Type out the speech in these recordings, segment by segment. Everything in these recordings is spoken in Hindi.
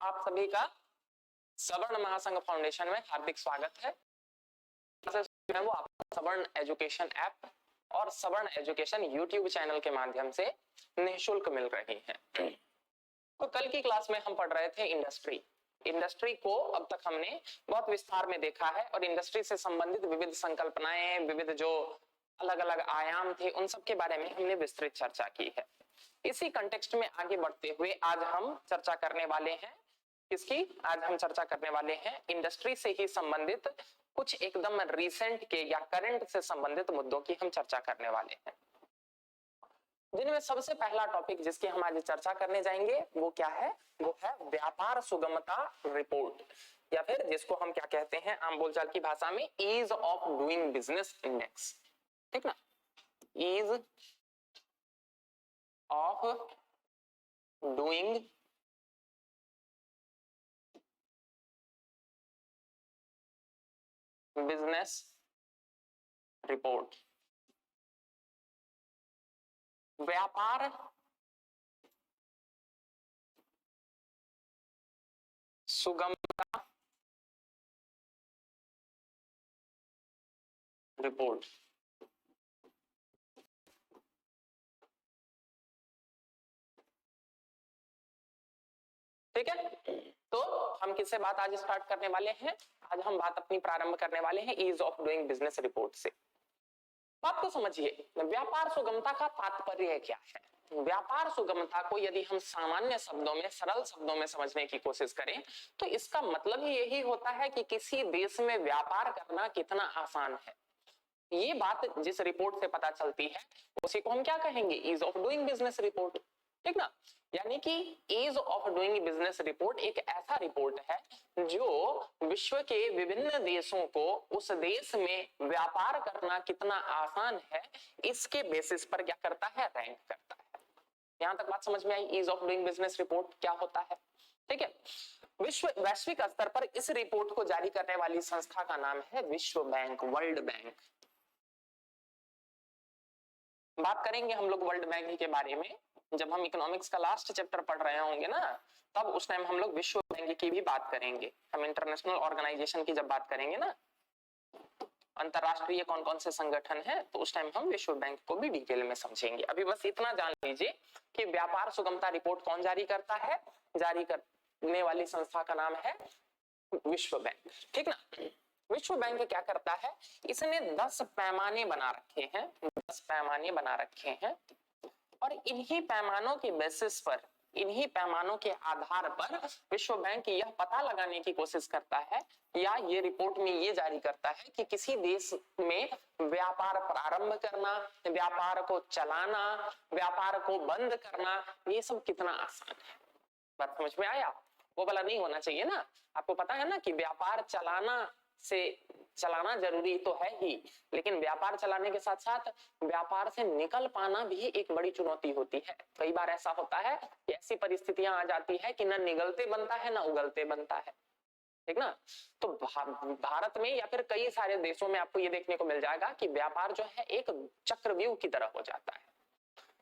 आप सभी का सवर्ण महासंघ फाउंडेशन में हार्दिक स्वागत है। वो आपको सवर्ण एजुकेशन ऐप और सवर्ण एजुकेशन यूट्यूब चैनल के माध्यम से निःशुल्क मिल रही है। तो कल की क्लास में हम पढ़ रहे थे इंडस्ट्री को अब तक हमने बहुत विस्तार में देखा है और इंडस्ट्री से संबंधित विविध संकल्पनाएं, विविध जो अलग अलग आयाम थे, उन सब के बारे में हमने विस्तृत चर्चा की है। इसी कंटेक्स्ट में आगे बढ़ते हुए आज हम चर्चा करने वाले हैं आज हम चर्चा करने वाले हैं इंडस्ट्री से ही संबंधित कुछ एकदम रिसेंट के या करंट से संबंधित मुद्दों की हम चर्चा करने वाले हैं, जिनमें सबसे पहला टॉपिक जिसकी हम आज चर्चा करने जाएंगे वो क्या है? वो है व्यापार सुगमता रिपोर्ट, या फिर जिसको हम क्या कहते हैं आम बोलचाल की भाषा में ease of doing business index. ठीक ना, ease of doing business report. व्यापार सुगमता रिपोर्ट। ठीक है, तो हम किससे बात आज स्टार्ट करने वाले हैं? आज हम बात अपनी प्रारंभ करने वाले हैं ease of doing business report से। बात को समझिए, व्यापार सुगमता का तात्पर्य क्या है? व्यापार सुगमता को यदि हम सामान्य शब्दों में, सरल शब्दों में समझने की कोशिश करें तो इसका मतलब ही यही होता है कि किसी देश में व्यापार करना कितना आसान है। ये बात जिस रिपोर्ट से पता चलती है उसी को हम क्या कहेंगे? Ease of doing business report. ठीक ना, यानी कि ease of doing business report एक ऐसा रिपोर्ट है जो विश्व के विभिन्न देशों को उस देश में व्यापार करना कितना आसान है इसके बेसिस पर क्या करता है? रैंक करता है। यहां तक बात समझ में आई? Ease of doing business report क्या होता है? ठीक है, वैश्विक स्तर पर इस रिपोर्ट को जारी करने वाली संस्था का नाम है विश्व बैंक, वर्ल्ड बैंक। बात करेंगे हम लोग वर्ल्ड बैंक के बारे में जब हम इकोनॉमिक्स का लास्ट चैप्टर पढ़ रहे होंगे ना, तब उस टाइम हम लोग विश्व बैंक की भी बात करेंगे। हम इंटरनेशनल ऑर्गेनाइजेशन की जब बात करेंगे ना, अंतरराष्ट्रीय कौन कौन से संगठन है, तो उस टाइम हम विश्व बैंक को भी डिटेल में समझेंगे। अभी बस इतना जान लीजिए कि व्यापार सुगमता रिपोर्ट कौन जारी करता है? जारी करने वाली संस्था का नाम है विश्व बैंक। ठीक ना, विश्व बैंक क्या करता है? इसने 10 पैमाने बना रखे हैं, 10 पैमाने बना रखे हैं और इन्हीं पैमानों के बेसिस पर, इन्हीं पैमानों के आधार पर विश्व बैंक यह पता लगाने की कोशिश करता है या ये रिपोर्ट में ये जारी करता है कि किसी देश में व्यापार प्रारंभ करना, व्यापार को चलाना, व्यापार को बंद करना, ये सब कितना आसान है। बात समझ में आया? वो वाला नहीं होना चाहिए ना। आपको पता है ना कि व्यापार चलाना जरूरी तो है ही, लेकिन व्यापार चलाने के साथ साथ व्यापार से निकल पाना भी एक बड़ी चुनौती होती है। कई बार ऐसा होता है कि ऐसी परिस्थितियां आ जाती है कि ना निगलते बनता है ना उगलते बनता है। ठीक ना, तो भारत में या फिर कई सारे देशों में आपको ये देखने को मिल जाएगा कि व्यापार जो है एक चक्रव्यूह की तरह हो जाता है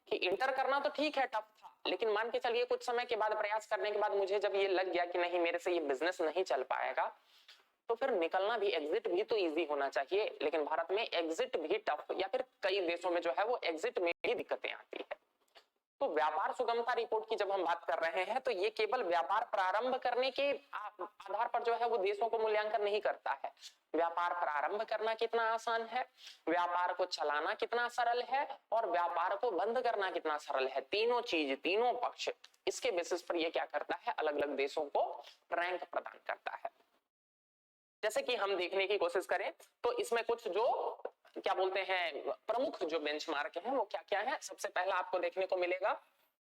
कि इंटर करना तो ठीक है, टफ था, लेकिन मान के चलिए कुछ समय के बाद, प्रयास करने के बाद मुझे जब ये लग गया कि नहीं मेरे से ये बिजनेस नहीं चल पाएगा, तो फिर निकलना भी, एग्जिट भी तो इजी होना चाहिए। लेकिन भारत में एग्जिट भी टफ, या फिर कई देशों में जो है वो एग्जिट में भी दिक्कतें आती है। तो व्यापार सुगमता रिपोर्ट की जब हम बात कर रहे हैं तो ये केवल व्यापार प्रारंभ करने के आधार पर जो है वो देशों को मूल्यांकन नहीं करता है। व्यापार प्रारंभ करना कितना आसान है, व्यापार को चलाना कितना सरल है और व्यापार को बंद करना कितना सरल है, तीनों चीज, तीनों पक्ष, इसके बेसिस पर ये क्या करता है? अलग अलग देशों को रैंक प्रदान करता है। जैसे कि हम देखने की कोशिश करें तो इसमें कुछ जो क्या बोलते हैं प्रमुख जो बेंचमार्क हैं वो क्या क्या है? सबसे पहला आपको देखने को मिलेगा,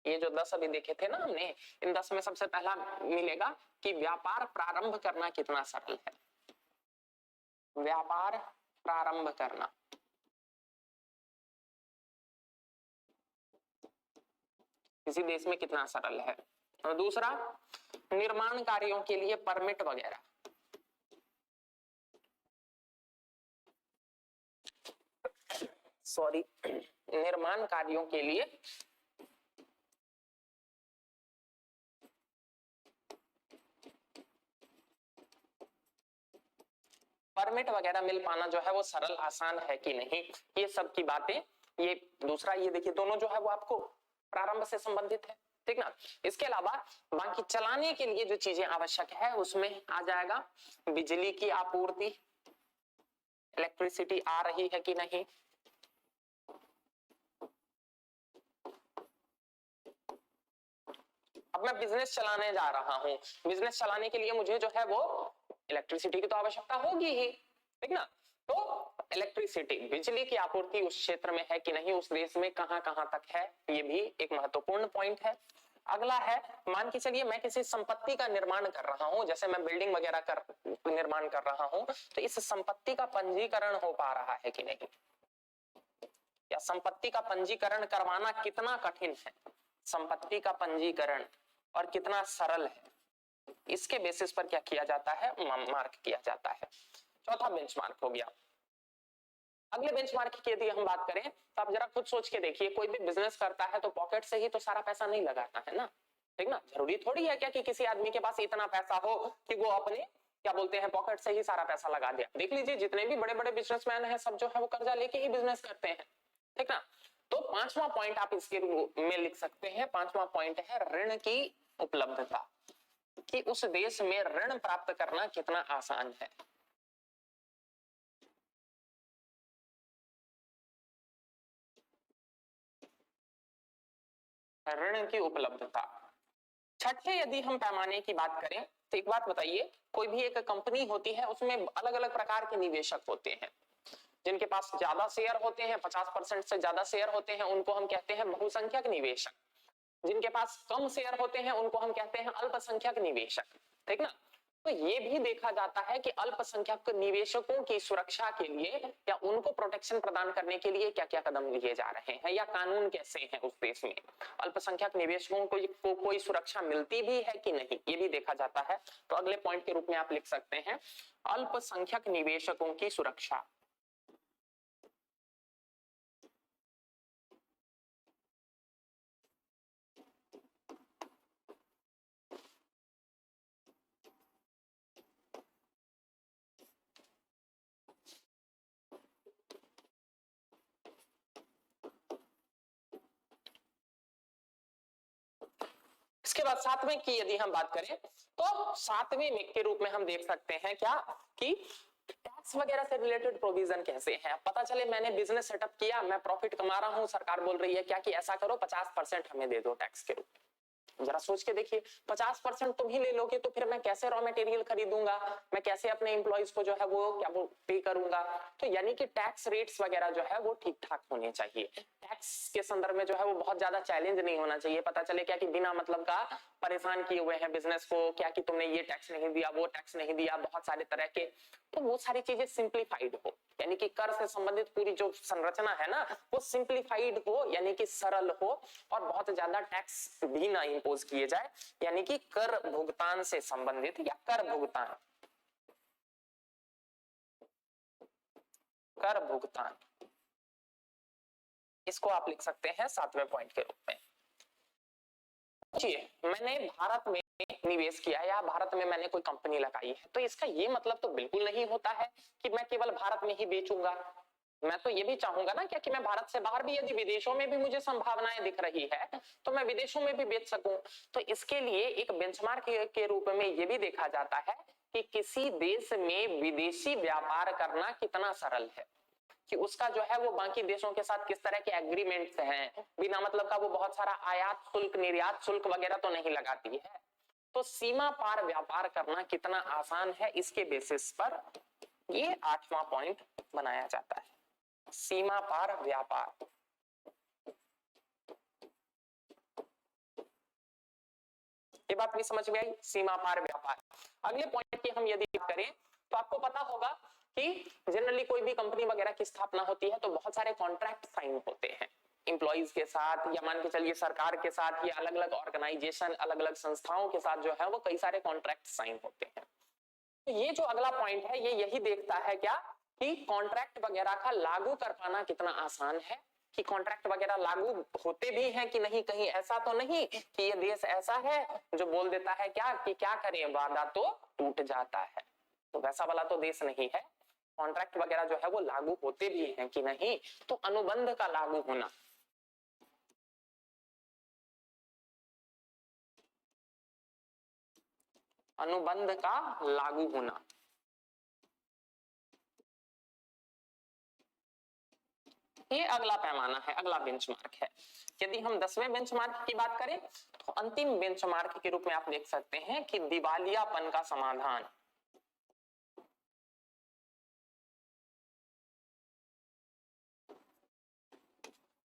ये जो 10 अभी देखे थे ना हमने, इन 10 में सबसे पहला मिलेगा कि व्यापार प्रारंभ करना कितना सरल है। व्यापार प्रारंभ करना किसी देश में कितना सरल है। और दूसरा, निर्माण कार्यों के लिए परमिट वगैरह, निर्माण कार्यों के लिए परमिट वगैरह मिल पाना जो है वो सरल आसान है कि नहीं, ये सब की बातें। ये दूसरा, ये देखिए दोनों जो है वो आपको प्रारंभ से संबंधित है, ठीक ना। इसके अलावा बाकी चलाने के लिए जो चीजें आवश्यक है उसमें आ जाएगा बिजली की आपूर्ति, इलेक्ट्रिसिटी आ रही है कि नहीं, अब मैं बिजनेस चलाने जा रहा हूं, बिजनेस चलाने के लिए मुझे जो है वो इलेक्ट्रिसिटी की तो आवश्यकता होगी ही, ठीक ना। तो इलेक्ट्रिसिटी, बिजली की आपूर्ति उस क्षेत्र में है कि नहीं, उस देश में कहां कहां तक है, ये भी एक महत्वपूर्ण पॉइंट है। अगला है, मान के चलिए मैं किसी संपत्ति का निर्माण कर रहा हूं, जैसे मैं बिल्डिंग वगैरह कर निर्माण कर रहा हूं, तो इस संपत्ति का पंजीकरण हो पा रहा है कि नहीं, या संपत्ति का पंजीकरण करवाना कितना कठिन है, संपत्ति का पंजीकरण और कितना सरल है, इसके बेसिस पर क्या किया जाता है, मार्क किया जाता है। चौथा बेंचमार्क हो गया। अगले बेंचमार्क की यदि हम बात करें तो आप जरा खुद सोच के देखिए, कोई भी बिजनेस करता है तो पॉकेट से ही तो सारा पैसा नहीं लगाता है ना, ठीक ना। जरूरी थोड़ी है क्या कि किसी आदमी के पास इतना पैसा हो कि वो अपने क्या बोलते हैं पॉकेट से ही सारा पैसा लगा दिया। देख लीजिए जितने भी बड़े बड़े बिजनेसमैन हैं सब जो है वो कर्जा लेके ही बिजनेस करते हैं, ठीक ना। तो पांचवा पॉइंट आप इसके में लिख सकते हैं, पांचवा पॉइंट है ऋण की उपलब्धता, कि उस देश में ऋण प्राप्त करना कितना आसान है। ऋण की उपलब्धता। छठे यदि हम पैमाने की बात करें तो एक बात बताइए, कोई भी एक कंपनी होती है उसमें अलग अलग प्रकार के निवेशक होते हैं, जिनके पास ज्यादा शेयर होते हैं, 50% से ज्यादा शेयर होते हैं, उनको हम कहते हैं बहुसंख्यक निवेशक। जिनके पास कम शेयर होते हैं उनको हम कहते हैं अल्पसंख्यक निवेशक, ठीक ना। तो ये भी देखा जाता है कि अल्पसंख्यक निवेशकों की सुरक्षा के लिए या उनको प्रोटेक्शन प्रदान करने के लिए क्या क्या कदम लिए जा रहे हैं या कानून कैसे हैं उस देश में, अल्पसंख्यक निवेशकों को कोई सुरक्षा मिलती भी है कि नहीं, ये भी देखा जाता है। तो अगले पॉइंट के रूप में आप लिख सकते हैं अल्पसंख्यक निवेशकों की सुरक्षा। इसके बाद सातवें की यदि हम बात करें तो सातवें में के रूप में हम देख सकते हैं क्या कि टैक्स वगैरह से रिलेटेड प्रोविजन कैसे हैं। पता चले मैंने बिजनेस सेटअप किया, मैं प्रॉफिट कमा रहा हूं, सरकार बोल रही है क्या कि ऐसा करो 50% हमें दे दो टैक्स के रूप में। जरा सोच के देखिए, 50% तुम ही ले लोगे तो फिर मैं कैसे रॉ मटेरियल खरीदूंगा, मैं कैसे अपने एम्प्लॉइज को जो है वो क्या वो पे करूंगा। तो यानी कि टैक्स रेट्स वगैरह जो है वो ठीक ठाक होने चाहिए, टैक्स के संदर्भ में जो है वो बहुत ज्यादा चैलेंज नहीं होना चाहिए। पता चले क्या कि बिना मतलब का परेशान किए हुए हैं बिजनेस को, क्या कि तुमने ये टैक्स नहीं दिया, वो टैक्स नहीं दिया, बहुत सारे तरह के, तो वो सारी चीजें सिंप्लीफाइड हो, यानी कि कर से संबंधित पूरी जो संरचना है ना वो सिंप्लीफाइड हो, यानी कि सरल हो, और बहुत ज्यादा टैक्स भी ना इंपोज किए जाए, यानी कि कर भुगतान से संबंधित या कर भुगतान, इसको आप लिख सकते हैं सातवें पॉइंट के रूप में। मैंने भारत में निवेश किया या भारत में मैंने कोई कंपनी लगाई है, तो इसका ये मतलब तो बिल्कुल नहीं होता है कि मैं केवल भारत में ही बेचूंगा। मैं तो ये भी चाहूंगा ना क्या कि मैं भारत से बाहर भी, यदि विदेशों में भी मुझे संभावनाएं दिख रही है तो मैं विदेशों में भी बेच सकूं। तो इसके लिए एक बेंचमार्क के रूप में ये भी देखा जाता है कि किसी देश में विदेशी व्यापार करना कितना सरल है, कि उसका जो है वो बाकी देशों के साथ किस तरह के एग्रीमेंट्स हैं, बिना मतलब का वो बहुत सारा आयात शुल्क निर्यात शुल्क वगैरह तो नहीं लगाती है। तो सीमा पार व्यापार करना कितना आसान है, इसके बेसिस पर ये आठवां पॉइंट बनाया जाता है, सीमा पार व्यापार। ये बात भी समझ में आई, सीमा पार व्यापार। अगले पॉइंट की हम यदि बात करें तो आपको पता होगा कि जनरली कोई भी कंपनी वगैरह की स्थापना होती है तो बहुत सारे कॉन्ट्रैक्ट साइन होते हैं एम्प्लॉइज के साथ, या मान के चलिए सरकार के साथ, या अलग अलग ऑर्गेनाइजेशन अलग अलग संस्थाओं के साथ जो है वो कई सारे कॉन्ट्रैक्ट साइन होते हैं। तो ये जो अगला पॉइंट है ये यही देखता है क्या कि कॉन्ट्रैक्ट वगैरह का लागू कर पाना कितना आसान है, कि कॉन्ट्रैक्ट वगैरह लागू होते भी हैं कि नहीं, कहीं ऐसा तो नहीं कि ये देश ऐसा है जो बोल देता है क्या कि क्या करें वादा तो टूट जाता है, तो वैसा वाला तो देश नहीं है। कॉन्ट्रैक्ट वगैरह जो है वो लागू होते भी हैं कि नहीं, तो अनुबंध का लागू होना, अनुबंध का लागू होना, ये अगला पैमाना है, अगला बेंचमार्क है। यदि हम 10वें बेंचमार्क की बात करें तो अंतिम बेंचमार्क के रूप में आप देख सकते हैं कि दिवालियापन का समाधान,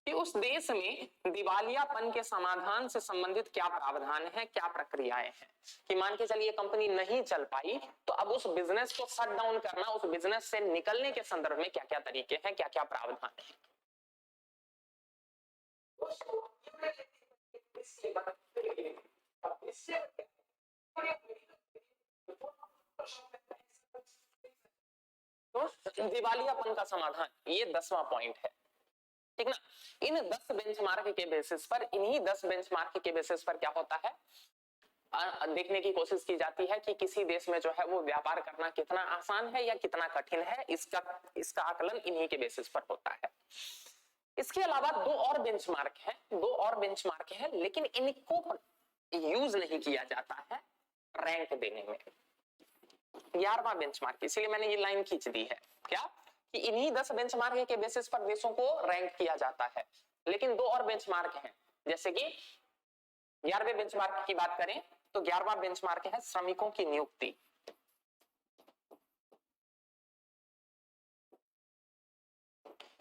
कि उस देश में दिवालियापन के समाधान से संबंधित क्या प्रावधान है, क्या प्रक्रियाएं हैं, कि मान के चलिए कंपनी नहीं चल पाई तो अब उस बिजनेस को शट डाउन करना, उस बिजनेस से निकलने के संदर्भ में क्या क्या तरीके हैं, क्या क्या प्रावधान है। तो दिवालियापन का समाधान, ये 10वां पॉइंट है, ठीक ना। इन 10 बेंचमार्क के बेसिस पर, इन्हीं 10 बेंचमार्क के बेसिस पर क्या होता है, देखने की कोशिश की जाती है कि किसी देश में जो है वो व्यापार करना कितना आसान है या कितना कठिन है, इसका आकलन इन्हीं के बेसिस पर होता है। इसके अलावा दो और बेंचमार्क है, लेकिन इनको यूज नहीं किया जाता है रैंक देने में। 11वां बेंचमार्क, इसीलिए मैंने ये लाइन खींच दी है, क्या कि इन्हीं 10 बेंचमार्क के बेसिस पर देशों को रैंक किया जाता है, लेकिन दो और बेंचमार्क हैं। जैसे कि 11वें बेंचमार्क की बात करें तो 11वां बेंचमार्क है श्रमिकों की नियुक्ति,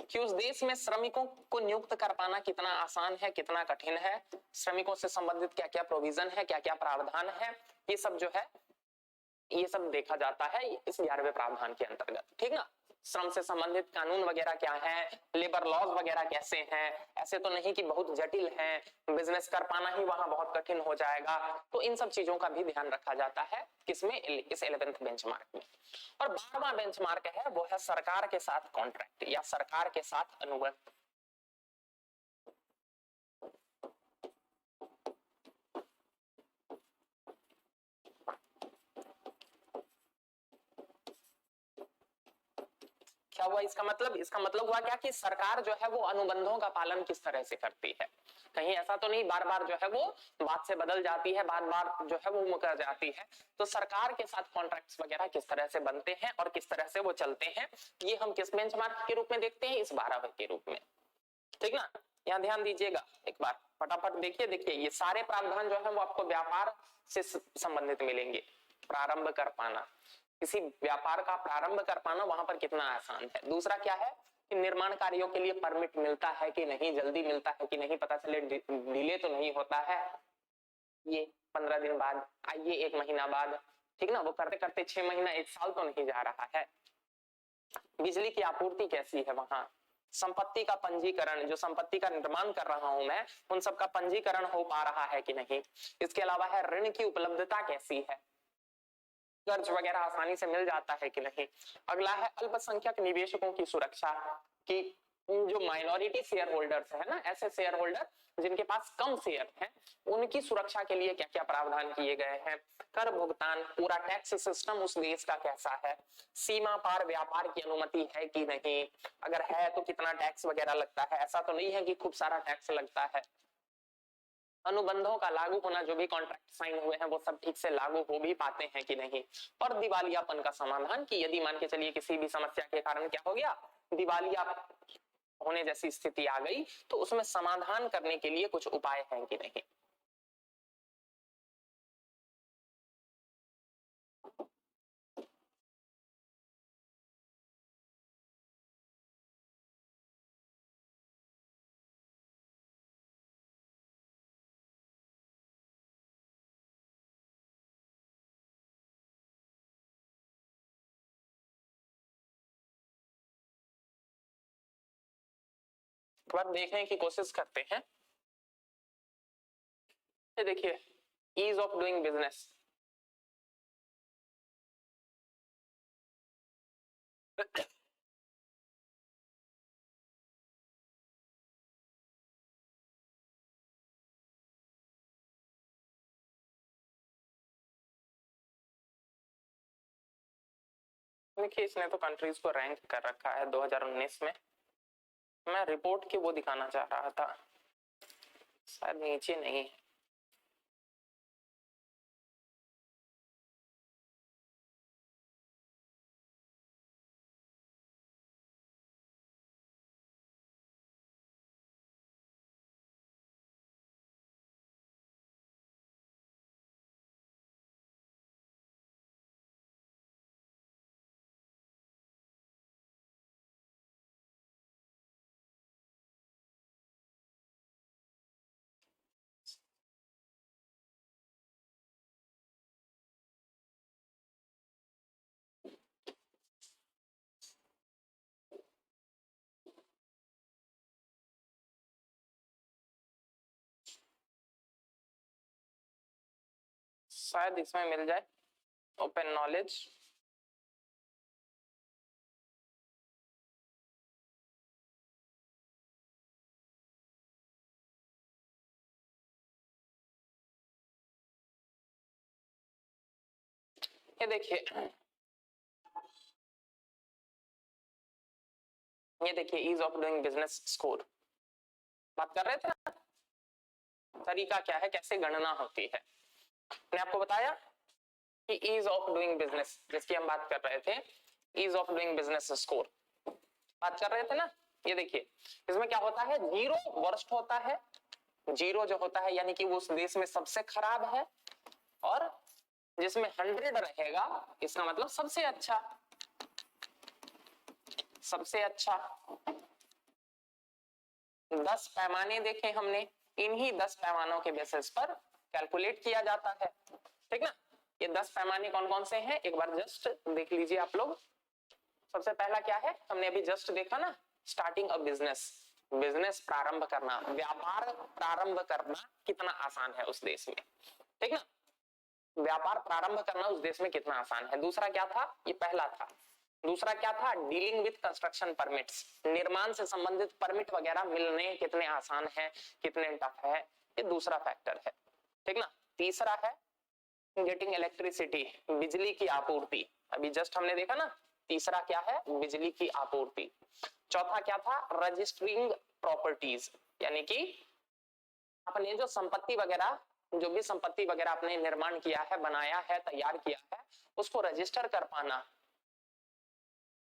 कि उस देश में श्रमिकों को नियुक्त कर पाना कितना आसान है, कितना कठिन है, श्रमिकों से संबंधित क्या क्या प्रोविजन है, क्या क्या प्रावधान है, ये सब जो है ये सब देखा जाता है इस 11वें प्रावधान के अंतर्गत, ठीक ना। श्रम से संबंधित कानून वगैरह क्या है, लेबर लॉज वगैरह कैसे हैं, ऐसे तो नहीं कि बहुत जटिल है, बिजनेस कर पाना ही वहां बहुत कठिन हो जाएगा, तो इन सब चीजों का भी ध्यान रखा जाता है किसमें, इस 11वें बेंचमार्क में। और 12वां बेंचमार्क है वो है सरकार के साथ कॉन्ट्रैक्ट या सरकार के साथ अनुबंध। क्या हुआ इसका मतलब, इसका मतलब हुआ क्या कि सरकार जो है वो अनुबंधों का पालन किस तरह से करती है, कहीं ऐसा तो नहीं बार बार जो है वो बात से बदल जाती है, बार बार जो है वो मुकर जाती है, तो सरकार के साथ कॉन्ट्रैक्ट्स वगैरह किस तरह से बनते हैं और किस तरह से वो चलते हैं, ये हम किस बेंचमार्क के रूप में देखते हैं, इस 12वें के रूप में, ठीक ना। यहाँ ध्यान दीजिएगा एक बार, फटाफट देखिए ये सारे प्रावधान जो है वो आपको व्यापार से संबंधित मिलेंगे। प्रारंभ कर पाना, किसी व्यापार का प्रारंभ कर पाना वहां पर कितना आसान है। दूसरा क्या है कि निर्माण कार्यों के लिए परमिट मिलता है कि नहीं, जल्दी मिलता है कि नहीं, पता चले डिले तो नहीं होता है, ये 15 दिन बाद, आइए 1 महीना बाद, ठीक ना, वो करते करते 6 महीना 1 साल तो नहीं जा रहा है। बिजली की आपूर्ति कैसी है वहां, संपत्ति का पंजीकरण, जो संपत्ति का निर्माण कर रहा हूं मैं, उन सब का पंजीकरण हो पा रहा है कि नहीं। इसके अलावा है ऋण की उपलब्धता कैसी है, कर्ज वगैरह आसानी से मिल जाता है कि नहीं। अगला है अल्पसंख्यक निवेशकों की सुरक्षा, कि जो माइनॉरिटी शेयर होल्डर्स है ना, ऐसे शेयर होल्डर जिनके पास कम शेयर हैं, उनकी सुरक्षा के लिए क्या क्या प्रावधान किए गए हैं। कर भुगतान, पूरा टैक्स सिस्टम उस देश का कैसा है, सीमा पार व्यापार की अनुमति है कि नहीं, अगर है तो कितना टैक्स वगैरह लगता है, ऐसा तो नहीं है कि खूब सारा टैक्स लगता है। अनुबंधों का लागू होना, जो भी कॉन्ट्रैक्ट साइन हुए हैं वो सब ठीक से लागू हो भी पाते हैं कि नहीं। और दिवालियापन का समाधान, कि यदि मान के चलिए किसी भी समस्या के कारण क्या हो गया, दिवालिया होने जैसी स्थिति आ गई, तो उसमें समाधान करने के लिए कुछ उपाय हैं कि नहीं। एक बार देखने की कोशिश करते हैं। देखिए, ईज ऑफ डूइंग बिजनेस, देखिए इसने तो कंट्रीज को रैंक कर रखा है 2019 में। मैं रिपोर्ट की वो दिखाना चाह रहा था, शायद नीचे नहीं है। शायद इसमें मिल जाए ओपन नॉलेज। ये देखिए, ये देखिए ease of doing business score बात कर रहे थे ना, तरीका क्या है, कैसे गणना होती है। मैंने आपको बताया कि ईज ऑफ डूइंग बिजनेस जिसकी हम बात कर रहे थे, ease of doing business score बात कर रहे थे ना। ये देखिए इसमें क्या होता है, जीरो वर्स्ट होता है, जीरो जो होता है यानी कि वो उस देश में सबसे खराब है, और जिसमें 100 रहेगा इसका मतलब सबसे अच्छा, सबसे अच्छा। 10 पैमाने देखे हमने, इन्हीं 10 पैमानों के बेसिस पर कैलकुलेट किया जाता है, ठीक ना। ये 10 पैमाने कौन कौन से हैं एक बार जस्ट देख लीजिए आप लोग। सबसे पहला क्या है, हमने अभी जस्ट देखा ना, स्टार्टिंग अ बिजनेस, बिजनेस प्रारंभ करना, व्यापार प्रारंभ करना कितना आसान है उस देश में, ठीक ना। व्यापार प्रारंभ करना उस देश में कितना आसान है। दूसरा क्या था, ये पहला था। दूसरा क्या था, डीलिंग विद कंस्ट्रक्शन परमिट्स, निर्माण से संबंधित परमिट वगैरह मिलने कितने आसान है, कितने टफ है, ये दूसरा फैक्टर है, ठीक ना। तीसरा है गेटिंग इलेक्ट्रिसिटी, बिजली की आपूर्ति, अभी जस्ट हमने देखा ना। तीसरा क्या है, बिजली की आपूर्ति। चौथा क्या था, रजिस्टरिंग प्रॉपर्टीज, यानी कि अपने जो संपत्ति वगैरह, जो भी संपत्ति वगैरह आपने निर्माण किया है, बनाया है, तैयार किया है, उसको रजिस्टर कर पाना,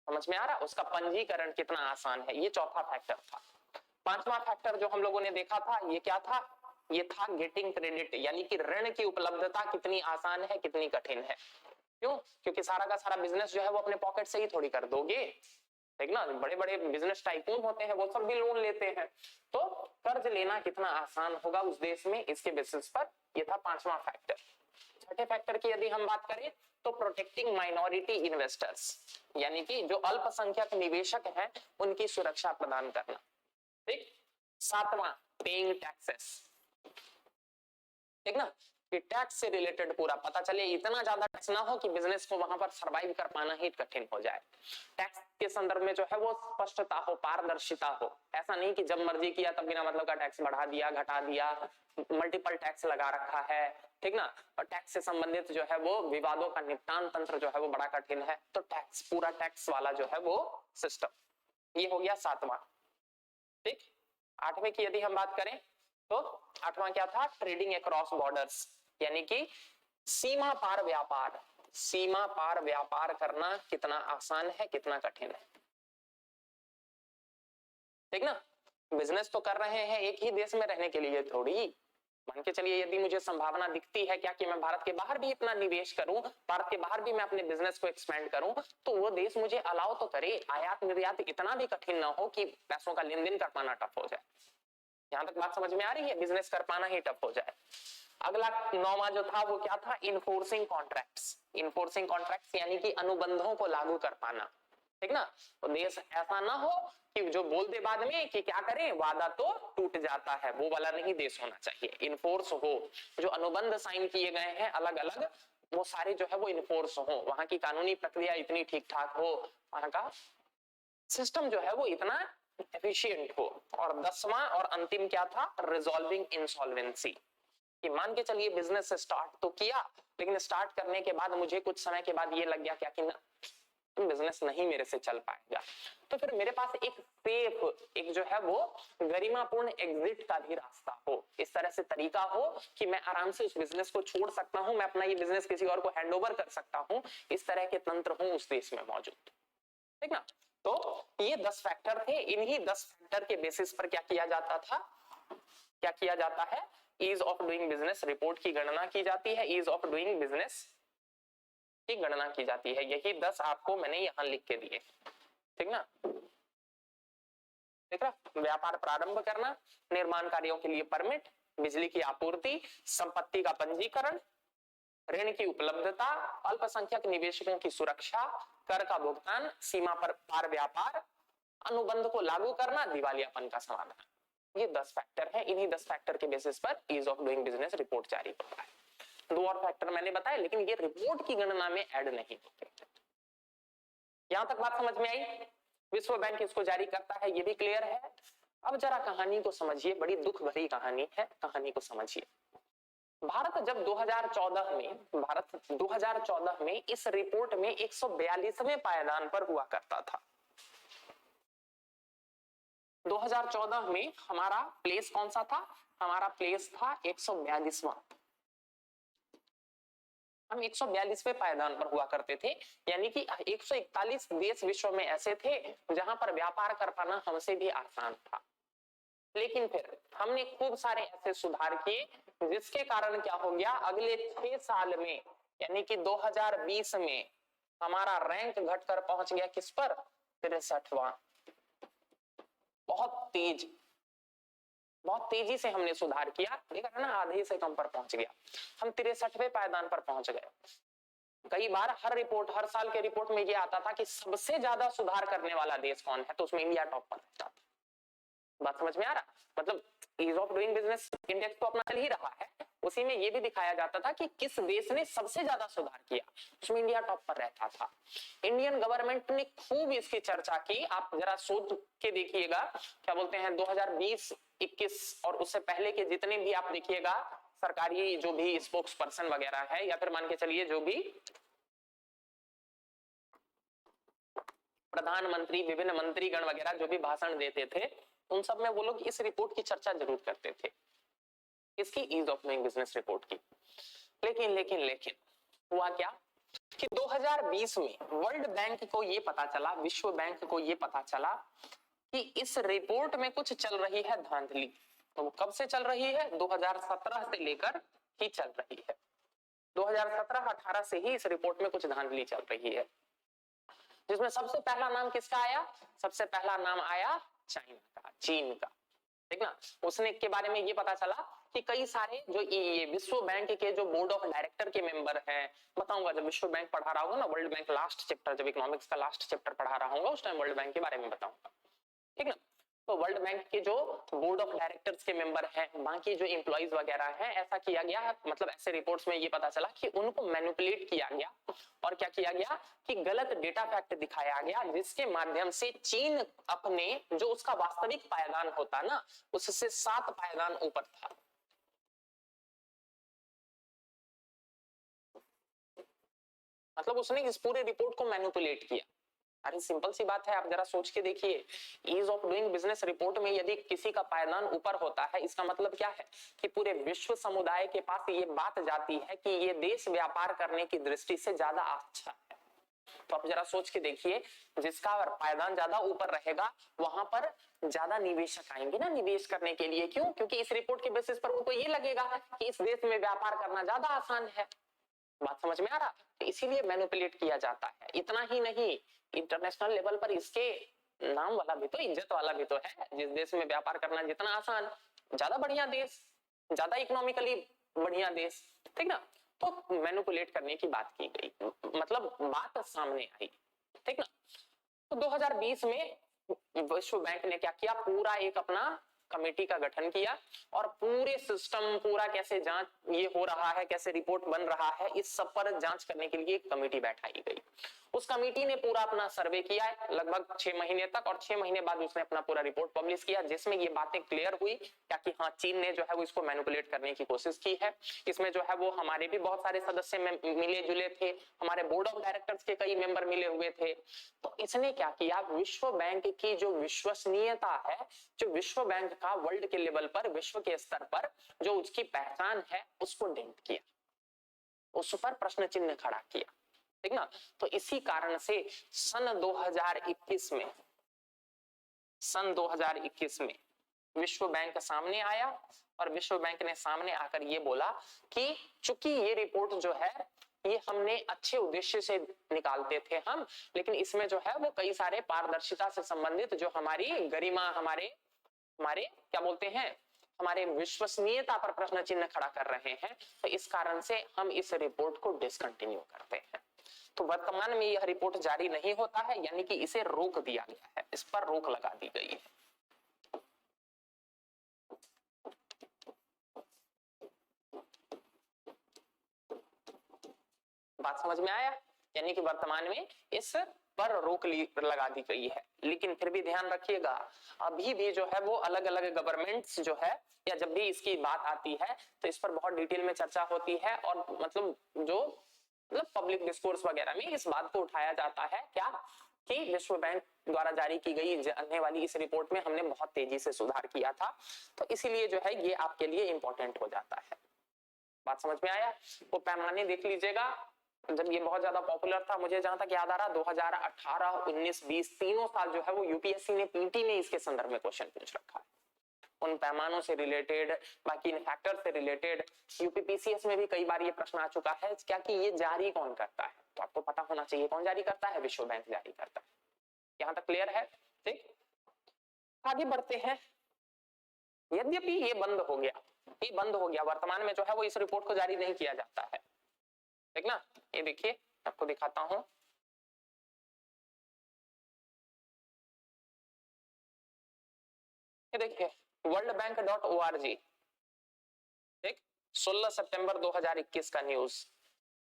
समझ में आ रहा, उसका पंजीकरण कितना आसान है, ये चौथा फैक्टर था। पांचवा फैक्टर जो हम लोगों ने देखा था, ये क्या था, ये था गेटिंग क्रेडिट, यानी कि ऋण की उपलब्धता कितनी आसान है, कितनी कठिन है। क्यों, क्योंकि सारा का सारा बिजनेस जो है वो अपने पॉकेट से ही थोड़ी कर दोगे, ठीक ना। बड़े बड़े बिजनेस टाइकून होते हैं, वो सब भी लोन लेते हैं, तो कर्ज लेना कितना आसान होगा उस देश में, इसके बेसिस पर ये था पांचवा फैक्टर। छठे फैक्टर की यदि हम बात करें तो प्रोटेक्टिंग माइनॉरिटी इन्वेस्टर्स, यानी कि जो अल्पसंख्यक निवेशक हैं उनकी सुरक्षा प्रदान करना, ठीक। सातवां पेइंग टैक्सेस, ठीक ना, कि टैक्स से रिलेटेड पूरा पता चले, इतना ज्यादा टैक्स ना हो कि बिजनेस को वहां पर सरवाइव कर पाना ही कठिन हो जाए। टैक्स के संदर्भ में जो है वो स्पष्टता हो, पारदर्शिता हो, ऐसा नहीं कि जब मर्जी किया तब बिना मतलब का टैक्स बढ़ा दिया, घटा दिया, मल्टीपल टैक्स लगा रखा है, ठीक ना। और टैक्स से संबंधित जो है वो विवादों का निपटान तंत्र जो है वो बड़ा कठिन है, तो टैक्स, पूरा टैक्स वाला जो है वो सिस्टम, ये हो गया सातवां, ठीक। आठवें की यदि हम बात करें तो आठवां क्या था, ट्रेडिंग अक्रॉस बॉर्डर्स, यानी कि सीमा पार व्यापार, सीमा पार व्यापार करना कितना आसान है, कितना कठिन है, ठीक ना। बिजनेस तो कर रहे हैं एक ही देश में रहने के लिए थोड़ी, मान के चलिए यदि मुझे संभावना दिखती है क्या कि मैं भारत के बाहर भी इतना निवेश करूं, भारत के बाहर भी मैं अपने बिजनेस को एक्सपेंड करूं, तो वो देश मुझे अलाउ तो करे, आयात निर्यात इतना भी कठिन ना हो कि पैसों का लेन देन कर पाना टफ हो जाए। यहां तक बात समझ में आ रही है, बिजनेस कर पाना ही टफ हो जाए। अगला नौवां जो था वो क्या था, इन्फोर्सिंग कॉन्ट्रैक्ट्स, इन्फोर्सिंग कॉन्ट्रैक्ट्स यानी कि अनुबंधों को लागू कर पाना, ठीक ना। तो देश ऐसा ना हो कि जो बोल दे बाद में कि क्या करें, वादा तो टूट जाता है, वो वाला नहीं देश होना चाहिए, इन्फोर्स हो, जो अनुबंध साइन किए गए हैं अलग अलग, वो सारे जो है वो इन्फोर्स हो, वहां की कानूनी प्रक्रिया इतनी ठीक ठाक हो, वहां का सिस्टम जो है वो इतना एफिशिएंट हो। और 10वां और अंतिम क्या था, रिजॉल्विंग इंसॉल्वेंसी, कि मान के चलिए बिजनेस स्टार्ट तो किया, लेकिन स्टार्ट करने के बाद मुझे कुछ समय के बाद ये लग गया क्या कि ना बिजनेस नहीं मेरे से चल पाएगा। तो फिर मेरे पास एक सेफ, एक जो है वो गरिमापूर्ण एग्जिट का भी रास्ता हो, इस तरह से तरीका हो कि मैं आराम से उस बिजनेस को छोड़ सकता हूं, मैं अपना ये बिजनेस किसी और को हैंड ओवर कर सकता हूं, इस तरह के तंत्र हो उस देश में मौजूद। ठीक ना। तो ये 10 फैक्टर थे, इन्हीं 10 फैक्टर के बेसिस पर क्या किया जाता था, क्या किया जाता है, ease of doing business report की गणना की जाती है, ईज ऑफ डूइंग बिजनेस की गणना की जाती है। यही 10 आपको मैंने यहां लिख के दिए, ठीक ना। देख रहा, व्यापार प्रारंभ करना, निर्माण कार्यों के लिए परमिट, बिजली की आपूर्ति, संपत्ति का पंजीकरण, ऋण की उपलब्धता, अल्पसंख्यक निवेशकों की सुरक्षा, कर का भुगतान, सीमा पर पार व्यापार, अनुबंध को लागू करना, दिवालियापन का समाधान। ये 10 फैक्टर है, इन्हीं 10 फैक्टर के बेसिस पर ease of doing business report जारी होता है। 2 और फैक्टर मैंने बताए, लेकिन ये रिपोर्ट की गणना में ऐड नहीं होते। यहां तक बात समझ में आई? विश्व बैंक इसको जारी करता है, ये भी क्लियर है। अब जरा कहानी को समझिए, बड़ी दुख भरी कहानी है, कहानी को समझिए। भारत 2014 में इस रिपोर्ट में 142वें पायदान पर हुआ करता था। 2014 में हमारा प्लेस कौन सा था? हमारा प्लेस था 142वां। हम 142वें पायदान पर हुआ करते थे, यानी कि 141 देश विश्व में ऐसे थे जहां पर व्यापार कर पाना हमसे भी आसान था। लेकिन फिर हमने खूब सारे ऐसे सुधार किए, जिसके कारण क्या हो गया, अगले 6 साल में यानी कि 2020 में हमारा रैंक घटकर पहुंच गया किस पर? 63वां। बहुत तेजी से हमने सुधार किया, देखा है ना, आधे से कम पर पहुंच गया। हम 63वें पायदान पर पहुंच गए। कई बार हर साल के रिपोर्ट में ये आता था कि सबसे ज्यादा सुधार करने वाला देश कौन है, तो उसमें इंडिया टॉप पर रहता था। बात समझ में आ रहा? मतलब ease of doing business index तो अपना चल ही रहा है, उसी में ये भी दिखाया जाता था कि किस देश ने सबसे ज्यादा सुधार किया, उसमें इंडिया टॉप पर रहता था। इंडियन गवर्नमेंट ने खूब इसकी चर्चा की, आप जरा सोच के देखिएगा, क्या बोलते हैं 2020-21 और उससे पहले के जितने भी आप देखिएगा सरकारी जो भी स्पोक्स पर्सन वगैरह है, या फिर मान के चलिए जो भी प्रधानमंत्री, विभिन्न मंत्रीगण वगैरह जो भी भाषण देते थे, उन सब में वो लोग इस रिपोर्ट की चर्चा जरूर करते थे, इसकी ease of doing business report की। लेकिन हुआ क्या कि 2020 में वर्ल्ड बैंक को ये पता चला, विश्व बैंक को ये पता चला कि इस रिपोर्ट में कुछ चल रही है धांधली। तो कब से चल रही है? 2017 से लेकर ही चल रही है। 2017-18 से ही इस रिपोर्ट में कुछ धांधली चल रही है, जिसमें सबसे पहला नाम किसका आया? सबसे पहला नाम आया चाइना का, चीन का। ठीक ना। उसने के बारे में ये पता चला कि कई सारे जो ये विश्व बैंक के जो बोर्ड ऑफ डायरेक्टर के मेंबर हैं, बताऊंगा जब विश्व बैंक पढ़ा रहा होगा ना, वर्ल्ड बैंक लास्ट चैप्टर, जब इकोनॉमिक्स का लास्ट चैप्टर पढ़ा रहा होगा उस टाइम वर्ल्ड बैंक के बारे में बताऊंगा, ठीक ना। तो वर्ल्ड बैंक के जो बोर्ड ऑफ डायरेक्टर्स के मेंबर हैं, बाकी जो एम्प्लॉइज वगैरह हैं, ऐसा किया गया, मतलब ऐसे रिपोर्ट्स में ये पता चला कि उनको मैनिपुलेट किया गया और क्या किया गया कि गलत डेटा फैक्ट दिखाया गया, जिसके माध्यम से चीन अपने जो उसका वास्तविक पायदान होता ना, उससे 7 पायदान ऊपर था। मतलब उसने इस पूरे रिपोर्ट को मैनिपुलेट किया। अरे सिंपल सी बात है, आप जरा सोच के देखिए, ease of doing business report में यदि किसी का पायदान ऊपर होता है, इसका मतलब क्या है कि पूरे विश्व समुदाय के पास ये बात जाती है कि ये देश व्यापार करने की दृष्टि से ज्यादा अच्छा है। तो आप जरा सोच के देखिए, जिसका पायदान ज्यादा ऊपर रहेगा वहां पर ज्यादा निवेशक आएंगे ना निवेश करने के लिए। क्यों? क्योंकि इस रिपोर्ट के बेसिस पर उनको ये लगेगा कि इस देश में व्यापार करना ज्यादा आसान है। बात समझ में आ रहा? तो इसीलिए मैनिपुलेट किया जाता है। इतना ही नहीं, इंटरनेशनल लेवल पर इसके नाम वाला भी तो, इज्जत वाला भी तो है। जिस देश में व्यापार करना जितना आसान, ज्यादा बढ़िया देश, ज्यादा इकोनॉमिकली बढ़िया देश, ठीक ना। तो मैनिपुलेट करने की बात की गई, मतलब बात सामने आई, ठीक ना। तो 2020 में विश्व बैंक ने क्या किया, पूरा एक अपना कमेटी का गठन किया और पूरे सिस्टम, पूरा कैसे जांच ये हो रहा है, कैसे रिपोर्ट बन रहा है, इस सब पर जांच करने के लिए एक कमेटी बैठाई गई। उस कमेटी ने पूरा अपना सर्वे किया है लगभग 6 महीने तक, और 6 महीने बाद उसने अपना पूरा रिपोर्ट पब्लिश किया, जिसमें ये बातें क्लियर हुई क्या कि हाँ चीन ने जो है वो इसको मैनिपुलेट करने की कोशिश की है। इसमें जो है वो हमारे भी बहुत सारे सदस्य मिले जुले थे, हमारे बोर्ड ऑफ डायरेक्टर्स के कई मेंबर मिले हुए थे। तो इसने क्या किया, विश्व बैंक की जो विश्वसनीयता है, जो विश्व बैंक का वर्ल्ड के लेवल पर, विश्व के स्तर पर जो उसकी पहचान है, उसको डेंट किया, उस पर प्रश्न चिन्ह खड़ा किया, ठीक ना। तो इसी कारण से सन 2021 में विश्व बैंक सामने आया, और विश्व बैंक ने सामने आकर ये बोला कि चूंकि ये रिपोर्ट जो है ये हमने अच्छे उद्देश्य से निकालते थे हम, लेकिन इसमें जो है वो कई सारे पारदर्शिता से संबंधित जो हमारी गरिमा, हमारे क्या बोलते हैं, हमारे विश्वसनीयता पर प्रश्न चिन्ह खड़ा कर रहे हैं, तो इस कारण से हम इस रिपोर्ट को डिसकंटिन्यू करते हैं। तो वर्तमान में यह रिपोर्ट जारी नहीं होता है, यानी कि इसे रोक दिया गया है, इस पर रोक लगा दी गई है। बात समझ में आया, यानी कि वर्तमान में इस पर रोक लगा दी गई है। लेकिन फिर भी ध्यान रखिएगा, अभी भी जो है वो अलग अलग गवर्नमेंट्स जो है, या जब भी इसकी बात आती है तो इस पर बहुत डिटेल में चर्चा होती है, और मतलब पब्लिक डिस्कोर्स वगैरह में इस बात को उठाया जाता है क्या कि विश्व बैंक द्वारा जारी की गई जानने वाली इस रिपोर्ट में हमने बहुत तेजी से सुधार किया था, तो इसीलिए जो है ये आपके लिए इंपॉर्टेंट हो जाता है। बात समझ में आया। वो पैमाने देख लीजिएगा, जब ये बहुत ज्यादा पॉपुलर था, मुझे जहां तक याद आ रहा 2018, 19, 20 तीनों साल जो है वो यूपीएससी ने पीटी में इसके संदर्भ में क्वेश्चन पूछ रखा है, उन पैमानों से रिलेटेड, बाकी इन फैक्टर से रिलेटेड। यूपीपीसीएस में भी कई बार ये प्रश्न आ चुका है क्या कि ये जारी कौन करता है, तो आपको पता होना चाहिए कौन जारी करता है, विश्व बैंक जारी करता है। यहां तक क्लियर है, ठीक। आगे बढ़ते हैं। यद्यपि ये बंद हो गया, वर्तमान में जो है वो इस रिपोर्ट को जारी नहीं किया जाता है, ठीक ना। ये देखिए आपको दिखाता हूं, ये देखिए worldbank.org, ठीक, 16 सितंबर 2021 का न्यूज,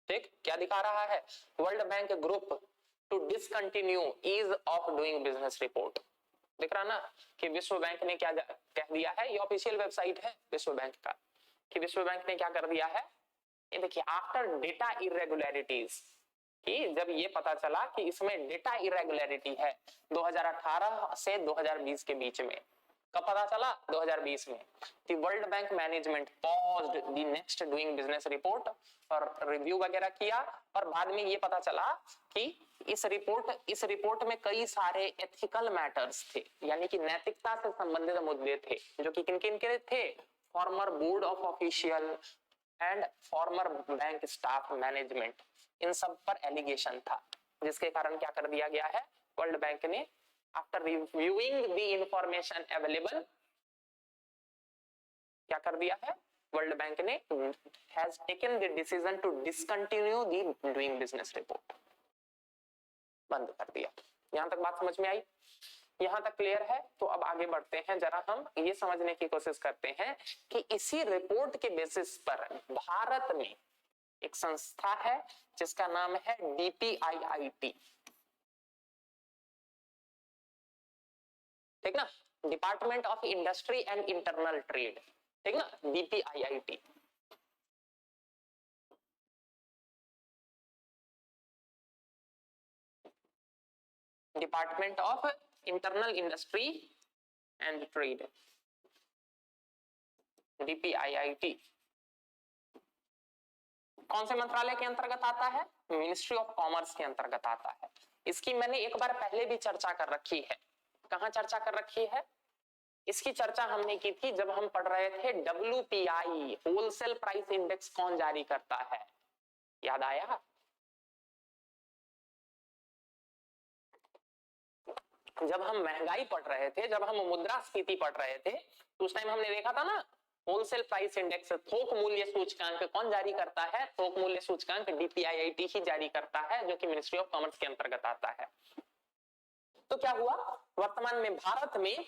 ठीक। क्या दिखा रहा है, World Bank group to discontinue ease of doing business report. दिख रहा ना कि विश्व बैंक ने क्या कह दिया है, ये ऑफिशियल वेबसाइट है विश्व बैंक का, कि विश्व बैंक ने क्या कर दिया है, ये देखिए, आफ्टर डेटा इरेगुलरिटीज, कि जब ये पता चला कि इसमें डेटा इरेगुलरिटी है 2018 से 2020 के बीच में। कब पता चला, 2020 में। The world bank management paused the next doing business report, और रिव्यू वगैरह किया, और बाद में ये पता चला कि इस रिपोर्ट में कई सारे एथिकल मैटर्स थे, यानी कि नैतिकता से संबंधित मुद्दे थे, जो कि किन किन के थे, former board of official and former bank staff management, इन सब पर एलिगेशन था, जिसके कारण क्या कर दिया गया है, वर्ल्ड बैंक ने after reviewing the information available, क्या कर दिया है, वर्ल्ड बैंक ने has taken the decision to discontinue the doing business report, बंद कर दिया। यहां तक बात समझ में आई, यहां तक क्लियर है। तो अब आगे बढ़ते हैं, जरा हम ये समझने की कोशिश करते हैं कि इसी रिपोर्ट के बेसिस पर भारत में एक संस्था है जिसका नाम है डीपीआईआईटी, ठीक ना, department of industry and internal trade, ठीक ना, DPIIT. Department of internal industry and trade, DPIIT कौन से मंत्रालय के अंतर्गत आता है, मिनिस्ट्री ऑफ कॉमर्स के अंतर्गत आता है। इसकी मैंने एक बार पहले भी चर्चा कर रखी है, कहां चर्चा कर रखी है, इसकी चर्चा हमने की थी जब हम पढ़ रहे थे WPI होलसेल प्राइस इंडेक्स कौन जारी करता है, याद आया। जब हम महंगाई पढ़ रहे थे, जब हम मुद्रास्फीति पढ़ रहे थे, तो उस टाइम हमने देखा था ना, होलसेल प्राइस इंडेक्स थोक मूल्य सूचकांक कौन जारी करता है, थोक मूल्य सूचकांक डीपीआईआईटी ही जारी करता है, जो कि मिनिस्ट्री ऑफ कॉमर्स के अंतर्गत आता है। तो क्या हुआ, वर्तमान में भारत में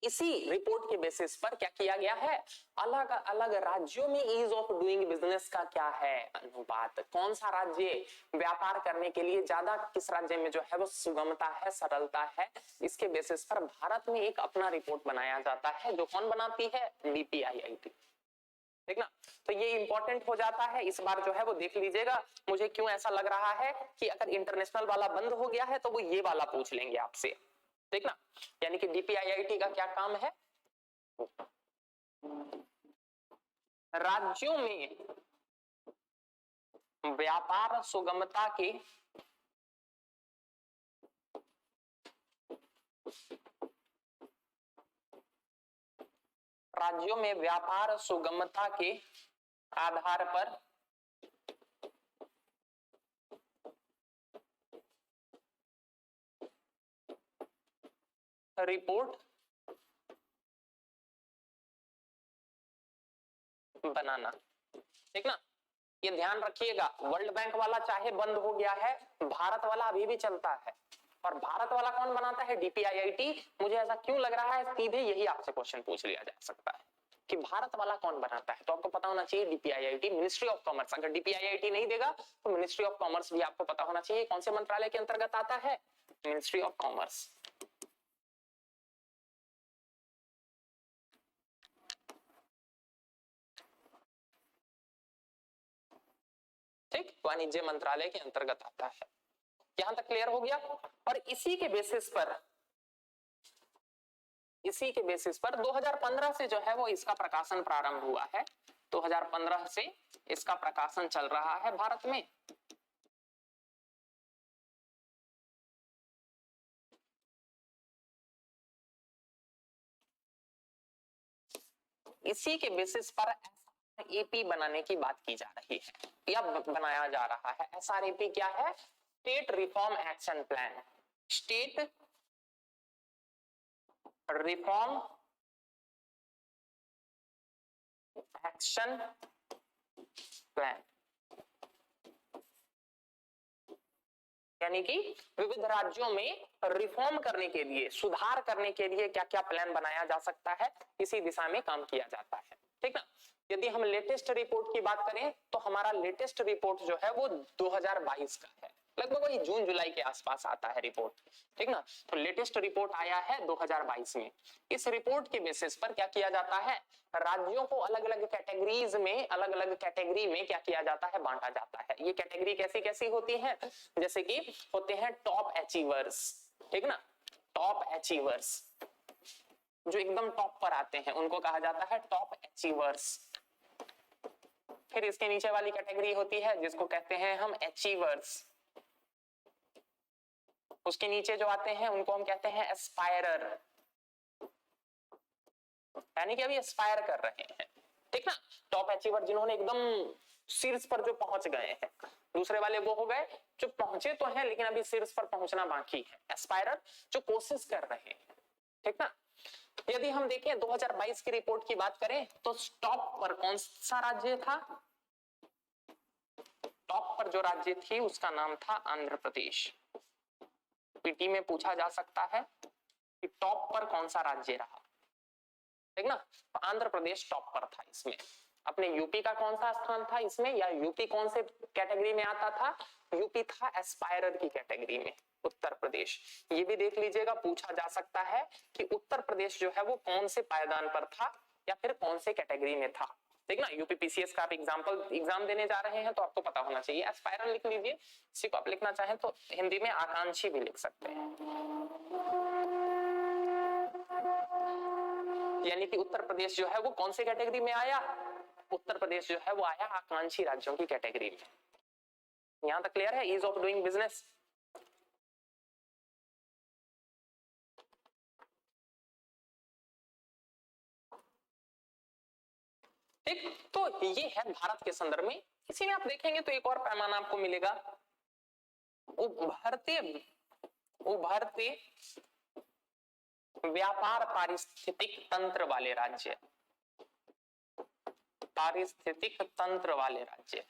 इसी रिपोर्ट के बेसिस पर क्या किया गया है, अलग अलग राज्यों में ईज ऑफ डूइंग बिजनेस का क्या है अनुपात, कौन सा राज्य व्यापार करने के लिए ज्यादा, किस राज्य में जो है वो सुगमता है, सरलता है, इसके बेसिस पर भारत में एक अपना रिपोर्ट बनाया जाता है, जो कौन बनाती है, डीपीआईआईटी। ठीक ना, तो ये इंपॉर्टेंट हो जाता है, इस बार जो है वो देख लीजिएगा। मुझे क्यों ऐसा लग रहा है कि अगर इंटरनेशनल वाला बंद हो गया है तो वो ये वाला पूछ लेंगे आपसे, ठीक ना। यानी कि डीपीआईआईटी का क्या काम है, राज्यों में व्यापार सुगमता के राज्यों में व्यापार सुगमता के आधार पर रिपोर्ट बनाना, ठीक ना। ये ध्यान रखिएगा, वर्ल्ड बैंक वाला चाहे बंद हो गया है, भारत वाला अभी भी चलता है। और भारत वाला कौन बनाता है, डीपीआईआईटी। मुझे ऐसा क्यों लग रहा है, सीधे यही आपसे क्वेश्चन पूछ लिया जा सकता है कि भारत वाला कौन बनाता है, तो आपको पता होना चाहिए डीपीआईआईटी, मिनिस्ट्री ऑफ कॉमर्स। अगर डीपीआईआईटी नहीं देगा तो मिनिस्ट्री ऑफ कॉमर्स भी आपको पता होना चाहिए, कौन से मंत्रालय के अंतर्गत आता है, मिनिस्ट्री ऑफ कॉमर्स। ठीक, वाणिज्य मंत्रालय के अंतर्गत आता है। यहां तक क्लियर हो गया। और इसी के बेसिस पर 2015 से जो है वो इसका प्रकाशन प्रारंभ हुआ है। 2015 से इसका प्रकाशन चल रहा है भारत में। इसी के बेसिस पर एपी बनाने की बात की जा रही है या बनाया जा रहा है। एसआरएपी क्या है, state reform action plan, state reform action plan, यानी कि विविध राज्यों में रिफॉर्म करने के लिए, सुधार करने के लिए क्या क्या प्लान बनाया जा सकता है, इसी दिशा में काम किया जाता है। ठीक ना। यदि हम लेटेस्ट रिपोर्ट की बात करें तो हमारा लेटेस्ट रिपोर्ट जो है वो 2022 का है, लगभग वही जून जुलाई के आसपास आता है रिपोर्ट। ठीक ना, तो लेटेस्ट रिपोर्ट आया है 2022 में। इस रिपोर्ट के बेसिस पर क्या किया जाता है, राज्यों को अलग अलग कैटेगरीज में, अलग अलग कैटेगरी में क्या किया जाता है, बांटा जाता है। ये कैटेगरी कैसी कैसी होती है, जैसे कि होते हैं टॉप अचीवर्स, ठीक ना, टॉप अचीवर्स, जो एकदम टॉप पर आते हैं उनको कहा जाता है टॉप अचीवर्स। फिर इसके नीचे वाली कैटेगरी होती है जिसको कहते हैं हम अचीवर्स। उसके नीचे जो आते हैं उनको हम कहते हैं एस्पायरर, यानी कि अभी एस्पायर कर रहे हैं। ठीक ना, टॉप अचीवर जिन्होंने एकदम शीर्ष पर जो पहुंच गए हैं। दूसरे वाले वो हो गए जो पहुंचे तो हैं लेकिन अभी शीर्ष पर पहुंचना बाकी है। एस्पायरर जो कोशिश कर रहे हैं। ठीक ना। यदि हम देखें 2022 की रिपोर्ट की बात करें तो टॉप पर कौन सा राज्य था, टॉप पर जो राज्य थी उसका नाम था आंध्र प्रदेश। पीटी में पूछा जा सकता है कि टॉप पर कौन सा राज्य रहा। ठीक ना, तो आंध्र प्रदेश टॉप पर था इसमें। अपने यूपी का कौन सा स्थान था इसमें, या यूपी कौन से कैटेगरी में आता था, यूपी था एस्पायरर की कैटेगरी में। उत्तर प्रदेश, ये भी देख लीजिएगा, पूछा जा सकता है कि उत्तर प्रदेश जो है वो कौन से पायदान पर था या फिर कौन से कैटेगरी में था। ठीक ना, यूपीपीसीएस का आप एग्जाम देने जा रहे हैं तो आपको पता होना चाहिए। एस्पायरर लिख लीजिए, इसी को आप लिखना चाहें तो हिंदी में आकांक्षी भी लिख सकते हैं। यानी कि उत्तर प्रदेश जो है वो कौन से कैटेगरी में आया, उत्तर प्रदेश जो है वो आया आकांक्षी राज्यों की कैटेगरी में। यहां तक क्लियर है, ईज ऑफ डूइंग बिजनेस। ठीक, तो ये है भारत के संदर्भ में। इसी में आप देखेंगे तो एक और पैमाना आपको मिलेगा, उभरते उभरते व्यापार पारिस्थितिक तंत्र वाले राज्य, पारिस्थितिक तंत्र वाले राज्य,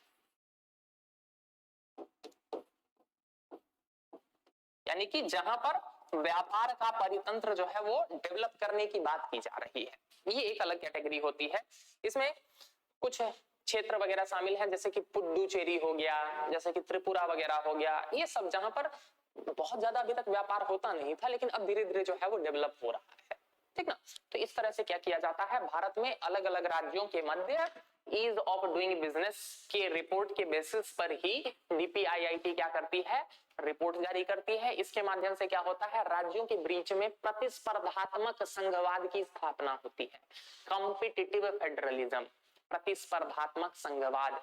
यानी कि जहां पर व्यापार का परितंत्र जो है वो डेवलप करने की बात की जा रही है। ये एक अलग कैटेगरी होती है। इसमें कुछ क्षेत्र वगैरह शामिल है, जैसे कि पुडुचेरी हो गया, जैसे कि त्रिपुरा वगैरह हो गया, ये सब जहां पर बहुत ज्यादा अभी तक व्यापार होता नहीं था, लेकिन अब धीरे धीरे जो है वो डेवलप हो रहा है, ठीक ना। तो इस तरह से क्या किया जाता है, भारत में अलग अलग राज्यों के मध्य ईज ऑफ डूइंग बिजनेस के रिपोर्ट के बेसिस पर ही डीपीआईआईटी क्या करती है, रिपोर्ट जारी करती है। इसके माध्यम से क्या होता है, राज्यों के बीच में प्रतिस्पर्धात्मक संघवाद की स्थापना होती है। कॉम्पिटिटिव फेडरलिज्म, प्रतिस्पर्धात्मक संघवाद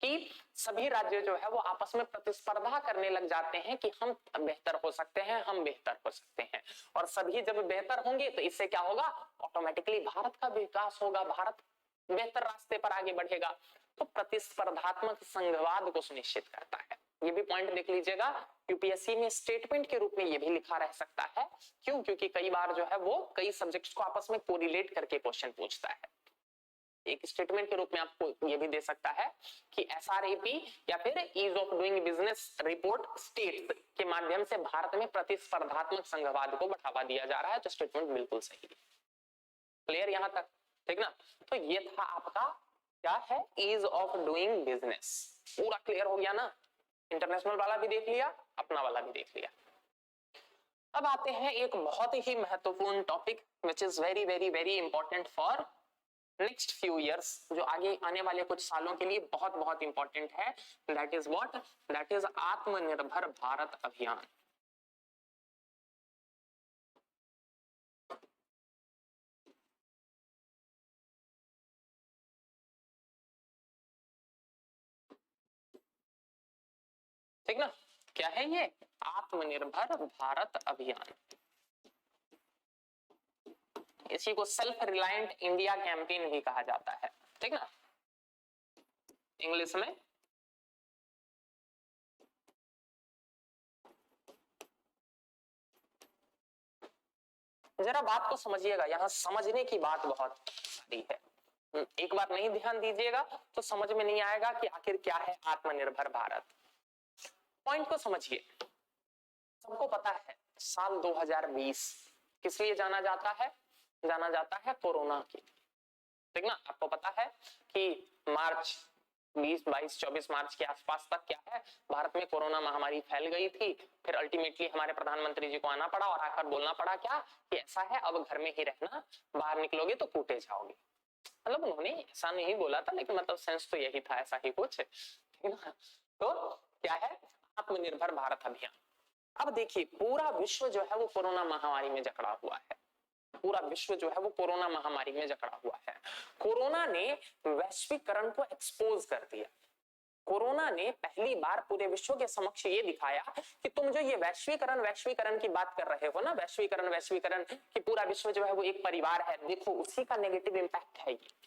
कि सभी राज्य जो है वो आपस में प्रतिस्पर्धा करने लग जाते हैं कि हम बेहतर हो सकते हैं, हम बेहतर हो सकते हैं, और सभी जब बेहतर होंगे तो इससे क्या होगा, ऑटोमेटिकली भारत का विकास होगा, भारत बेहतर रास्ते पर आगे बढ़ेगा। तो प्रतिस्पर्धात्मक संघवाद को सुनिश्चित करता है। ये भी पॉइंट देख लीजिएगा, यूपीएससी में स्टेटमेंट के रूप में ये भी लिखा रह सकता है। क्यों? क्योंकि कई बार जो है वो कई सब्जेक्ट्स को आपस में कोरिलेट करके क्वेश्चन पूछता है। एक स्टेटमेंट के रूप में आपको ये भी दे सकता है कि एसआरएपी या फिर ease of doing business report state के माध्यम से भारत में प्रतिस्पर्धात्मक संघवाद को बढ़ावा दिया जा रहा है। तो स्टेटमेंट बिल्कुल सही है। क्लियर यहां तक, ठीक ना। तो ये था आपका क्या है, ईज ऑफ डूइंग बिजनेस। पूरा क्लियर हो गया ना, इंटरनेशनल वाला भी देख लिया, अपना वाला भी देख लिया। अब आते हैं एक बहुत ही महत्वपूर्ण topic which is very very very important for next few years, जो आगे आने वाले कुछ सालों के लिए बहुत बहुत इंपॉर्टेंट है। That is what, that is आत्मनिर्भर भारत अभियान। ठीक ना, क्या है ये, आत्मनिर्भर भारत अभियान। इसी को सेल्फ रिलायंट इंडिया कैंपेन भी कहा जाता है, ठीक ना, इंग्लिश में। जरा बात को समझिएगा, यहां समझने की बात बहुत सारी है। एक बार नहीं ध्यान दीजिएगा तो समझ में नहीं आएगा कि आखिर क्या है आत्मनिर्भर भारत। पॉइंट को समझिए। सबको पता है साल 2020 किस लिए जाना जाता है, जाना जाता है कोरोना के लिए, ठीक ना। आपको पता है कि मार्च 20, 22, 24 मार्च के आसपास तक क्या है, भारत में कोरोना महामारी फैल गई थी। फिर अल्टीमेटली हमारे प्रधानमंत्री जी को आना पड़ा और आकर बोलना पड़ा क्या कि ऐसा है, अब घर में ही रहना, बाहर निकलोगे तो कूटे जाओगे। मतलब उन्होंने ऐसा नहीं बोला था, लेकिन मतलब सेंस तो यही था, ऐसा ही कुछ, ठीक ना। तो क्या है, आत्मनिर्भर भारत अभियान। अब देखिए पूरा विश्व जो है वो कोरोना महामारी में जकड़ा हुआ है, पूरा विश्व जो है वो कोरोना महामारी में जकड़ा हुआ है। कोरोना ने वैश्वीकरण को एक्सपोज कर दिया। कोरोना ने पहली बार पूरे विश्व के समक्ष ये दिखाया कि तुम जो ये वैश्वीकरण की बात कर रहे हो ना, वैश्वीकरण कि पूरा विश्व जो है वो एक परिवार है, देखो उसी का नेगेटिव इंपैक्ट है ये।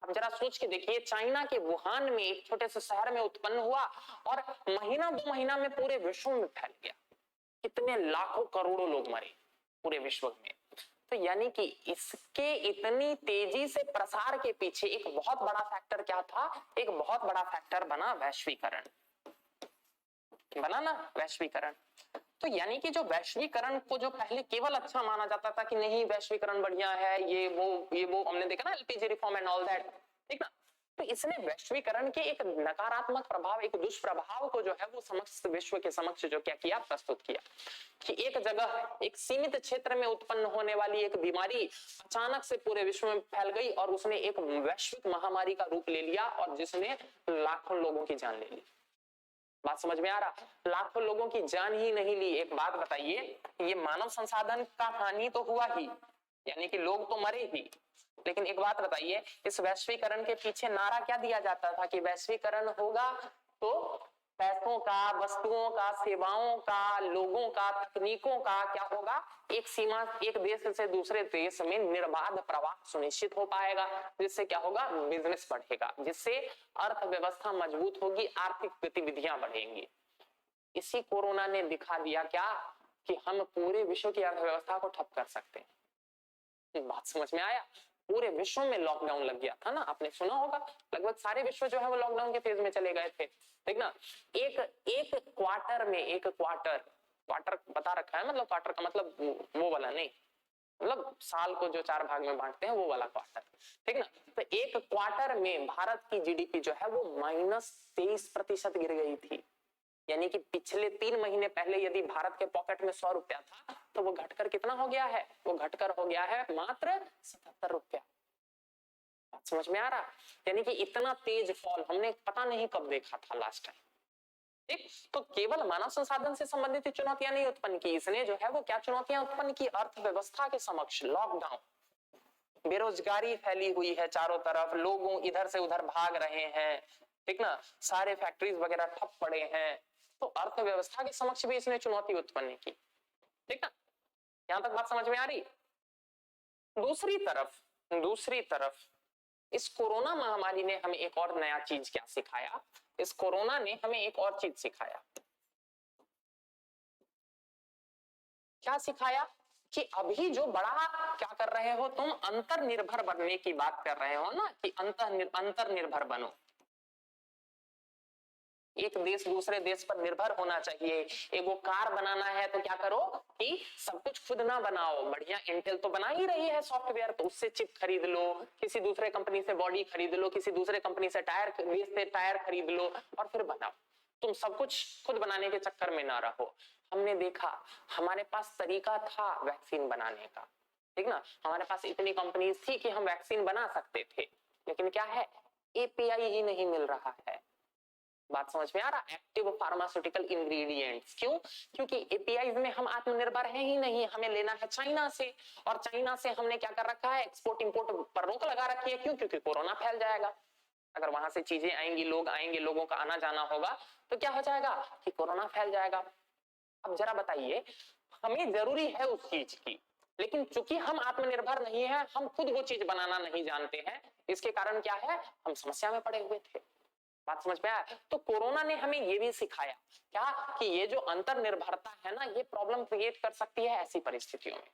अब जरा सोच के देखिए, चाइना के वुहान में एक छोटे से शहर में उत्पन्न हुआ और महीना 2 महीना में पूरे विश्व में फैल गया। कितने लाखों करोड़ों लोग मरे पूरे विश्व में। तो यानी कि इसके इतनी तेजी से प्रसार के पीछे एक बहुत बड़ा फैक्टर क्या था, एक बहुत बड़ा फैक्टर बना वैश्वीकरण, बना ना वैश्वीकरण। तो यानी कि जो वैश्वीकरण को जो पहले केवल अच्छा माना जाता था कि नहीं वैश्वीकरण बढ़िया है, ये वो हमने देखा ना LPG reform and all that, ठीक ना। तो इसने वैश्वीकरण के एक नकारात्मक प्रभाव, एक दुष्प्रभाव को जो है वो समस्त विश्व के समक्ष जो क्या किया, प्रस्तुत किया कि एक जगह एक सीमित क्षेत्र में उत्पन्न होने वाली एक बीमारी अचानक से पूरे विश्व में फैल गई और उसने एक वैश्विक महामारी का रूप ले लिया और जिसने लाखों लोगों की जान ले ली। बात समझ में आ रहा, लाखों लोगों की जान ही नहीं ली। एक बात बताइए, ये मानव संसाधन का हानि तो हुआ ही, यानी कि लोग तो मरे ही, लेकिन एक बात बताइए, इस वैश्वीकरण के पीछे नारा क्या दिया जाता था कि वैश्वीकरण होगा तो पैसों का, वस्तुओं का, सेवाओं का, लोगों का, तकनीकों का क्या होगा, एक सीमा, एक देश से दूसरे देश में निर्बाध प्रवाह सुनिश्चित हो पाएगा, जिससे क्या होगा, बिजनेस बढ़ेगा, जिससे अर्थव्यवस्था मजबूत होगी, आर्थिक गतिविधियां बढ़ेंगी। इसी कोरोना ने दिखा दिया क्या कि हम पूरे विश्व की अर्थव्यवस्था को ठप कर सकते हैं। बात समझ में आया। पूरे विश्व में लॉकडाउन लग गया था ना, आपने सुना होगा, लगभग सारे विश्व जो है वो लॉकडाउन के फेज में चले गए थे, ठीक ना। एक क्वार्टर क्वार्टर बता रखा है, मतलब क्वार्टर का मतलब वो वाला नहीं, मतलब साल को जो 4 भाग में बांटते हैं वो वाला क्वार्टर, ठीक ना। तो एक क्वार्टर में भारत की जीडीपी जो है वो -23% गिर गई थी। यानी कि पिछले 3 महीने पहले यदि भारत के पॉकेट में 100 रुपया था तो वो घटकर कितना हो गया है, वो घटकर हो गया है मात्र 77 रुपया। समझ में आ रहा? यानी कि इतना तेज फॉल हमने पता नहीं कब देखा था लास्ट टाइम। ठीक, तो केवल मानव संसाधन से संबंधित चुनौतियां नहीं उत्पन्न की इसने, जो है वो क्या चुनौतियां उत्पन्न की, अर्थव्यवस्था के समक्ष लॉकडाउन, बेरोजगारी फैली हुई है चारों तरफ, लोगों इधर से उधर भाग रहे हैं, ठीक ना, सारे फैक्ट्रीज वगैरह ठप पड़े हैं, तो अर्थव्यवस्था के समक्ष भी इसने चुनौती उत्पन्न की, ठीक ना। यहां तक बात समझ में आ रही? दूसरी तरफ इस कोरोना महामारी ने हमें एक और नया चीज क्या सिखाया, इस कोरोना ने हमें एक और चीज सिखाया। क्या सिखाया? कि अभी जो बड़ा क्या कर रहे हो तुम, अंतरनिर्भर बनने की बात कर रहे हो ना, कि अंतरनिर्भर बनो, एक देश दूसरे देश पर निर्भर होना चाहिए। एक वो कार बनाना है तो क्या करो कि सब कुछ खुद ना बनाओ, बढ़िया इंटेल तो बना ही रही है सॉफ्टवेयर, तो उससे चिप खरीद लो, किसी दूसरे कंपनी से बॉडी खरीद लो, किसी दूसरे कंपनी से टायर खरीद लो और फिर बनाओ। तुम सब कुछ खुद बनाने के चक्कर में ना रहो। हमने देखा हमारे पास तरीका था वैक्सीन बनाने का, ठीक ना, हमारे पास इतनी कंपनीज थी कि हम वैक्सीन बना सकते थे, लेकिन क्या है, एपीआई ही नहीं मिल रहा है। बात समझ में आ रहा? एक्टिव फार्मास्यूटिकल इंग्रेडिएंट्स, क्यों? क्योंकि एपीआई में हम आत्मनिर्भर हैं ही नहीं, हमें लेना है चाइना से, और चाइना से हमने क्या कर रखा है, एक्सपोर्ट इंपोर्ट पर रोक लगा रखी है। क्यों? क्योंकि कोरोना फैल जाएगा, अगर वहां से चीजें आएंगी, लोग आएंगे, लोगों का आना जाना होगा, तो क्या हो जाएगा कि कोरोना फैल जाएगा। अब जरा बताइए, हमें जरूरी है उस चीज की, लेकिन चूंकि हम आत्मनिर्भर नहीं है, हम खुद वो चीज बनाना नहीं जानते हैं, इसके कारण क्या है, हम समस्या में पड़े हुए थे। बात समझ में आया? तो कोरोना ने हमें ये भी सिखाया क्या, कि ये जो अंतरनिर्भरता है ना, ये प्रॉब्लम क्रिएट कर सकती है ऐसी परिस्थितियों में,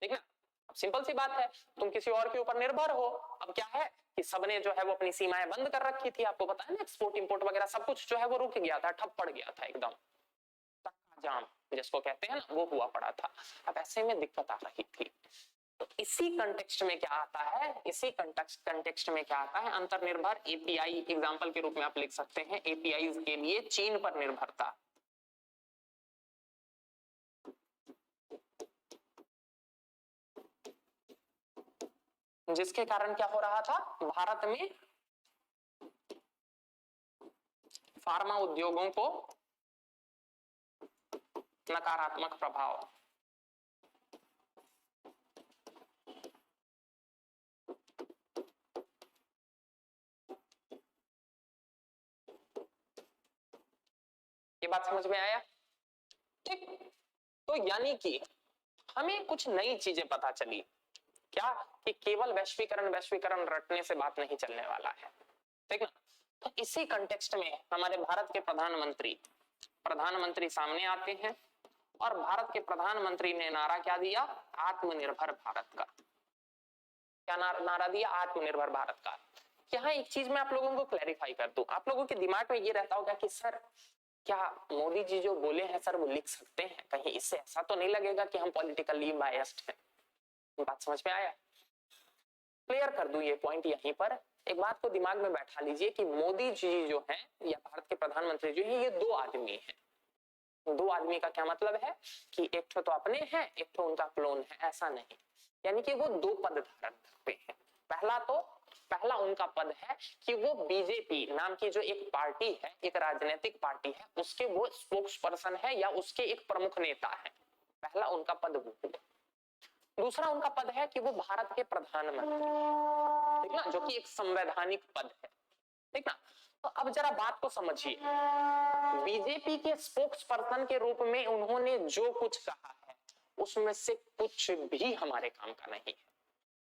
ठीक है। अब सिंपल सी बात है, तुम किसी और के ऊपर निर्भर हो, अब क्या है कि सबने जो है वो अपनी सीमाएं बंद कर रखी थी, आपको पता है ना, एक्सपोर्ट इंपोर्ट वगैरह सब कुछ जो है वो रुक गया था, ठप पड़ गया था, एकदम जाम जिसको कहते हैं ना, वो हुआ पड़ा था। अब ऐसे में दिक्कत आ रही थी, तो इसी कंटेक्स्ट में क्या आता है, इसी कंटेक्स्ट में क्या आता है, अंतरनिर्भर एपीआई एग्जांपल के रूप में आप लिख सकते हैं, एपीआई के लिए चीन पर निर्भरता। जिसके कारण क्या हो रहा था, भारत में फार्मा उद्योगों को नकारात्मक प्रभाव। ये बात समझ में आया? ठीक, तो यानी कि हमें कुछ नई चीजें पता चली, क्या, कि केवल वैश्वीकरण रटने से बात नहीं चलने वाला है, ठीक ना। तो इसी कंटेक्स्ट में हमारे भारत के प्रधानमंत्री सामने आते हैं, और भारत के प्रधानमंत्री ने नारा क्या दिया, आत्मनिर्भर भारत का। क्या नारा दिया, आत्मनिर्भर भारत का। यहाँ एक चीज मैं आप लोगों को क्लैरिफाई कर दूं, आप लोगों के दिमाग में ये रहता होगा कि सर क्या मोदी जी जो बोले हैं सर वो लिख सकते हैं, कहीं इससे ऐसा तो नहीं लगेगा कि हम पॉलिटिकली बायस्ड हैं। बात समझ में आया? क्लियर कर दूं ये पॉइंट यहीं पर, एक बात को दिमाग में बैठा लीजिए कि मोदी जी जो हैं या भारत के प्रधानमंत्री जो हैं, ये दो आदमी हैं। दो आदमी का क्या मतलब है कि एक तो अपने हैं, एक तो उनका क्लोन है, ऐसा नहीं, यानी कि वो दो पद धारण करते हैं। पहला उनका पद है कि वो बीजेपी नाम की जो एक पार्टी है, एक राजनीतिक पार्टी है, उसके वो स्पोक्स पर्सन है या उसके एक प्रमुख नेता है। पहला उनका पद वो है। दूसरा उनका पद है कि वो भारत के प्रधानमंत्री, ठीक ना, जो कि एक संवैधानिक पद है, ठीक ना। तो अब जरा बात को समझिए, बीजेपी के स्पोक्स पर्सन के रूप में उन्होंने जो कुछ कहा है उसमें से कुछ भी हमारे काम का नहीं है,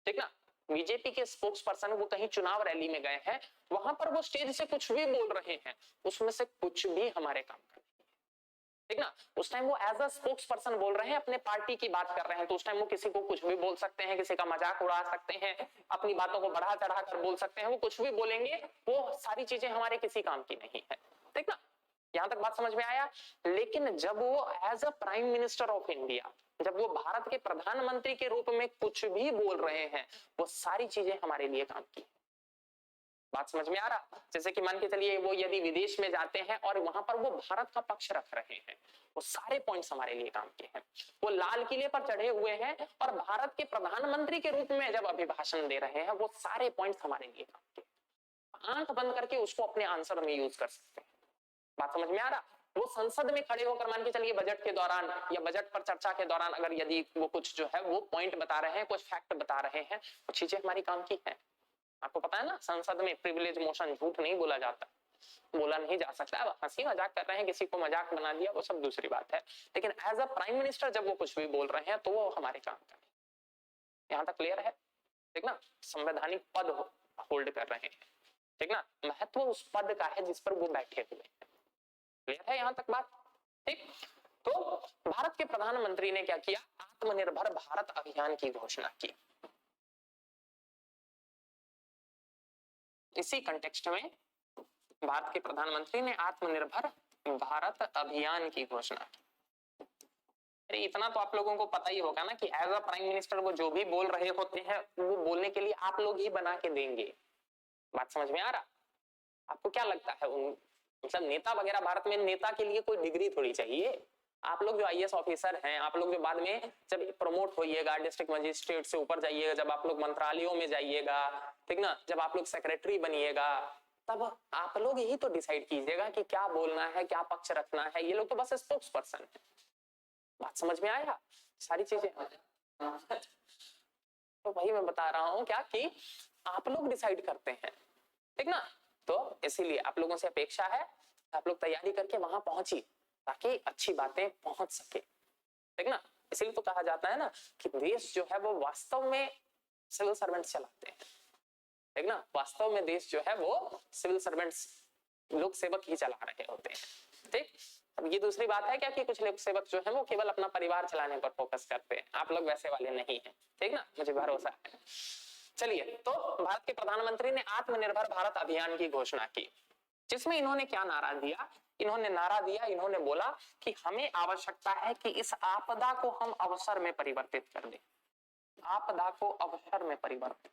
ठीक ना। बीजेपी के स्पोक्स पर्सन वो कहीं चुनाव रैली में गए हैं, वहां पर वो स्टेज से कुछ भी बोल रहे हैं, उसमें से कुछ भी हमारे काम का नहीं है, ठीक ना। उस टाइम वो एज अ स्पोक्स पर्सन बोल रहे हैं, अपने पार्टी की बात कर रहे हैं, तो उस टाइम वो किसी को कुछ भी बोल सकते हैं, किसी का मजाक उड़ा सकते हैं, अपनी बातों को बढ़ा चढ़ा कर बोल सकते हैं, वो कुछ भी बोलेंगे, वो सारी चीजें हमारे किसी काम की नहीं है, ठीक ना। यहां तक बात समझ में आया। लेकिन जब वो as a prime minister of India, जब वो भारत के प्रधानमंत्री के रूप में कुछ भी बोल रहे हैं, वो सारी चीजें हमारे लिए काम की। बात समझ में आ रहा? जैसे कि मान के चलिए वो यदि विदेश में जाते हैं और वहां पर वो भारत का पक्ष रख रहे हैं, वो सारे पॉइंट्स हमारे लिए काम के हैं। वो लाल किले पर चढ़े हुए हैं और भारत के प्रधानमंत्री के रूप में जब अभिभाषण दे रहे हैं, वो सारे पॉइंट्स हमारे लिए काम के। आंख बंद करके उसको अपने आंसर में यूज कर सकते हैं। बात समझ में आ रहा? वो संसद में खड़े होकर मान के चलिए बजट के दौरान या बजट पर चर्चा के दौरान अगर यदि वो कुछ जो है वो पॉइंट बता रहे हैं, कुछ फैक्ट बता रहे हैं, वो चीजें हमारी काम की है। आपको पता है ना, संसद में प्रिविलेज मोशन झूठ नहीं बोला जाता, बोला नहीं जा सकता। अब हंसी मजाक कर रहे हैं, किसी को मजाक बना दिया, वो सब दूसरी बात है। लेकिन एज अ प्राइम मिनिस्टर जब वो कुछ भी बोल रहे हैं तो वो हमारे काम का है। यहां तक क्लियर है? ठीक ना? संवैधानिक पद होल्ड कर रहे हैं, ठीक ना? महत्व उस पद का है जिस पर वो बैठे हुए हैं। क्लियर है यहां तक बात? ठीक। तो भारत के प्रधानमंत्री ने क्या किया? आत्मनिर्भर भारत अभियान की घोषणा की। इसी कंटेक्स्ट में भारत के प्रधानमंत्री ने आत्मनिर्भर भारत अभियान की घोषणा की। अरे इतना तो आप लोगों को पता ही होगा ना कि एज अ प्राइम मिनिस्टर वो जो भी बोल रहे होते हैं वो बोलने के लिए आप लोग ही बना के देंगे। बात समझ में आ रहा? आपको क्या लगता है मतलब नेता वगैरह, भारत में नेता के लिए कोई डिग्री थोड़ी चाहिए। आप लोग जो आईएएस ऑफिसर हैं, आप लोग जो बाद में जब प्रमोट होइएगा, डिस्ट्रिक्ट मजिस्ट्रेट से ऊपर जाइएगा, जब आप लोग मंत्रालयों में जाइएगा, ठीक ना, जब आप लोग सेक्रेटरी बनिएगा, तब आप लोग ही तो डिसाइड कीजिएगा कि क्या बोलना है, क्या पक्ष रखना है। ये लोग तो बस स्पोक्स पर्सन है। बात समझ में आया? सारी चीजें तो वही मैं बता रहा हूं क्या कि आप लोग डिसाइड करते हैं, ठीक ना? तो इसीलिए आप लोगों से अपेक्षा है आप लोग तैयारी करके वहां पहुंची ताकि अच्छी बातें पहुंच सके, ठीक ना? इसीलिए तो कहा जाता है ना कि देश जो है वो वास्तव में सिविल सर्वेंट्स चलाते हैं, ठीक ना? वास्तव में देश जो है वो सिविल सर्वेंट्स, लोक सेवक ही चला रहे होते हैं। ठीक। अब ये दूसरी बात है क्या कि कुछ लोक सेवक जो है वो केवल अपना परिवार चलाने पर फोकस करते हैं। आप लोग वैसे वाले नहीं हैं, ठीक ना? मुझे भरोसा है। चलिए, तो भारत के प्रधानमंत्री ने आत्मनिर्भर भारत अभियान की घोषणा की, जिसमें इन्होंने क्या नारा दिया? इन्होंने बोला कि हमें आवश्यकता है कि इस आपदा को हम अवसर में परिवर्तित कर दें। आपदा को अवसर में परिवर्तित।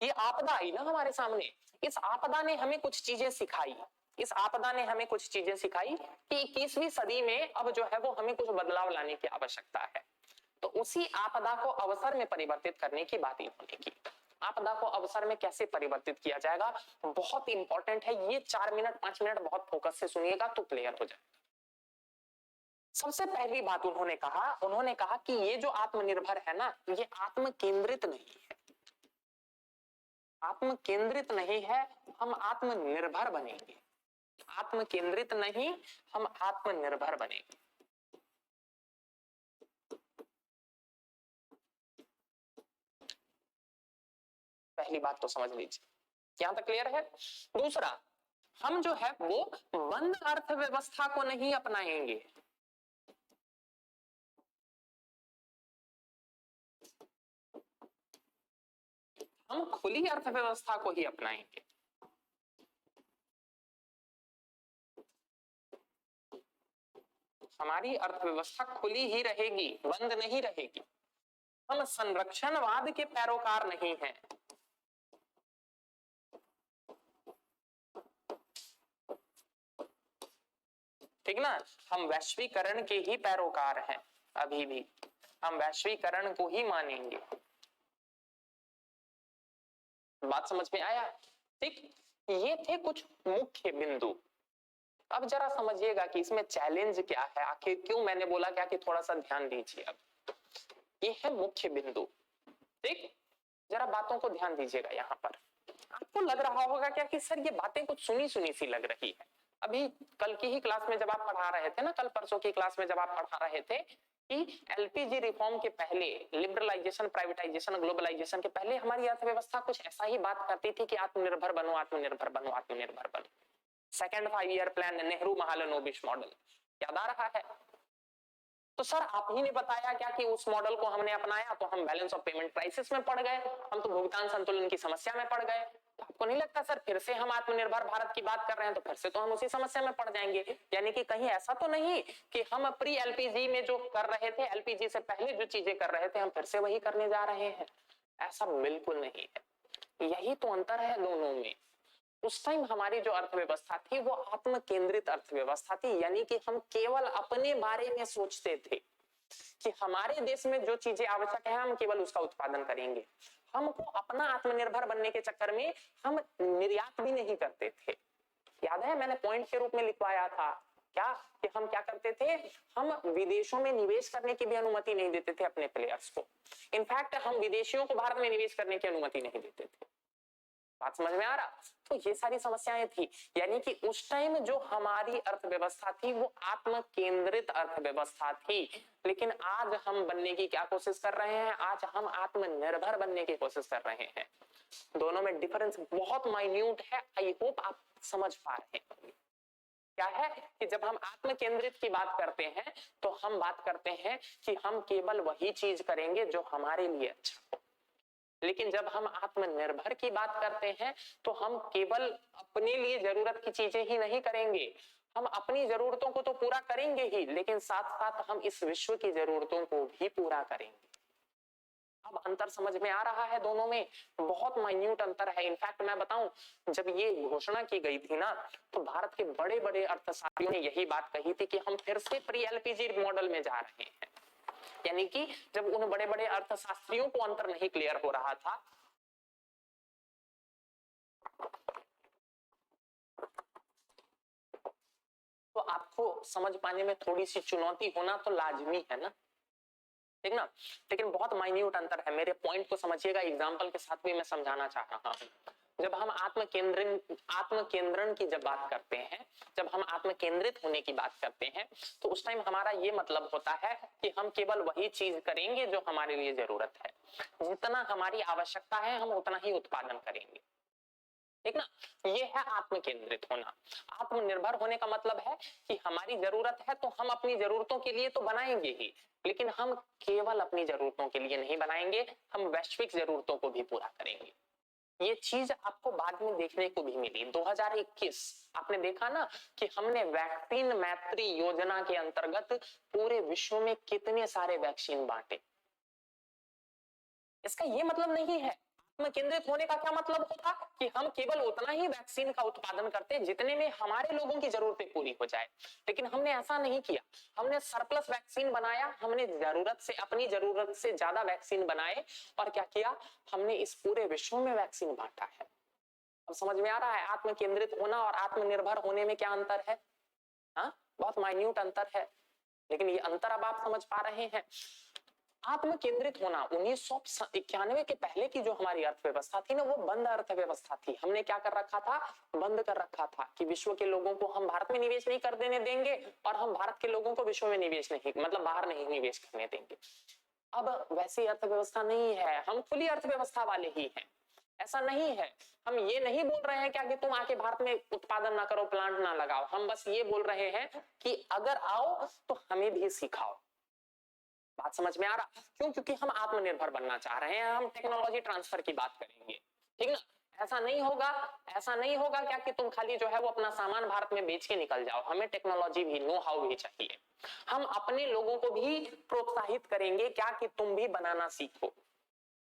ये आपदा आई ना हमारे सामने, इस आपदा ने हमें कुछ चीजें सिखाई। इस आपदा ने हमें कुछ चीजें सिखाई कि 21वीं सदी में अब जो है वो हमें कुछ बदलाव लाने की आवश्यकता है। तो उसी आपदा को अवसर में परिवर्तित करने की बात इन्होंने की। आपदा को अवसर में कैसे परिवर्तित किया जाएगा, बहुत इंपॉर्टेंट है। ये 4 मिनट 5 मिनट बहुत फोकस से सुनिएगा तो क्लियर हो जाएगा। सबसे पहली बात उन्होंने कहा कि ये जो आत्मनिर्भर है ना, ये आत्म केंद्रित नहीं है। आत्म केंद्रित नहीं है, हम आत्मनिर्भर बनेंगे। आत्म केंद्रित नहीं, हम आत्मनिर्भर बनेंगे। पहली बात तो समझ लीजिए, यहां तक क्लियर है। दूसरा, हम जो है वो बंद अर्थव्यवस्था को नहीं अपनाएंगे। हम खुली अर्थव्यवस्था को ही अपनाएंगे। हमारी अर्थव्यवस्था खुली ही रहेगी, बंद नहीं रहेगी। हम संरक्षणवाद के पैरोकार नहीं हैं। ठीक ना? हम वैश्वीकरण के ही पैरोकार हैं। अभी भी हम वैश्वीकरण को ही मानेंगे। बात समझ में आया? ठीक। ये थे कुछ मुख्य बिंदु। अब जरा समझिएगा कि इसमें चैलेंज क्या है, आखिर क्यों मैंने बोला क्या कि थोड़ा सा ध्यान दीजिए। अब ये है मुख्य बिंदु। ठीक, जरा बातों को ध्यान दीजिएगा। यहाँ पर आपको लग रहा होगा क्या कि सर ये बातें कुछ सुनी सुनी सी लग रही है। अभी कल की ही क्लास में जब आप पढ़ा रहे थे ना, कल परसों की क्लास में जब आप पढ़ा रहे थे कि एलपीजी रिफॉर्म के पहले, लिबरलाइजेशन, प्राइवेटाइजेशन, ग्लोबलाइजेशन के पहले हमारी अर्थव्यवस्था कुछ ऐसा ही बात करती थी कि आत्मनिर्भर बनो, आत्मनिर्भर बनो, आत्मनिर्भर बनो। Second 5 year plan, Nehru Mahalanobis model, याद आ रहा है? तो सर आप ही ने बताया क्या कि उस मॉडल को हमने अपनाया तो हम बैलेंस ऑफ पेमेंट क्राइसिस में पड़ गए, हम तो भुगतान संतुलन की समस्या में पड़ गए। तो आपको नहीं लगता सर फिर से हम आत्मनिर्भर भारत की बात कर रहे हैं तो फिर से तो हम उसी समस्या में पड़ जाएंगे? यानी कि कहीं ऐसा तो नहीं कि हम प्री एलपीजी में जो कर रहे थे, एलपीजी से पहले जो चीजें कर रहे थे हम फिर से वही करने जा रहे हैं? ऐसा बिल्कुल नहीं है। यही तो अंतर है दोनों में। उस टाइम हमारी जो अर्थव्यवस्था थी वो आत्म केंद्रित अर्थव्यवस्था थी, यानी कि हम केवल अपने बारे में सोचते थे कि हमारे देश में जो चीजें आवश्यक है हम केवल उसका उत्पादन करेंगे। हमको अपना आत्मनिर्भर बनने के चक्कर में हम निर्यात भी नहीं करते थे। याद है मैंने पॉइंट के रूप में लिखवाया था क्या कि हम क्या करते थे, हम विदेशों में निवेश करने की भी अनुमति नहीं देते थे अपने प्लेयर्स को। इनफैक्ट हम विदेशियों को भारत में निवेश करने की अनुमति नहीं देते थे। बात समझ में आ रहा? तो ये सारी समस्याएं थी, यानी कि उस टाइम जो हमारी अर्थव्यवस्था थी वो आत्म केंद्रित अर्थव्यवस्था थी। लेकिन आज हम बनने की क्या कोशिश कर रहे हैं? आज हम आत्मनिर्भर बनने की कोशिश कर रहे हैं। दोनों में डिफरेंस बहुत माइन्यूट है। आई होप आप समझ पा रहे हैं। क्या है कि जब हम आत्म केंद्रित की बात करते हैं तो हम बात करते हैं कि हम केवल वही चीज करेंगे जो हमारे लिए अच्छा हो। लेकिन जब हम आत्मनिर्भर की बात करते हैं तो हम केवल अपने लिए जरूरत की चीजें ही नहीं करेंगे, हम अपनी जरूरतों को तो पूरा करेंगे ही, लेकिन साथ साथ हम इस विश्व की जरूरतों को भी पूरा करेंगे। अब अंतर समझ में आ रहा है? दोनों में बहुत माइन्यूट अंतर है। इनफैक्ट मैं बताऊं, जब ये घोषणा की गई थी ना तो भारत के बड़े बड़े अर्थशास्त्रियों ने यही बात कही थी कि हम फिर से प्री एलपीजी मॉडल में जा रहे हैं। यानी कि जब उन बड़े बड़े अर्थशास्त्रियों को अंतर नहीं क्लियर हो रहा था, तो आपको समझ पाने में थोड़ी सी चुनौती होना तो लाजमी है ना, ठीक ना? लेकिन बहुत माइन्यूट अंतर है। मेरे पॉइंट को समझिएगा, एग्जांपल के साथ भी मैं समझाना चाह रहा हूं। जब हम आत्म केंद्रण की जब बात करते हैं, जब हम आत्म केंद्रित होने की बात करते हैं तो उस टाइम हमारा ये मतलब होता है कि हम केवल वही चीज करेंगे जो हमारे लिए जरूरत है, जितना हमारी आवश्यकता है हम उतना ही उत्पादन करेंगे, ठीक ना? ये है आत्म केंद्रित होना। आत्मनिर्भर होने का मतलब है कि हमारी जरूरत है तो हम अपनी जरूरतों के लिए तो बनाएंगे ही, लेकिन हम केवल अपनी जरूरतों के लिए नहीं बनाएंगे, हम वैश्विक जरूरतों को भी पूरा करेंगे। ये चीज आपको बाद में देखने को भी मिली। 2021 आपने देखा ना कि हमने वैक्सीन मैत्री योजना के अंतर्गत पूरे विश्व में कितने सारे वैक्सीन बांटे। इसका ये मतलब नहीं है, आत्म केंद्रित होने का क्या मतलब होता कि हम केवल उतना ही वैक्सीन का उत्पादन करते जितने में हमारे लोगों की जरूरतें पूरी हो जाए। लेकिन हमने ऐसा नहीं किया, हमने सरप्लस वैक्सीन बनाया, हमने जरूरत से, अपनी जरूरत से ज्यादा वैक्सीन बनाए और क्या किया, हमने इस पूरे विश्व में वैक्सीन बांटा है। अब समझ में आ रहा है आत्म केंद्रित होना और आत्मनिर्भर होने में क्या अंतर है? हाँ, बहुत माइन्यूट अंतर है, लेकिन ये अंतर अब आप समझ पा रहे हैं। आत्म केंद्रित होना, 1991 के पहले की जो हमारी अर्थव्यवस्था थी ना वो बंद अर्थव्यवस्था थी। हमने क्या कर रखा था, बंद कर रखा था कि विश्व के लोगों को हम भारत में निवेश नहीं कर देने देंगे और हम भारत के लोगों को विश्व में निवेश नहीं, मतलब बाहर नहीं निवेश करने देंगे। अब वैसी अर्थव्यवस्था नहीं है, हम खुली अर्थव्यवस्था वाले ही हैं। ऐसा नहीं है, हम ये नहीं बोल रहे हैं क्या कि तुम आके भारत में उत्पादन ना करो, प्लांट ना लगाओ, हम बस ये बोल रहे हैं कि अगर आओ तो हमें भी सिखाओ। बात समझ में आ रहा? क्यों? क्योंकि हम आत्मनिर्भर बनना चाह रहे हैं, हम टेक्नोलॉजी ट्रांसफर की बात करेंगे, ठीक ना? ऐसा नहीं होगा, ऐसा नहीं होगा क्या कि तुम खाली जो है वो अपना सामान भारत में बेच के निकल जाओ। हमें टेक्नोलॉजी भी, नो हाउ भी चाहिए। हम अपने लोगों को भी प्रोत्साहित करेंगे क्या कि तुम भी बनाना सीखो,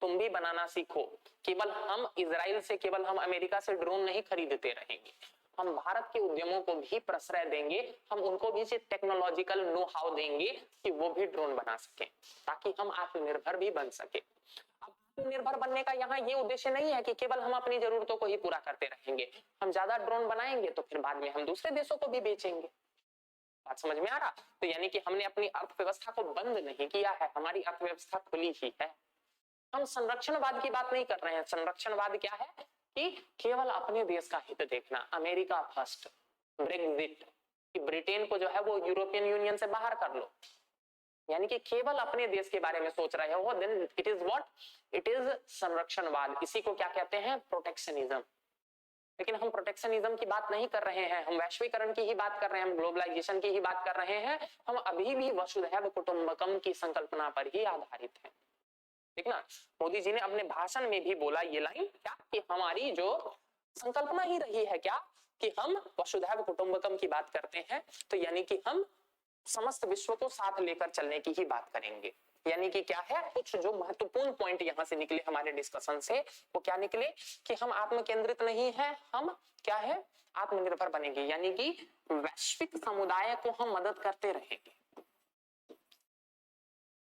तुम भी बनाना सीखो। केवल हम इजराइल से, केवल हम अमेरिका से ड्रोन नहीं खरीदते रहेंगे, हम भारत के उद्यमों को भी प्रश्रय देंगे, हम उनको भी टेक्नोलॉजिकल नो हाउ देंगे कि वो भी ड्रोन बना सके, ताकि हम आत्मनिर्भर भी बन सके। अब आत्मनिर्भर बनने का यहाँ ये उद्देश्य नहीं है कि केवल हम अपनी जरूरतों को ही पूरा करते रहेंगे। हम ज्यादा ड्रोन बनाएंगे तो फिर बाद में हम दूसरे देशों को भी बेचेंगे। बात समझ में आ रहा? तो यानी कि हमने अपनी अर्थव्यवस्था को बंद नहीं किया है, हमारी अर्थव्यवस्था खुली ही है। हम संरक्षणवाद की बात नहीं कर रहे हैं। संरक्षणवाद क्या है कि केवल अपने देश का हित देखना, अमेरिका फर्स्ट, ब्रेक्जिट, कि ब्रिटेन को जो है वो यूरोपियन यूनियन से बाहर कर लो, यानी कि केवल अपने देश के बारे में सोच रहे हो, then it is what, it is संरक्षणवाद। इसी को क्या कहते हैं? प्रोटेक्शनिज्म, लेकिन हम प्रोटेक्शनिज्म की बात नहीं कर रहे हैं, हम वैश्वीकरण की ही बात कर रहे हैं, हम ग्लोबलाइजेशन की ही बात कर रहे हैं। हम अभी भी वसुधैव कुटुंबकम की संकल्पना पर ही आधारित हैं। ठीक ना, मोदी जी ने अपने भाषण में भी बोला ये लाइन, क्या कि हमारी जो संकल्पना ही रही है क्या कि हम वसुधैव कुटुंबकम की बात करते हैं, तो यानी कि हम समस्त विश्व को साथ लेकर चलने की ही बात करेंगे। यानी कि क्या है, कुछ जो महत्वपूर्ण पॉइंट यहां से निकले हमारे डिस्कशन से, वो क्या निकले कि हम आत्म केंद्रित नहीं है, हम क्या है, आत्मनिर्भर बनेंगे। यानी कि वैश्विक समुदाय को हम मदद करते रहेंगे,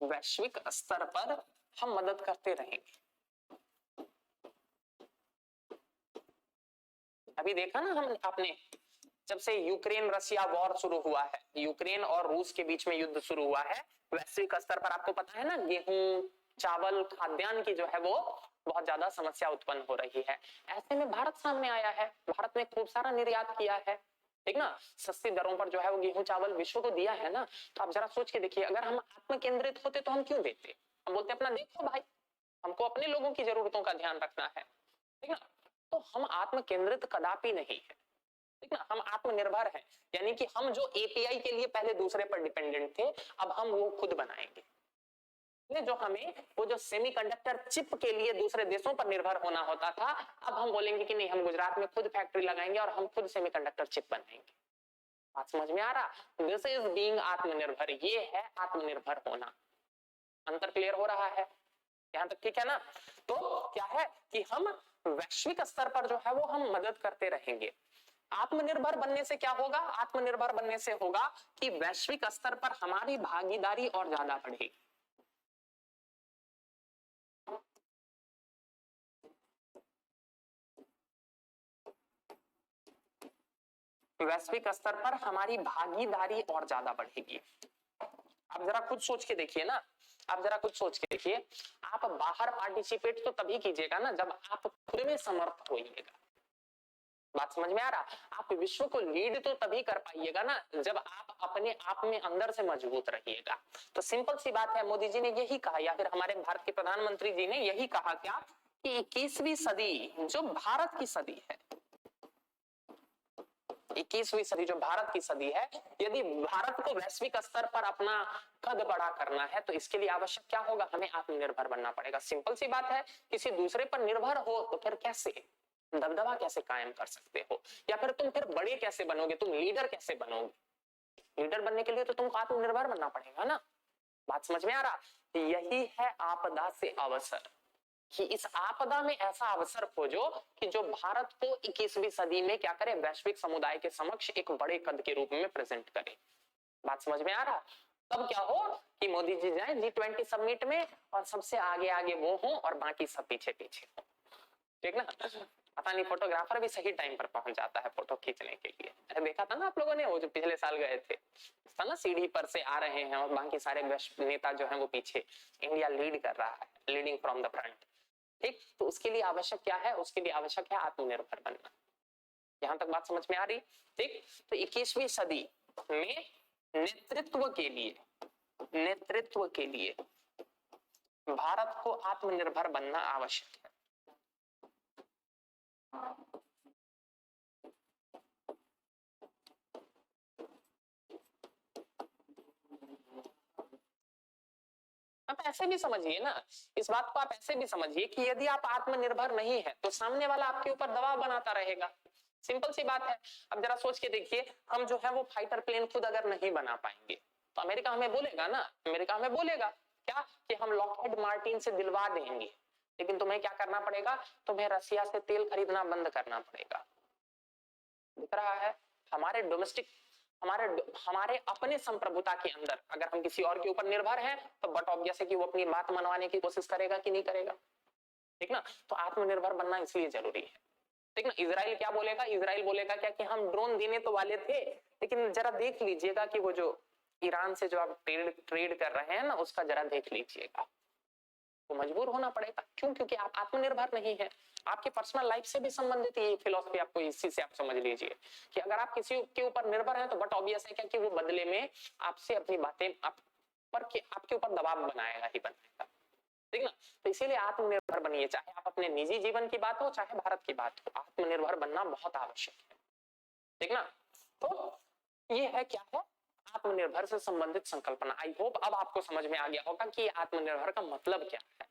वैश्विक स्तर पर हम मदद करते रहेंगे। अभी देखा ना हम आपने, जब से यूक्रेन रशिया वॉर शुरू हुआ है, यूक्रेन और रूस के बीच में युद्ध शुरू हुआ है, वैश्विक स्तर पर आपको पता है ना, गेहूं, चावल, खाद्यान्न की जो है वो बहुत ज्यादा समस्या उत्पन्न हो रही है। ऐसे में भारत सामने आया है, भारत ने खूब सारा निर्यात किया है, ठीक ना, सस्ती दरों पर जो है वो गेहूं चावल विश्व को दिया है ना। तो आप जरा सोच के देखिए, अगर हम आत्म केंद्रित होते तो हम क्यों देते? हम बोलते अपना देखो भाई, हमको अपने लोगों की जरूरतों का ध्यान रखना है, ठीक ना। तो हम आत्म केंद्रित कदापि नहीं है, ठीक ना, हम आत्मनिर्भर हैं। यानी कि हम जो एपीआई के लिए पहले दूसरे पर डिपेंडेंट थे, अब हम वो खुद बनाएंगे। जो हमें वो जो सेमीकंडक्टर चिप के लिए दूसरे देशों पर निर्भर होना होता था, अब हम बोलेंगे कि नहीं, हम गुजरात में खुद फैक्ट्री लगाएंगे और हम खुद सेमीकंडक्टर चिप बनाएंगे। बात समझ में आ रहा? दिस इज बीइंग आत्मनिर्भर, ये है आत्मनिर्भर होना। अंतर क्लियर हो रहा है यहां तक? ठीक है ना। तो क्या है कि हम वैश्विक स्तर पर जो है वो हम मदद करते रहेंगे। आत्मनिर्भर बनने से क्या होगा? आत्मनिर्भर बनने से होगा कि वैश्विक स्तर पर हमारी भागीदारी और ज्यादा बढ़ेगी। वैश्विक स्तर पर हमारी भागीदारी और ज्यादा बढ़ेगी। आप जरा खुद सोच के देखिए ना, आप जरा खुद सोच के देखिए, आप बाहर पार्टिसिपेट तो तभी कीजिएगा ना जब आप खुद में समर्थ होइएगा। बात समझ में आ रहा? आप विश्व को लीड तो तभी कर पाइएगा ना जब आप अपने आप में अंदर से मजबूत रहिएगा। तो सिंपल सी बात है, मोदी जी ने यही कहा, या फिर हमारे भारत के प्रधानमंत्री जी ने यही कहा क्या कि 21वीं सदी जो भारत की सदी है, 21वीं सदी जो भारत की सदी है, यदि भारत को वैश्विक स्तर पर अपना कद बड़ा करना है तो इसके लिए आवश्यक क्या होगा? हमें आत्मनिर्भर बनना पड़ेगा। सिंपल सी बात है, किसी दूसरे पर निर्भर हो तो फिर कैसे दबदबा कैसे कायम कर सकते हो, या फिर तुम फिर बड़े कैसे बनोगे, तुम लीडर कैसे बनोगे? लीडर बनने के लिए तो तुमको आत्मनिर्भर बनना पड़ेगा ना। बात समझ में आ रहा? यही है आपदा से अवसर, कि इस आपदा में ऐसा अवसर खोजो कि जो भारत को 21वीं सदी में क्या करे, वैश्विक समुदाय के समक्ष एक बड़े कद के रूप में प्रेजेंट करे। बात समझ में आ रहा? तब क्या हो कि मोदी जी जाए G20 समिट में और सबसे आगे आगे वो हो और बाकी सब पीछे पीछे हो, ठीक ना। पता नहीं फोटोग्राफर भी सही टाइम पर पहुंच जाता है फोटो खींचने के लिए। अरे देखा था ना आप लोगों ने, वो जो पिछले साल गए थे, था ना, सीढ़ी पर से आ रहे हैं और बाकी सारे नेता जो हैं वो पीछे, इंडिया लीड कर रहा है, लीडिंग फ्रॉम द फ्रंट। ठीक, तो उसके लिए आवश्यक क्या है? उसके लिए आवश्यक है आत्मनिर्भर बनना। यहां तक बात समझ में आ रही? ठीक, तो 21वीं सदी में नेतृत्व के लिए भारत को आत्मनिर्भर बनना आवश्यक है। आप ऐसे भी समझिए ना, इस बात को आप ऐसे भी समझिए कि यदि आप आत्मनिर्भर नहीं है तो सामने वाला आपके ऊपर दबाव बनाता रहेगा। सिंपल सी बात है। अब जरा सोच के देखिए, हम जो है वो फाइटर प्लेन खुद अगर नहीं बना पाएंगे तो अमेरिका हमें बोलेगा ना, अमेरिका हमें बोलेगा क्या कि हम लॉकहीड मार्टिन से दिलवा देंगे, लेकिन तुम्हें क्या करना पड़ेगा? तुम्हें रसिया से तेल खरीदना बंद करना पड़ेगा। दिख रहा है? हमारे डोमेस्टिक, हमारे अपने संप्रभुता के अंदर अगर हम किसी और के ऊपर निर्भर हैं तो बट ऑब्वियस है कि वो अपनी बात मनवाने की कोशिश करेगा कि नहीं करेगा, ठीक ना। तो आत्मनिर्भर बनना इसलिए जरूरी है, ठीक ना। इजराइल क्या बोलेगा? इजराइल बोलेगा क्या कि हम ड्रोन देने तो वाले थे, लेकिन जरा देख लीजिएगा कि वो जो ईरान से जो आप ट्रेड कर रहे हैं ना, उसका जरा देख लीजिएगा। तो मजबूर होना पड़ेगा। क्यों? क्योंकि आप आत्मनिर्भर नहीं है। आपकी पर्सनल लाइफ से भी संबंधित ये फिलॉसफी आपको इसी से आप समझ लीजिए कि अगर आप किसी के ऊपर निर्भर हैं तो बट ऑब्वियस है क्या कि वो बदले में आपसे अपनी बातें आप पर आपके ऊपर दबाव बनाएगा ही बनाएगा, ठीक ना। तो इसीलिए आत्मनिर्भर बनिए, चाहे आप अपने निजी जीवन की बात हो चाहे भारत की बात हो, आत्मनिर्भर बनना बहुत आवश्यक है, ठीक ना। तो ये है क्या है आत्मनिर्भर से संबंधित संकल्पना। आई होप अब आपको समझ में आ गया होगा कि आत्मनिर्भर का मतलब क्या है,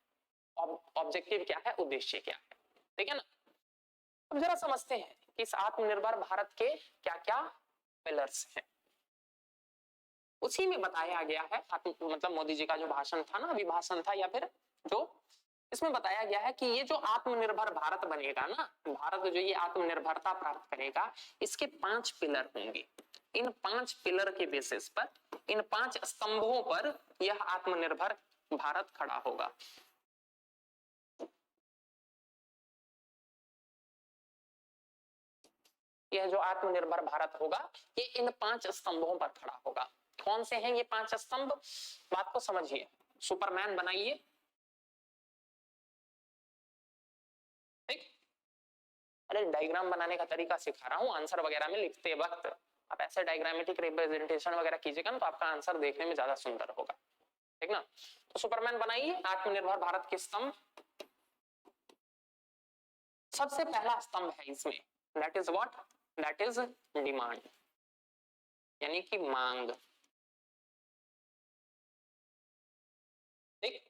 ऑब्जेक्टिव क्या है, उद्देश्य क्या है, ठीक है ना। अब जरा समझते हैं कि इस आत्मनिर्भर भारत के क्या क्या पिलर्स हैं। उसी में बताया गया है, मतलब मोदी जी का जो भाषण था ना, अभिभाषण था या फिर जो, इसमें बताया गया है कि ये जो आत्मनिर्भर भारत बनेगा ना, भारत जो ये आत्मनिर्भरता प्राप्त करेगा, इसके 5 पिलर होंगे। इन 5 पिलर के बेसिस पर, इन 5 स्तंभों पर यह आत्मनिर्भर भारत खड़ा होगा। यह जो आत्मनिर्भर भारत होगा ये इन 5 स्तंभों पर खड़ा होगा। कौन से हैं ये 5 स्तंभ, बात को समझिए। सुपरमैन बनाइए, ठीक। अरे डायग्राम बनाने का तरीका सिखा रहा हूँ, आंसर वगैरह में लिखते वक्त आप ऐसे डायग्रामेटिक रिप्रेजेंटेशन वगैरह कीजिएगा ना तो आपका आंसर देखने में ज्यादा सुंदर होगा, ठीक ना। तो सुपरमैन बनाइए आत्मनिर्भर भारत के स्तंभ। सबसे पहला स्तंभ है इसमें, that is what, that is demand, यानी कि मांग, ठीक।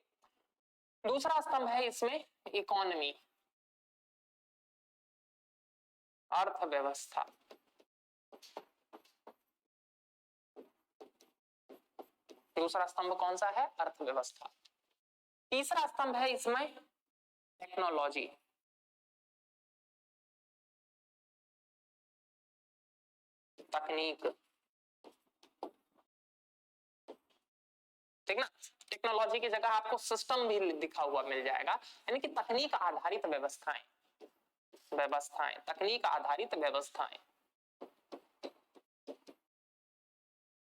दूसरा स्तंभ है इसमें इकोनॉमी, अर्थव्यवस्था। दूसरा स्तंभ कौन सा है, अर्थव्यवस्था। तीसरा स्तंभ है इसमें टेक्नोलॉजी, तकनीक, ठीक ना। टेक्नोलॉजी की जगह आपको सिस्टम भी लिखा हुआ मिल जाएगा, यानी कि तकनीक आधारित व्यवस्थाएं, तकनीक आधारित व्यवस्थाएं।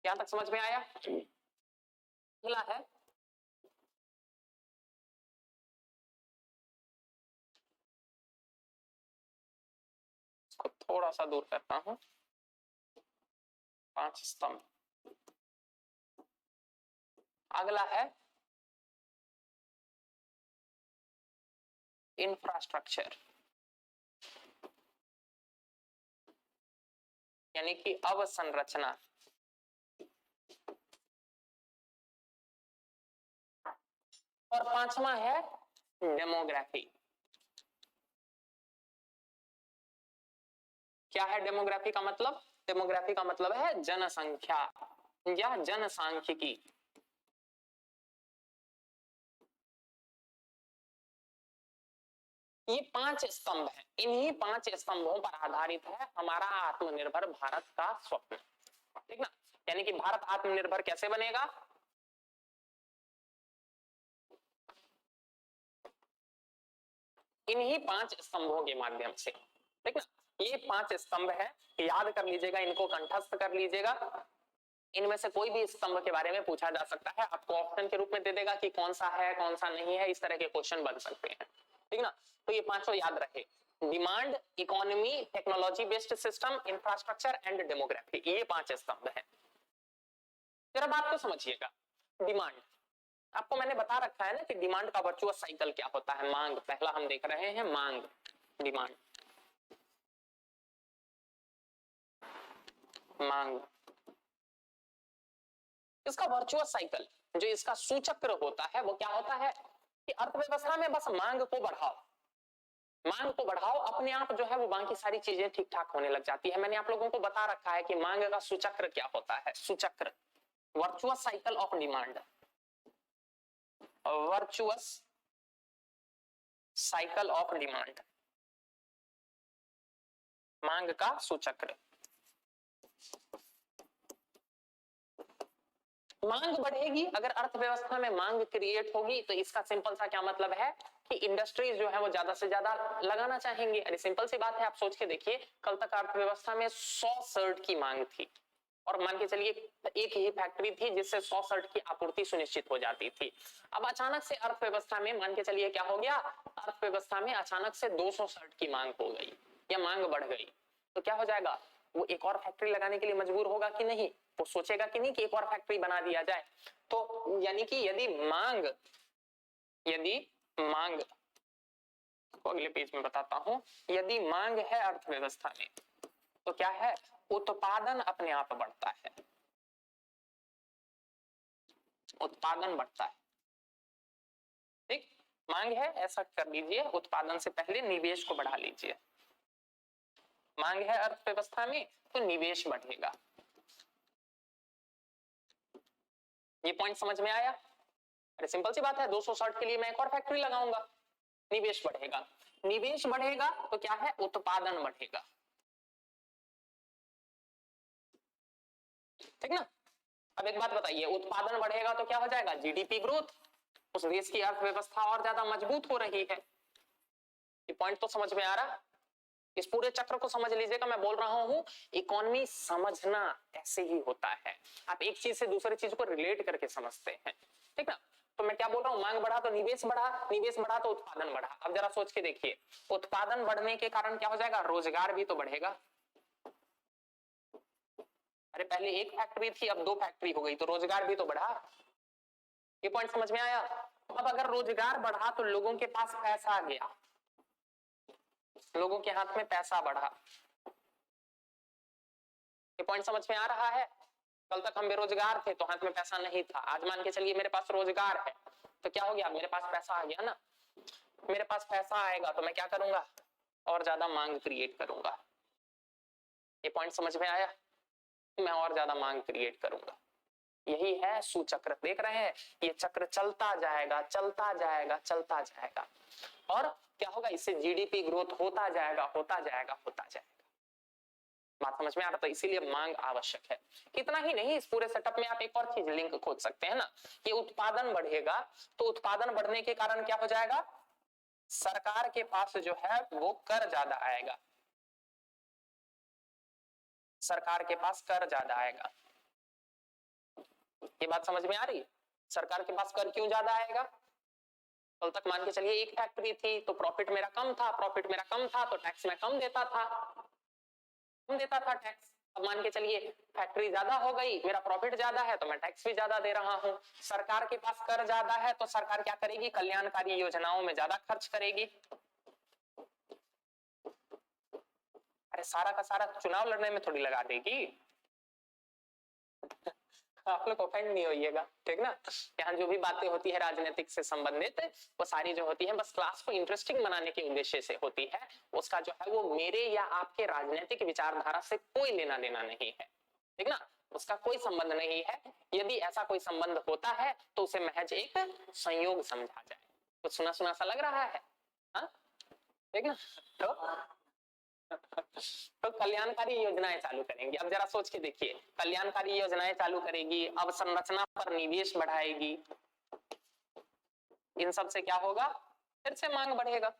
यहां तक समझ में आया। अगला है इसको थोड़ा सा दूर करता हूं, 5 स्तंभ। अगला है इंफ्रास्ट्रक्चर, यानी कि अवसंरचना। और 5वां है डेमोग्राफी। क्या है डेमोग्राफी का मतलब, डेमोग्राफी का मतलब है जनसंख्या या जनसांख्यिकी। ये 5 स्तंभ हैं, इन्हीं 5 स्तंभों पर आधारित है हमारा आत्मनिर्भर भारत का स्वप्न, ठीक ना। यानी कि भारत आत्मनिर्भर कैसे बनेगा, इन्हीं 5 स्तंभों के माध्यम से, ठीक ना। ये 5 स्तंभ है, याद कर लीजिएगा, इनको कंठस्थ कर लीजिएगा। इनमें से कोई भी स्तंभ के बारे में पूछा जा सकता है, आपको ऑप्शन के रूप में दे देगा कि कौन सा है कौन सा नहीं है, इस तरह के क्वेश्चन बन सकते हैं, ठीक ना। तो ये 5 याद रहे, demand, economy, technology based system, infrastructure and demography, ये 5 स्तंभ है। जरा बात को समझिएगा। डिमांड, आपको मैंने बता रखा है ना कि डिमांड का वर्चुअस साइकिल क्या होता है। मांग, पहला हम देख रहे हैं मांग, डिमांड, मांग। इसका वर्चुअस साइकिल, जो इसका सूचक्र होता है वो क्या होता है कि अर्थव्यवस्था में बस मांग को बढ़ाओ, मांग को बढ़ाओ, अपने आप जो है वो बाकी सारी चीजें ठीक ठाक होने लग जाती है। मैंने आप लोगों को बता रखा है कि मांग का सूचक्र क्या होता है, सूचक्र, virtuous cycle of demand, virtuous cycle of demand, मांग का सूचक्र। मांग बढ़ेगी, अगर अर्थव्यवस्था में मांग क्रिएट होगी तो इसका सिंपल सा क्या मतलब है कि इंडस्ट्रीज जो है वो ज्यादा से ज्यादा लगाना चाहेंगे। अरे सिंपल सी बात है, आप सोच के देखिए, कल तक अर्थव्यवस्था में 100 शर्ट की मांग थी और मान के चलिए एक ही फैक्ट्री थी जिससे 100 शर्ट की आपूर्ति सुनिश्चित हो जाती थी। अब अचानक से अर्थव्यवस्था में मान के चलिए क्या हो गया, अर्थव्यवस्था में अचानक से 200 शर्ट की मांग हो गई या मांग बढ़ गई, तो क्या हो जाएगा, वो एक और फैक्ट्री लगाने के लिए मजबूर होगा कि नहीं, वो सोचेगा कि नहीं कि एक और फैक्ट्री बना दिया जाए। तो यानी कि यदि मांग को अगले पेज में बताता हूं। यदि मांग है अर्थव्यवस्था में तो क्या है, उत्पादन अपने आप बढ़ता है, उत्पादन बढ़ता है। ठीक, मांग है ऐसा कर लीजिए, उत्पादन से पहले निवेश को बढ़ा लीजिए। मांग है अर्थव्यवस्था में तो निवेश बढ़ेगा। ये पॉइंट समझ में आया? अरे सिंपल सी बात है, 260 के लिए मैं एक और फैक्ट्री लगाऊंगा, निवेश बढ़ेगा। निवेश बढ़ेगा तो क्या है, उत्पादन बढ़ेगा। ठीक ना? अब एक बात बताइए, उत्पादन बढ़ेगा तो क्या हो जाएगा, जीडीपी ग्रोथ, उस देश की अर्थव्यवस्था और ज्यादा मजबूत हो रही है। ये पॉइंट तो समझ में आ रहा? इस पूरे चक्र को समझ लीजिएगा, मैं बोल रहा हूं इकोनॉमी समझना ऐसे ही होता है, आप एक चीज से दूसरी चीज को रिलेट करके समझते हैं। ठीक ना? तो मैं क्या बोल रहा हूं, मांग बढ़ा तो निवेश बढ़ा, निवेश बढ़ा तो उत्पादन बढ़ा। अब जरा सोच के देखिए, उत्पादन बढ़ने के कारण क्या हो जाएगा, रोजगार भी तो बढ़ेगा। अरे पहले एक फैक्ट्री थी, अब 2 फैक्ट्री हो गई, तो रोजगार भी तो बढ़ा। ये पॉइंट समझ में आया? अब अगर रोजगार बढ़ा तो लोगों के पास पैसा आ गया, लोगों के हाथ में पैसा बढ़ा। ये पॉइंट समझ में आ रहा है? कल तक हम बेरोजगार थे तो हाथ में पैसा नहीं था, आज मान के चलिए मेरे पास रोजगार है तो क्या हो गया, मेरे पास पैसा आ गया ना। मेरे पास पैसा आएगा तो मैं क्या करूंगा, और ज्यादा मांग क्रिएट करूंगा। ये पॉइंट समझ में आया? मैं और ज्यादा मांग क्रिएट करूंगा। यही है सुचक्र, देख रहे हैं, ये चक्र चलता जाएगा चलता जाएगा चलता जाएगा, और क्या होगा, इससे जीडीपी ग्रोथ होता जाएगा होता जाएगा होता जाएगा। बात समझ में आ रहा? तो इसीलिए मांग आवश्यक है। इतना ही नहीं, इस पूरे सेटअप में आप एक और चीज लिंक खोज सकते हैं ना, कि उत्पादन बढ़ेगा तो उत्पादन बढ़ने के कारण क्या हो जाएगा, सरकार के पास जो है वो कर ज्यादा आएगा, सरकार के पास कर ज्यादा आएगा। ये बात समझ में आ रही है? सरकार के पास कर क्यों ज्यादा आएगा, कल तक मान के चलिए एक फैक्ट्री थी तो प्रॉफिट मेरा कम था, प्रॉफिट मेरा कम था तो टैक्स मैं कम देता था, कम देता था टैक्स। अब मान के चलिए फैक्ट्री ज्यादा हो गई, मेरा प्रॉफिट ज्यादा है तो मैं टैक्स भी ज्यादा दे रहा हूं। सरकार के पास कर ज्यादा है तो सरकार क्या करेगी, कल्याणकारी योजनाओं में ज्यादा खर्च करेगी। अरे सारा का सारा चुनाव लड़ने में थोड़ी लगा देगी। आप लोग ऑफेंड नहीं होइएगा, ठीक ना? यहाँ जो भी बातें होती है राजनीतिक से संबंधित, वो सारी जो होती है बस क्लास को इंटरेस्टिंग बनाने के उद्देश्य से होती है। उसका जो है वो मेरे या आपके राजनीतिक विचारधारा से कोई लेना देना नहीं है, ठीक ना? उसका कोई संबंध नहीं है। यदि ऐसा कोई संबंध होता है तो उसे महज एक संयोग समझा जाए। कुछ सुना सुना सा लग रहा है, हाँ? ठीक ना? तो कल्याणकारी योजनाएं चालू करेंगी। अब जरा सोच के देखिए, कल्याणकारी योजनाएं चालू करेगी, अब संरचना पर निवेश बढ़ाएगी, इन सब से क्या होगा, फिर से मांग बढ़ेगा।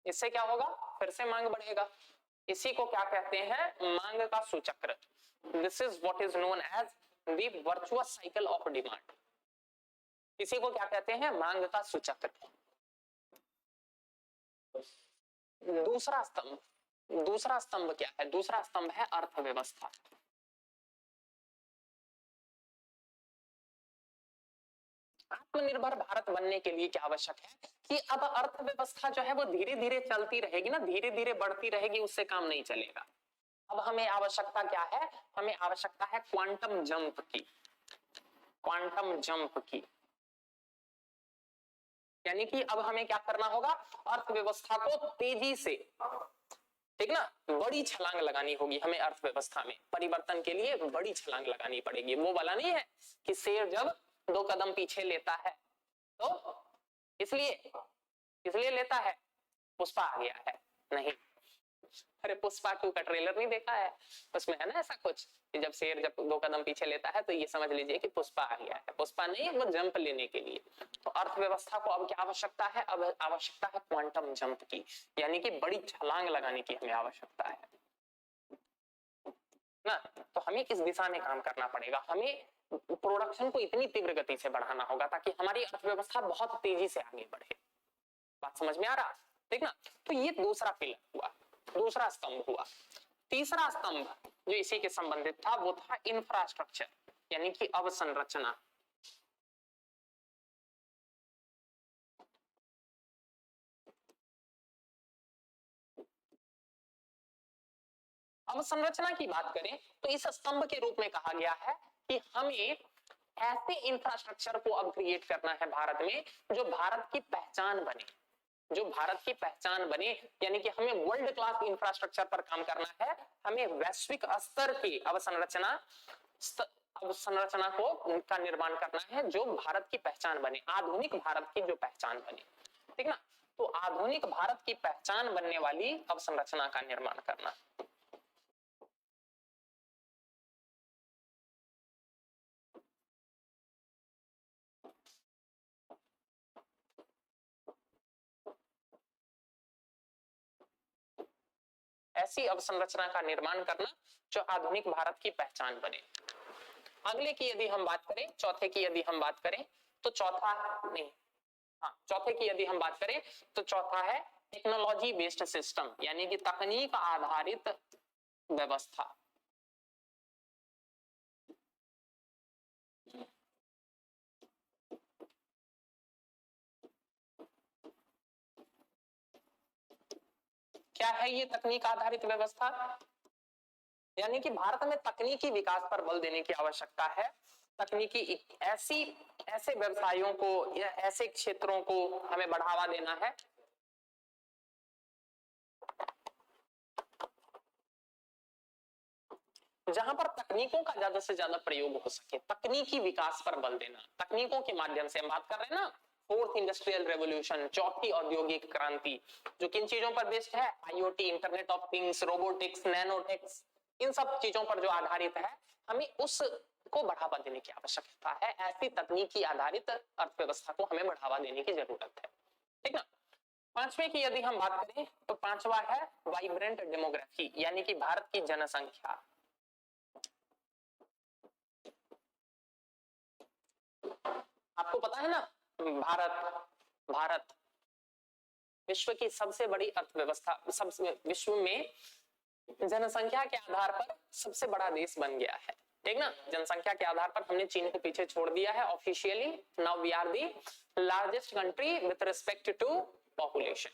इससे क्या होगा, फिर से मांग बढ़ेगा। इसी को क्या कहते हैं, मांग का सुचक्र। This is what is known as the virtuous cycle of demand. इसी को क्या कहते हैं, मांग का सुचक्र। दूसरा स्तंभ, दूसरा स्तंभ क्या है, दूसरा स्तंभ है अर्थव्यवस्था। आत्मनिर्भर भारत बनने के लिए क्या आवश्यक है कि अब अर्थव्यवस्था जो है वो धीरे धीरे चलती रहेगी ना, धीरे धीरे बढ़ती रहेगी, उससे काम नहीं चलेगा। अब हमें आवश्यकता क्या है, हमें आवश्यकता है क्वांटम जंप की, क्वांटम जंप की। यानी कि अब हमें क्या करना होगा, अर्थव्यवस्था को तेजी से, ठीक ना, बड़ी छलांग लगानी होगी हमें। अर्थव्यवस्था में परिवर्तन के लिए बड़ी छलांग लगानी पड़ेगी। वो वाला नहीं है कि शेर जब 2 कदम पीछे लेता है तो इसलिए लेता है पुष्पा आ गया है, नहीं। अरे पुष्पा 2 का ट्रेलर नहीं देखा है, उसमें है ना ऐसा कुछ कि जब शेर जब 2 कदम पीछे लेता है तो ये समझ लीजिए कि पुष्पा आ गया है। पुष्पा नहीं, वो जंप लेने के लिए। तो अर्थव्यवस्था को अब क्या आवश्यकता है, अब आवश्यकता है क्वांटम जंप की, यानी कि बड़ी छलांग लगाने की हमें आवश्यकता है ना। तो हमें किस दिशा में काम करना पड़ेगा, हमें प्रोडक्शन को इतनी तीव्र गति से बढ़ाना होगा ताकि हमारी अर्थव्यवस्था बहुत तेजी से आगे बढ़े। बात समझ में आ रहा, ठीक ना? तो ये दूसरा पिलर हुआ, दूसरा स्तंभ हुआ। तीसरा स्तंभ जो इसी के संबंधित था वो था इंफ्रास्ट्रक्चर, यानी कि अवसंरचना। अवसंरचना की बात करें तो इस स्तंभ के रूप में कहा गया है कि हमें ऐसे इंफ्रास्ट्रक्चर को अब क्रिएट करना है भारत में जो भारत की पहचान बने, जो भारत की पहचान बने, यानी कि हमें वर्ल्ड क्लास इंफ्रास्ट्रक्चर पर काम करना है, हमें वैश्विक स्तर की अवसंरचना को का निर्माण करना है जो भारत की पहचान बने, आधुनिक भारत की जो पहचान बने, ठीक ना। तो आधुनिक भारत की पहचान बनने वाली अवसंरचना का निर्माण करना। ऐसी अवसंरचना का निर्माण करना जो आधुनिक भारत की पहचान बने। अगले की यदि हम बात करें, चौथे की यदि हम बात करें तो चौथा नहीं, हाँ चौथे की यदि हम बात करें तो चौथा है टेक्नोलॉजी बेस्ड सिस्टम, यानी कि तकनीक आधारित व्यवस्था। क्या है ये तकनीक आधारित व्यवस्था? यानी कि भारत में तकनीकी विकास पर बल देने की आवश्यकता है। तकनीकी ऐसी ऐसे व्यवसायों को या ऐसे क्षेत्रों को हमें बढ़ावा देना है जहां पर तकनीकों का ज्यादा से ज्यादा प्रयोग हो सके। तकनीकी विकास पर बल देना, तकनीकों के माध्यम से हम बात कर रहे हैं ना, फोर्थ इंडस्ट्रियल रेवोल्यूशन, चौथी औद्योगिक क्रांति, जो किन चीजों पर बेस्ड है? IoT, internet of things, robotics, nanotechs, इन सब चीजों पर जो आधारित है, हमें उस को बढ़ावा देने की आवश्यकता है। ऐसी तकनीकी आधारित अर्थव्यवस्था को हमें बढ़ावा देने की जरूरत है, ठीक ना। पांचवे की यदि हम बात करें तो पांचवा है वाइब्रेंट डेमोग्राफी, यानी कि भारत की जनसंख्या। आपको पता है ना, भारत भारत विश्व की सबसे बड़ी अर्थव्यवस्था, सबसे विश्व में जनसंख्या के आधार पर सबसे बड़ा देश बन गया है, ठीक ना। जनसंख्या के आधार पर हमने चीन को पीछे छोड़ दिया है officially. Now we are the largest country with respect to population.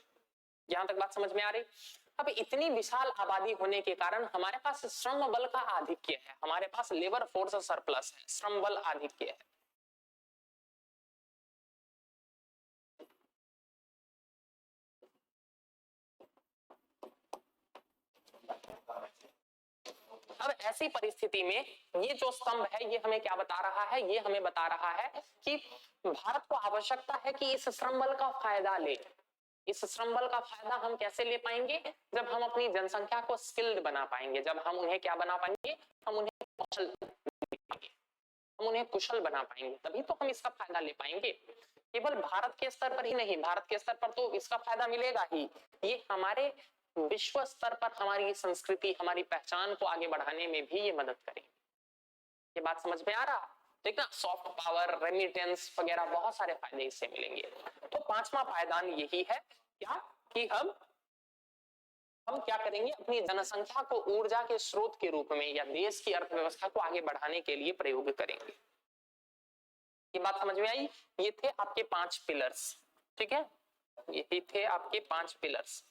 यहां तक बात समझ में आ रही? अब इतनी विशाल आबादी होने के कारण हमारे पास श्रम बल का आधिक्य है, हमारे पास लेबर फोर्स सरप्लस है, श्रम बल आधिक्य है। अब ऐसी परिस्थिति में ये जो स्तंभ है ये हमें क्या बता रहा है? ये हमें बता रहा है कि भारत को आवश्यकता है कि इस श्रम बल का फायदा ले। इस श्रम बल का फायदा हम कैसे ले पाएंगे? जब हम अपनी जनसंख्या को स्किल्ड बना पाएंगे, जब हम उन्हें क्या बना पाएंगे? हम उन्हें कौशल, हम उन्हें कुशल बना पाएंगे, तभी तो हम इसका फायदा ले पाएंगे। केवल भारत के स्तर पर ही नहीं, भारत के स्तर पर तो इसका फायदा मिलेगा ही, ये हमारे विश्व स्तर पर हमारी संस्कृति, हमारी पहचान को आगे बढ़ाने में भी ये मदद करेगी। ये बात समझ में आ रहा? ठीक ना। सॉफ्ट पावर, रेमिटेंस वगैरह बहुत सारे फायदे इससे मिलेंगे। तो पांचवा पायदान यही है क्या कि हम क्या करेंगे? अपनी जनसंख्या को ऊर्जा के स्रोत के रूप में या देश की अर्थव्यवस्था को आगे बढ़ाने के लिए प्रयोग करेंगे। ये बात समझ में आई? ये थे आपके 5 पिलर्स, ठीक है, यही थे आपके 5 पिलर्स।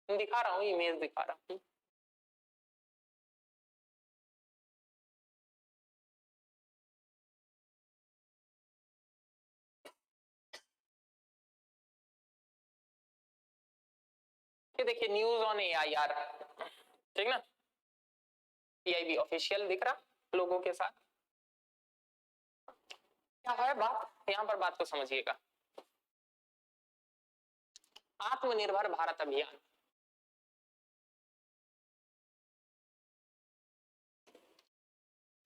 दिखा रहा हूँ, इमेज दिखा रहा हूँ। ये देखिए न्यूज ऑन एआईआर, ठीक ना, पीआईबी ऑफिशियल दिख रहा लोगों के साथ। क्या है बात? यहां पर बात को समझिएगा। आत्मनिर्भर भारत अभियान,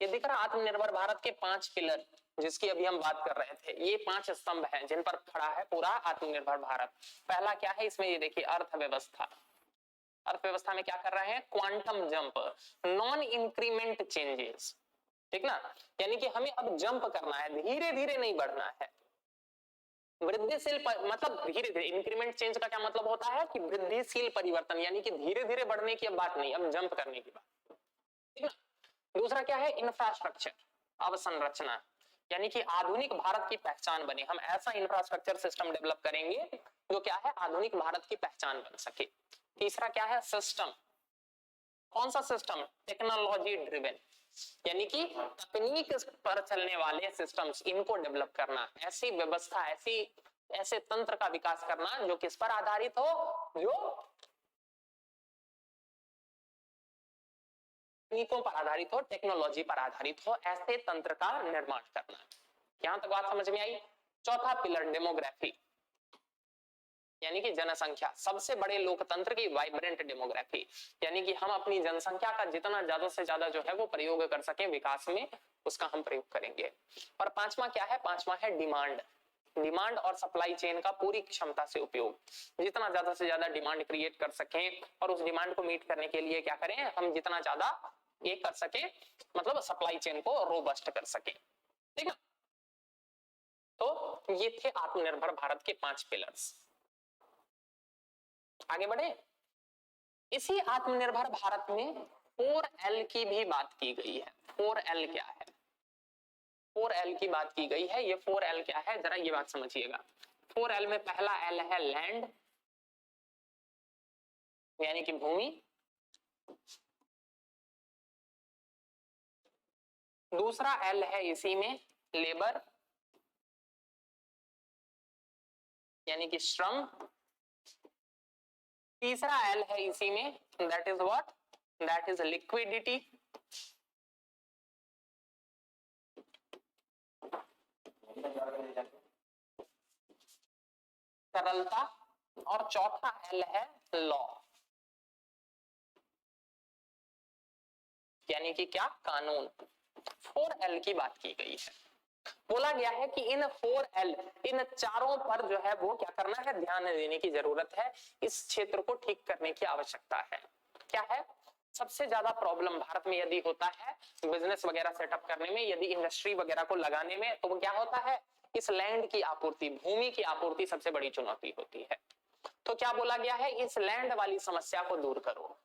ये दिख रहा आत्मनिर्भर भारत के 5 पिलर, जिसकी अभी हम बात कर रहे थे। ये 5 स्तंभ हैं जिन पर खड़ा है पूरा आत्मनिर्भर भारत। पहला क्या है इसमें, ये देखिए अर्थव्यवस्था। अर्थव्यवस्था में क्या कर रहे हैं, quantum jump, non increment changes, ठीक ना, यानी कि हमें अब जंप करना है, धीरे धीरे नहीं बढ़ना है। वृद्धिशील मतलब धीरे धीरे, इंक्रीमेंट चेंज का क्या मतलब होता है कि वृद्धिशील परिवर्तन, यानी कि धीरे धीरे बढ़ने की अब बात नहीं, अब जंप करने की बात, ठीक ना। दूसरा क्या है, इंफ्रास्ट्रक्चर, अवसंरचना, यानी कि आधुनिक भारत की पहचान बने। हम ऐसा इंफ्रास्ट्रक्चर सिस्टम डेवलप करेंगे जो क्या है, आधुनिक भारत की पहचान बन सके। तीसरा क्या है, सिस्टम। कौन सा सिस्टम, टेक्नोलॉजी ड्रिवन, यानी कि तकनीक पर चलने वाले सिस्टम्स, इनको डेवलप करना, ऐसी व्यवस्था, ऐसे तंत्र का विकास करना जो किस पर आधारित हो, जो तकनीकों पर आधारित हो, टेक्नोलॉजी पर आधारित हो, ऐसे तंत्र का निर्माण करना। यहां तक बात समझ में आई। चौथा पिलर, डेमोग्राफी, यानी कि जनसंख्या, सबसे बड़े लोकतंत्र की वाइब्रेंट डेमोग्राफी, यानी कि हम अपनी जनसंख्या का जितना ज्यादा से ज्यादा जो है वो प्रयोग कर सके विकास में, उसका हम प्रयोग करेंगे। और पांचवा क्या है, पांचवा है डिमांड। डिमांड और सप्लाई चेन का पूरी क्षमता से उपयोग, जितना ज्यादा से ज्यादा डिमांड क्रिएट कर सकें और उस डिमांड को मीट करने के लिए क्या करें, हम जितना ज्यादा ये कर सके, मतलब सप्लाई चेन को रोबस्ट कर सके, ठीक है। तो ये थे आत्मनिर्भर भारत के 5 पिलर्स। आगे बढ़े। इसी आत्मनिर्भर भारत में 4L की भी बात की गई है। 4L क्या है, 4L की बात की गई है। ये 4L क्या है, जरा ये बात समझिएगा। 4L में पहला L है लैंड, यानी कि भूमि। दूसरा L है इसी में लेबर, यानी कि श्रम। तीसरा L है इसी में, that is what, that is liquidity. तरलता। और चौथा L है लॉ, यानी कि क्या, कानून। 4L की बात की गई है। बोला गया है कि इन 4L, इन चारों पर जो है वो क्या करना है, ध्यान देने की जरूरत है। इस क्षेत्र को ठीक करने की आवश्यकता है। क्या है, सबसे ज्यादा प्रॉब्लम भारत में यदि होता है बिजनेस वगैरह सेटअप करने में, यदि इंडस्ट्री वगैरह को लगाने में, तो वो क्या होता है, इस लैंड की आपूर्ति, भूमि की आपूर्ति सबसे बड़ी चुनौती होती है। तो क्या बोला गया है, इस लैंड वाली समस्या को दूर करो,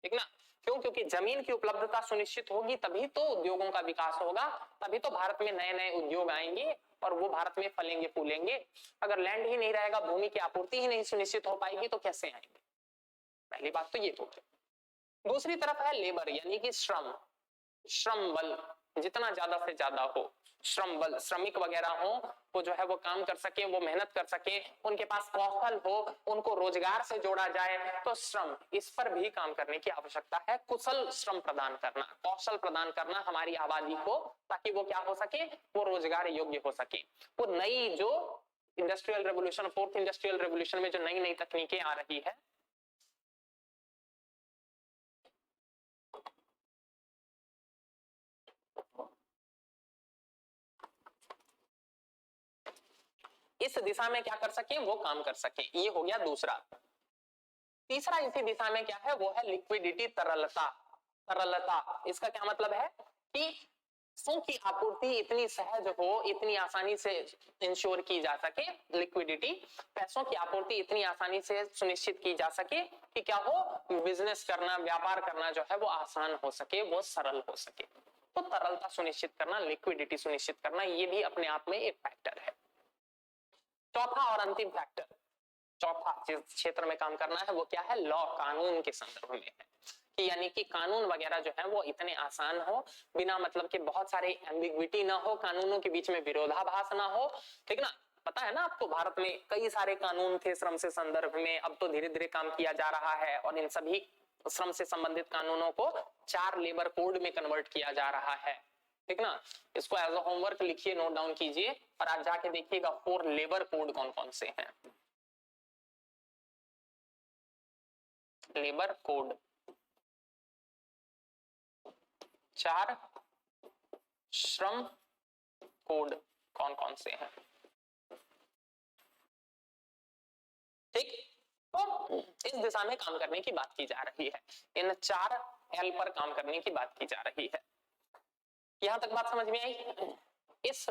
ठीक ना। क्यों, क्योंकि जमीन की उपलब्धता सुनिश्चित होगी तभी तो उद्योगों का विकास होगा, तभी तो भारत में नए नए उद्योग आएंगे और वो भारत में फलेंगे फूलेंगे। अगर लैंड ही नहीं रहेगा, भूमि की आपूर्ति ही नहीं सुनिश्चित हो पाएगी, तो कैसे आएंगे। पहली बात तो ये हो गई। दूसरी तरफ है लेबर, यानी कि श्रम, श्रम बल जितना ज्यादा से ज्यादा हो, श्रम बल, श्रमिक वगैरह हो, वो जो है वो काम कर सके, वो मेहनत कर सके, उनके पास कौशल हो, उनको रोजगार से जोड़ा जाए, तो श्रम, इस पर भी काम करने की आवश्यकता है। कुशल श्रम प्रदान करना, कौशल प्रदान करना हमारी आबादी को, ताकि वो क्या हो सके, वो रोजगार योग्य हो सके। वो नई जो industrial revolution, fourth industrial revolution में जो नई नई तकनीकें आ रही है, इस दिशा में क्या कर सके, वो काम कर सके। ये हो गया दूसरा। तीसरा इसी दिशा में क्या है, वो है लिक्विडिटी, तरलता। तरलता, इसका क्या मतलब है कि पैसों की आपूर्ति इतनी सहज हो, इतनी आसानी से इंश्योर की जा सके, लिक्विडिटी, पैसों की आपूर्ति इतनी आसानी से सुनिश्चित की जा सके कि क्या हो, बिजनेस करना, व्यापार करना जो है वो आसान हो सके, वो सरल हो सके। तो तरलता सुनिश्चित करना, लिक्विडिटी सुनिश्चित करना, ये भी अपने आप में एक फैक्टर है। चौथा और अंतिम फैक्टर, चौथा जिस क्षेत्र में काम करना है वो क्या है, लॉ, कानून के संदर्भ में है, कि यानी कि कानून वगैरह जो है वो इतने आसान हो, बिना मतलब के बहुत सारे एम्बिग्विटी ना हो, कानूनों के बीच में विरोधाभास ना हो, ठीक ना। पता है ना आपको, भारत में कई सारे कानून थे श्रम से संदर्भ में, अब तो धीरे धीरे काम किया जा रहा है और इन सभी श्रम से संबंधित कानूनों को 4 लेबर कोड में कन्वर्ट किया जा रहा है, ठीक ना। इसको एज अ होमवर्क लिखिए, नोट डाउन कीजिए और आज जाके देखिएगा 4 लेबर कोड कौन कौन से हैं। लेबर कोड 4 श्रम कोड कौन कौन से हैं। ठीक, तो इस दिशा में काम करने की बात की जा रही है, इन 4 L पर काम करने की बात की जा रही है। यहां तक बात समझ में आई। इस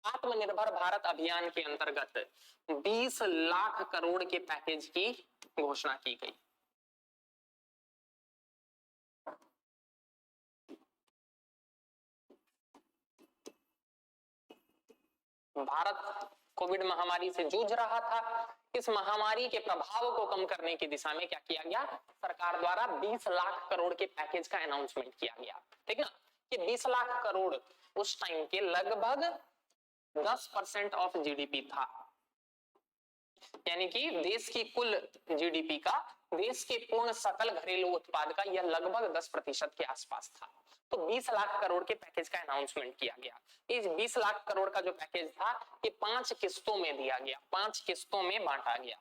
आत्मनिर्भर भारत अभियान के अंतर्गत 20 लाख करोड़ के पैकेज की घोषणा की गई। भारत कोविड महामारी से जूझ रहा था, इस महामारी के प्रभाव को कम करने की दिशा में क्या किया गया, सरकार द्वारा 20 लाख करोड़ के पैकेज का अनाउंसमेंट किया गया। ठीक ना, कि 20 लाख करोड़ उस टाइम के लगभग 10% ऑफ जीडीपी था, यानी कि देश की कुल जीडीपी का, देश के पूर्ण सकल घरेलू उत्पाद का यह लगभग 10% के आसपास था। तो 20 लाख करोड़ के पैकेज का अनाउंसमेंट किया गया। इस 20 लाख करोड़ का जो पैकेज था ये 5 किस्तों में दिया गया, 5 किस्तों में बांटा गया।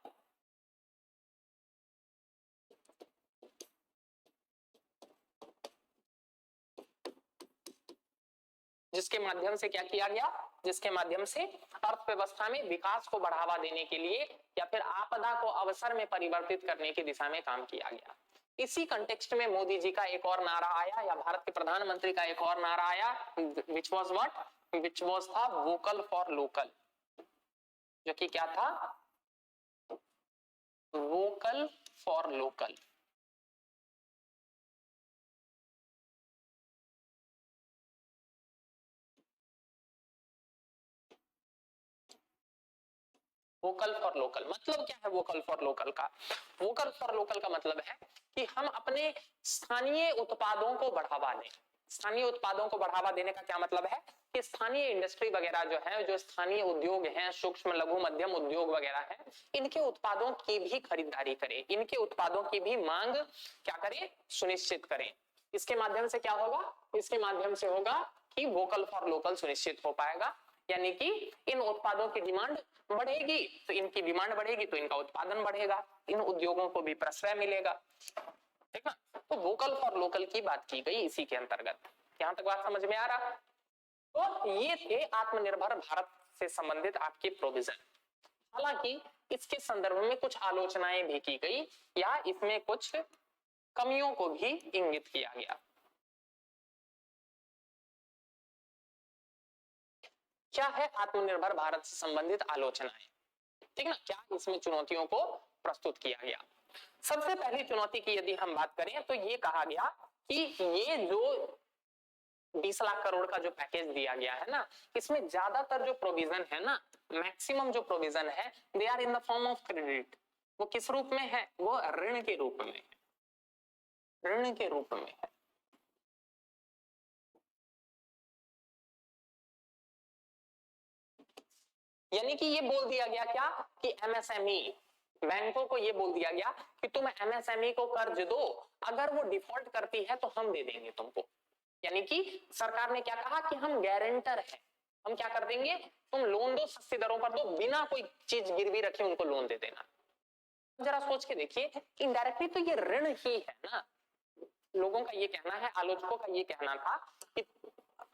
जिसके माध्यम से क्या किया गया, जिसके माध्यम से अर्थव्यवस्था में विकास को बढ़ावा देने के लिए या फिर आपदा को अवसर में परिवर्तित करने की दिशा में काम किया गया। इसी कंटेक्स्ट में मोदी जी का एक और नारा आया, या भारत के प्रधानमंत्री का एक और नारा आया, which was what, which was था वोकल फॉर लोकल, जो कि क्या था, vocal for local. Vocal for local मतलब क्या है, वोकल फॉर लोकल का, वोकल फॉर लोकल का मतलब है कि हम अपने स्थानीय उत्पादों को बढ़ावा दें। स्थानीय उत्पादों को बढ़ावा देने का क्या मतलब है कि स्थानीय इंडस्ट्री वगैरह जो है, जो स्थानीय उद्योग हैं, सूक्ष्म लघु मध्यम उद्योग वगैरह हैं, इनके उत्पादों की भी खरीदारी करें, इनके उत्पादों की भी मांग क्या करें, सुनिश्चित करें। इसके माध्यम से क्या होगा, इसके माध्यम से होगा कि वोकल फॉर लोकल सुनिश्चित हो पाएगा, यानी कि इन उत्पादों की डिमांड बढ़ेगी तो इनकी डिमांड बढ़ेगी तो इनका उत्पादन बढ़ेगा, इन उद्योगों को भी प्रश्रय मिलेगा। ठीक ना, तो वोकल फॉर लोकल की बात की गई इसी के अंतर्गत। यहां तक बात समझ में आ रहा। तो ये थे आत्मनिर्भर भारत से संबंधित आपके प्रोविजन। हालांकि इसके संदर्भ में कुछ आलोचनाएं भी की गई या इसमें कुछ कमियों को भी इंगित किया गया। क्या है आत्मनिर्भर भारत से संबंधित आलोचनाएं, ठीक ना, क्या इसमें चुनौतियों को प्रस्तुत किया गया। सबसे पहली चुनौती की यदि हम बात करें तो ये कहा गया कि ये जो 20 लाख करोड़ का जो पैकेज दिया गया है ना, इसमें ज्यादातर जो प्रोविजन है ना, मैक्सिमम जो प्रोविजन है, they are in the form of credit. वो किस रूप में है, वो ऋण के रूप में है, ऋण के रूप में है। यानी कि ये बोल दिया गया क्या कि एमएसएमई, बैंकों को ये बोल दिया गया कि तुम एमएसएमई को कर्ज दो, अगर वो डिफॉल्ट करती है तो हम दे देंगे तुमको। यानी कि सरकार ने क्या कहा कि हम गारंटर हैं, हम क्या कर देंगे, तुम लोन दो, सस्ती दरों पर दो, बिना कोई चीज गिरवी रखे उनको लोन दे देना। जरा सोच के देखिए, इनडायरेक्टली तो ये ऋण ही है ना। लोगों का ये कहना है, आलोचकों का ये कहना था कि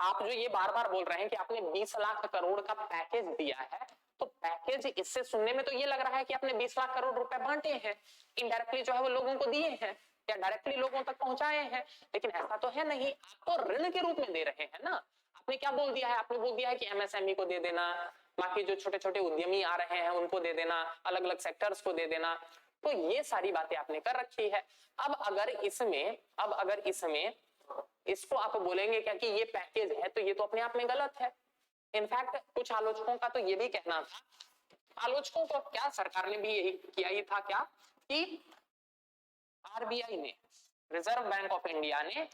आप जो ये बार बार बोल रहे हैं कि आपने 20 लाख करोड़ का पैकेज दिया है, तो पैकेज इससे सुनने में तो ये लग रहा है कि आपने 20 लाख करोड़ रुपए बांटे हैं, इनडायरेक्टली जो है वो लोगों को दिए हैं या डायरेक्टली लोगों तक पहुंचाए हैं, लेकिन ऐसा तो है नहीं, आप तो ऋण के रूप में दे रहे हैं ना। आपने क्या बोल दिया है, आपने बोल दिया है कि एमएसएमई को दे देना, बाकी जो छोटे छोटे उद्यमी आ रहे हैं उनको दे देना, अलग अलग सेक्टर्स को दे देना, तो ये सारी बातें आपने कर रखी है। अब अगर इसमें इसको आप बोलेंगे क्या कि ये पैकेज है, तो ये तो अपने आप में गलत है। इनफैक्ट कुछ आलोचकों का तो ये भी कहना था, आलोचकों को क्या, सरकार ने भी यही किया ही था क्या कि आरबीआई ने, रिजर्व बैंक ऑफ इंडिया ने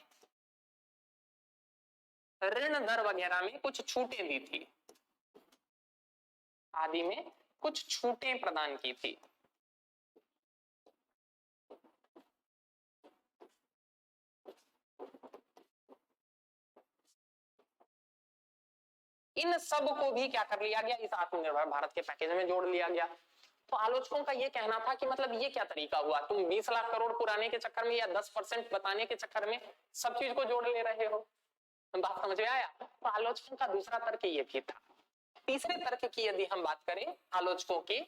ऋण दर वगैरह में कुछ छूटें दी थी, आदि में कुछ छूटें प्रदान की थी। इन सब को भी क्या कर लिया गया, इस आत्मनिर्भर भारत के पैकेज में जोड़ लिया गया। तो आलोचकों का ये कहना था कि मतलब ये क्या तरीका हुआ, तुम 20 लाख करोड़ पुराने के चक्कर में या 10% बताने के चक्कर में सब चीज को जोड़ ले रहे हो। बात समझ में आया? तो आलोचकों का दूसरा तर्क ये भी था। तीसरे तर्क की यदि हम बात करें आलोचकों की,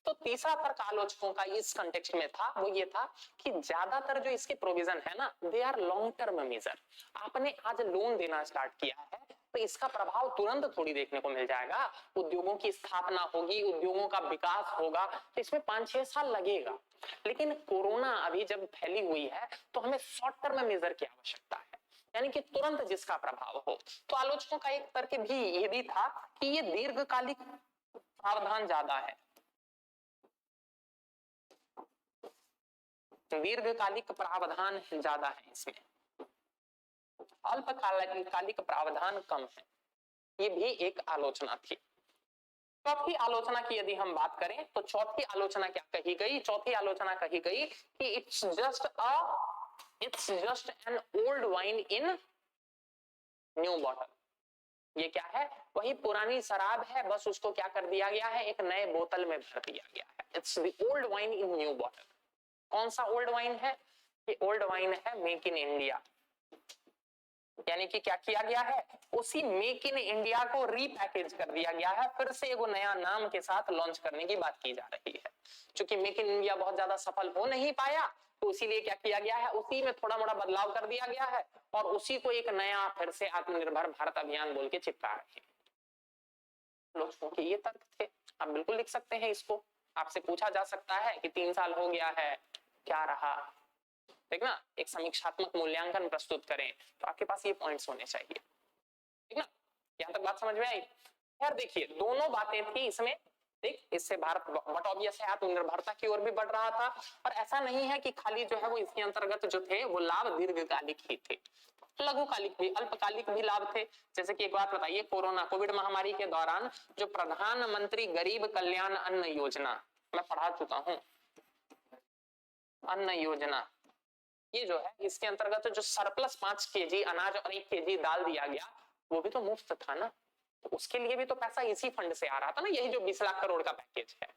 तो तीसरा तर्क आलोचकों का इस कंटेक्स्ट में था, वो ये था कि ज्यादातर जो इसके प्रोविजन है ना, they are long term measure. आपने आज लोन देना स्टार्ट किया है तो इसका प्रभाव तुरंत थोड़ी देखने को मिल जाएगा। उद्योगों की स्थापना होगी, उद्योगों का विकास होगा, तो इसमें 5-6 साल लगेगा। लेकिन कोरोना अभी जब फैली हुई है तो हमें शॉर्ट टर्म मेजर की आवश्यकता है, यानी कि तुरंत जिसका प्रभाव हो। तो आलोचकों का एक तर्क भी ये भी था कि ये दीर्घकालिक प्रावधान ज्यादा है, दीर्घकालिक प्रावधान ज्यादा है इसमें, अल्पकालिक प्रावधान कम है। ये भी एक आलोचना थी। चौथी आलोचना की यदि हम बात करें तो चौथी आलोचना क्या कही गई? चौथी आलोचना कही गई कि it's just an old wine in new bottle. ये क्या है? वही पुरानी शराब है, बस उसको क्या कर दिया गया है, एक नए बोतल में भर दिया गया है। It's the old wine in new bottle. कौन सा ओल्ड वाइन है? ये ओल्ड वाइन है मेक इन इंडिया। यानी कि क्या किया गया है, उसी मेक इन इंडिया को रीपैकेज कर दिया गया है, फिर से एगो नया नाम के साथ लॉन्च करने की बात की जा रही है। क्योंकि मेक इन इंडिया बहुत ज्यादा सफल हो नहीं पाया, तो इसीलिए क्या किया गया है, उसी में थोड़ा मोड़ा बदलाव कर दिया गया है और उसी को एक नया फिर से आत्मनिर्भर भारत अभियान बोल के चिपका रहे हैं। लोगों के ये तर्क थे। आप बिल्कुल लिख सकते हैं इसको। आपसे पूछा जा सकता है कि 3 साल हो गया है, क्या रहा, ठीक ना, एक समीक्षात्मक मूल्यांकन प्रस्तुत करें, तो आपके पास ये पॉइंट्स होने चाहिए, ठीक ना। यहां तक बात समझ में आई? यार देखिए, दोनों बातें थी इसमें। देख, इससे भारत बट ऑब्वियस है आत्मनिर्भरता की ओर भी बढ़ रहा था, और ऐसा नहीं है कि खाली जो है वो इसके अंतर्गत जो थे वो लाभ दीर्घकालिक ही थे, लघुकालिक भी, अल्पकालिक भी लाभ थे। जैसे कि एक बात बताइए, कोविड महामारी के दौरान जो प्रधानमंत्री गरीब कल्याण अन्न योजना, मैं पढ़ा चुका हूं, अन्न योजना, ये जो है इसके अंतर्गत जो सरप्लस 5 केजी अनाज और 1 केजी दाल दिया गया, वो भी तो मुफ्त था ना। तो उसके लिए भी तो पैसा इसी फंड से आ रहा था ना, यही जो 20 लाख करोड़ का पैकेज है,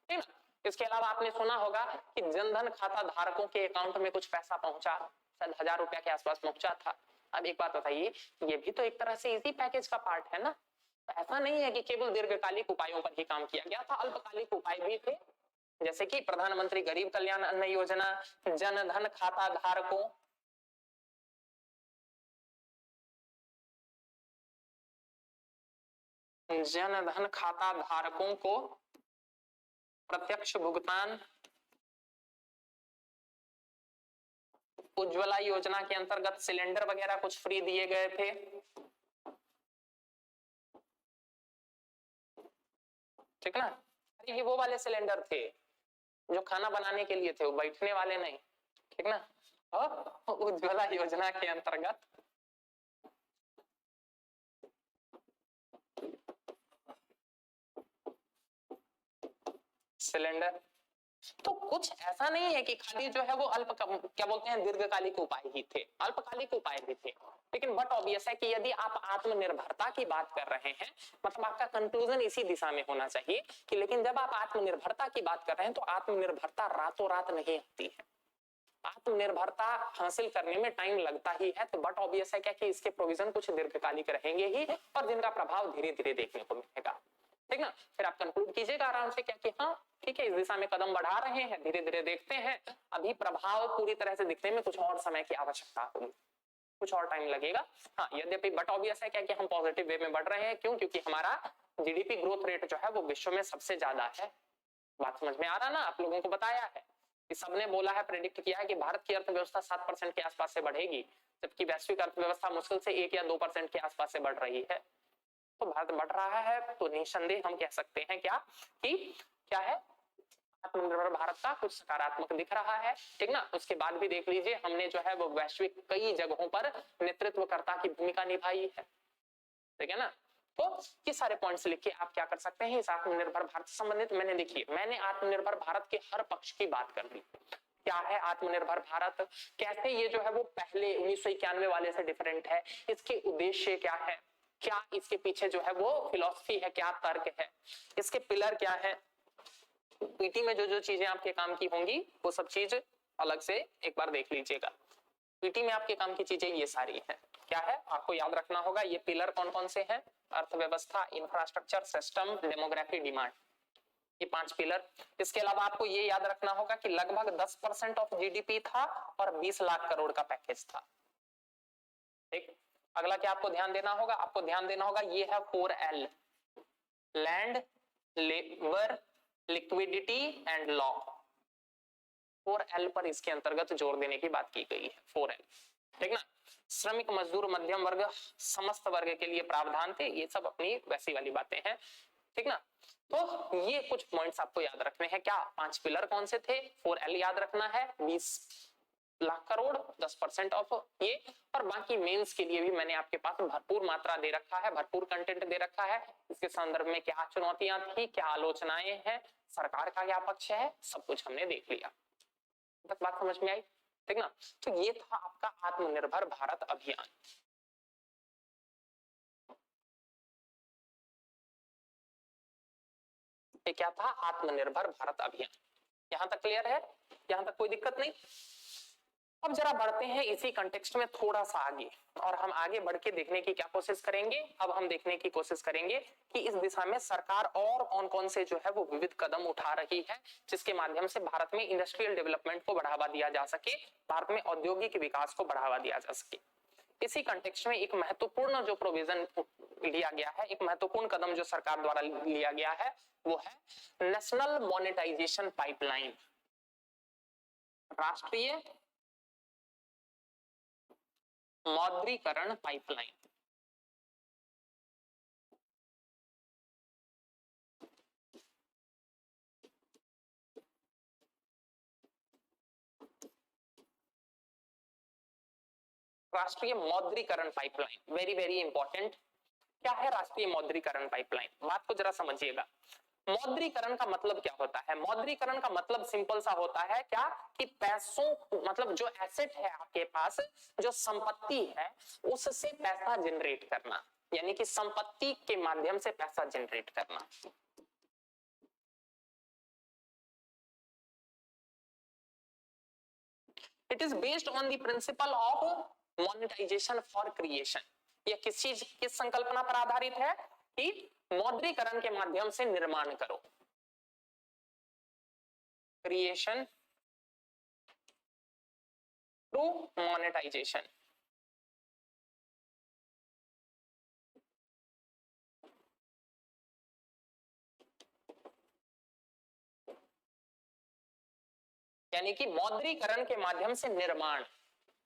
ठीक ना। इसके अलावा आपने सुना होगा कि जनधन खाता धारकों के अकाउंट में कुछ पैसा पहुंचा, शायद 1000 रुपया के आसपास पहुंचा था। अब एक बात बताइए, ये भी तो एक तरह से इसी पैकेज का पार्ट है ना। तो ऐसा नहीं है कि केवल दीर्घकालिक उपायों पर ही काम किया गया था, अल्पकालिक उपाय भी थे, जैसे कि प्रधानमंत्री गरीब कल्याण अन्न योजना, जनधन खाता धारकों, जनधन खाता धारकों को प्रत्यक्ष भुगतान, उज्ज्वला योजना के अंतर्गत सिलेंडर वगैरह कुछ फ्री दिए गए थे, ठीक ना। अरे ये वो वाले सिलेंडर थे जो खाना बनाने के लिए थे, वो बैठने वाले नहीं, ठीक ना। और उज्ज्वला योजना के अंतर्गत सिलेंडर, तो कुछ ऐसा नहीं है कि खाली जो है वो क्या बोलते हैं, दीर्घकालिक उपाय ही थे, अल्पकालिक उपाय भी थे। लेकिन बट ऑब्वियस है कि यदि आप आत्मनिर्भरता की बात कर रहे हैं, मतलब आपका कंक्लूजन इसी दिशा में होना चाहिए कि लेकिन जब आप आत्मनिर्भरता की बात कर रहे हैं तो आत्मनिर्भरता रातों रात नहीं आती है, आत्मनिर्भरता हासिल करने में टाइम लगता ही है। तो बट ऑब्वियस है क्या कि इसके प्रोविजन कुछ दीर्घकालिक रहेंगे ही और जिनका प्रभाव धीरे धीरे देखने को मिलेगा, ठीक ना। फिर आप कंक्लूड कीजिएगा आराम से क्या कि हाँ ठीक है, इस दिशा में कदम बढ़ा रहे हैं, धीरे धीरे देखते हैं, अभी प्रभाव पूरी तरह से दिखने में कुछ और समय की आवश्यकता होगी, कुछ और टाइम लगेगा। हाँ, यद्यपि बट ऑब्वियस है क्या कि हम पॉजिटिव वे में बढ़ रहे हैं। क्यों? क्योंकि हमारा जीडीपी ग्रोथ रेट जो है वो विश्व में सबसे ज्यादा है। बात समझ में आ रहा ना? आप लोगों को बताया है कि सबने बोला है, प्रेडिक्ट किया है कि भारत की अर्थव्यवस्था 7% के आसपास से बढ़ेगी, जबकि वैश्विक अर्थव्यवस्था मुश्किल से 1 या 2% के आसपास से बढ़ रही है। तो भारत बढ़ रहा है तो निसंदेह हम कह सकते हैं क्या कि क्या है, आत्मनिर्भर भारत का कुछ सकारात्मक दिख रहा है, ठीक ना। उसके बाद भी देख लीजिए, हमने जो है वो वैश्विक कई जगहों पर नेतृत्वकर्ता की भूमिका निभाई है, ठीक है ना। तो ये सारे पॉइंट्स लिख के आप क्या कर सकते हैं इस आत्मनिर्भर भारत से संबंधित। मैंने आत्मनिर्भर भारत के हर पक्ष की बात कर दी। क्या है आत्मनिर्भर भारत, कैसे ये जो है वो पहले 1991 वाले से डिफरेंट है, इसके उद्देश्य क्या है, क्या इसके पीछे जो है वो फिलॉसफी है, क्या तर्क है, इसके पिलर क्या है। पीटी में जो जो चीजें आपके काम की होंगी वो सब चीज अलग से एक बार देख लीजिएगा। पीटी में आपके काम की चीजें ये सारी है। क्या है आपको याद रखना होगा, ये पिलर कौन कौन से हैं, अर्थव्यवस्था, इंफ्रास्ट्रक्चर, सिस्टम, डेमोग्राफी, डिमांड, ये 5 पिलर। इसके अलावा आपको ये याद रखना होगा कि लगभग 10% ऑफ जीडीपी था और 20 लाख करोड़ का पैकेज था। ठीक, अगला क्या आपको ध्यान देना होगा, आपको ध्यान देना होगा ये है 4L, land, labour, liquidity and law. 4L पर इसके अंतर्गत जोर देने की बात की गई है, 4L, ठीक ना। श्रमिक, मजदूर, मध्यम वर्ग, समस्त वर्ग के लिए प्रावधान थे, ये सब अपनी वैसी वाली बातें हैं, ठीक ना। तो ये कुछ पॉइंट्स आपको याद रखने हैं। क्या 5 पिलर कौन से थे, 4L याद रखना है, 20 लाख करोड़, 10% ऑफ ये, और बाकी मेंस के लिए भी मैंने आपके पास भरपूर मात्रा दे रखा है, भरपूर कंटेंट दे रखा है। इसके संदर्भ में क्या चुनौतियां थी, क्या आलोचनाएं हैं, सरकार का क्या पक्ष है, सब कुछ हमने देख लिया। तक बात समझ में आई, ठीक ना। तो ये था आपका आत्मनिर्भर भारत अभियान। ये क्या था, आत्मनिर्भर भारत अभियान। यहां तक क्लियर है, यहां तक कोई दिक्कत नहीं। अब जरा बढ़ते हैं इसी कंटेक्स्ट में थोड़ा सा आगे, और हम आगे बढ़ के देखने की क्या कोशिश करेंगे, अब हम देखने की कोशिश करेंगे कि इस दिशा में सरकार और कौन कौन से जो है वो विविध कदम उठा रही है, जिसके माध्यम से भारत में इंडस्ट्रियल डेवलपमेंट को बढ़ावा दिया जा सके, भारत में औद्योगिक विकास को बढ़ावा दिया जा सके। इसी कंटेक्स्ट में एक महत्वपूर्ण जो प्रोविजन लिया गया है, एक महत्वपूर्ण कदम जो सरकार द्वारा लिया गया है, वो है नेशनल मोनेटाइजेशन पाइपलाइन, राष्ट्रीय मौद्रीकरण पाइपलाइन। राष्ट्रीय मौद्रीकरण पाइपलाइन, वेरी वेरी इंपॉर्टेंट। क्या है राष्ट्रीय मौद्रीकरण पाइपलाइन, बात को जरा समझिएगा। मौद्रीकरण का मतलब क्या होता है, मौद्रीकरण का मतलब सिंपल सा होता है क्या, कि पैसों, मतलब जो एसेट है आपके पास, जो संपत्ति है, उससे पैसा जनरेट करना, यानी कि संपत्ति के माध्यम से पैसा जनरेट करना। It is based on the principle of monetisation for creation. यह किस चीज, किस संकल्पना पर आधारित है, कि मौद्रीकरण के माध्यम से निर्माण करो, क्रिएशन थ्रू मोनेटाइजेशन। यानी कि मौद्रीकरण के माध्यम से निर्माण,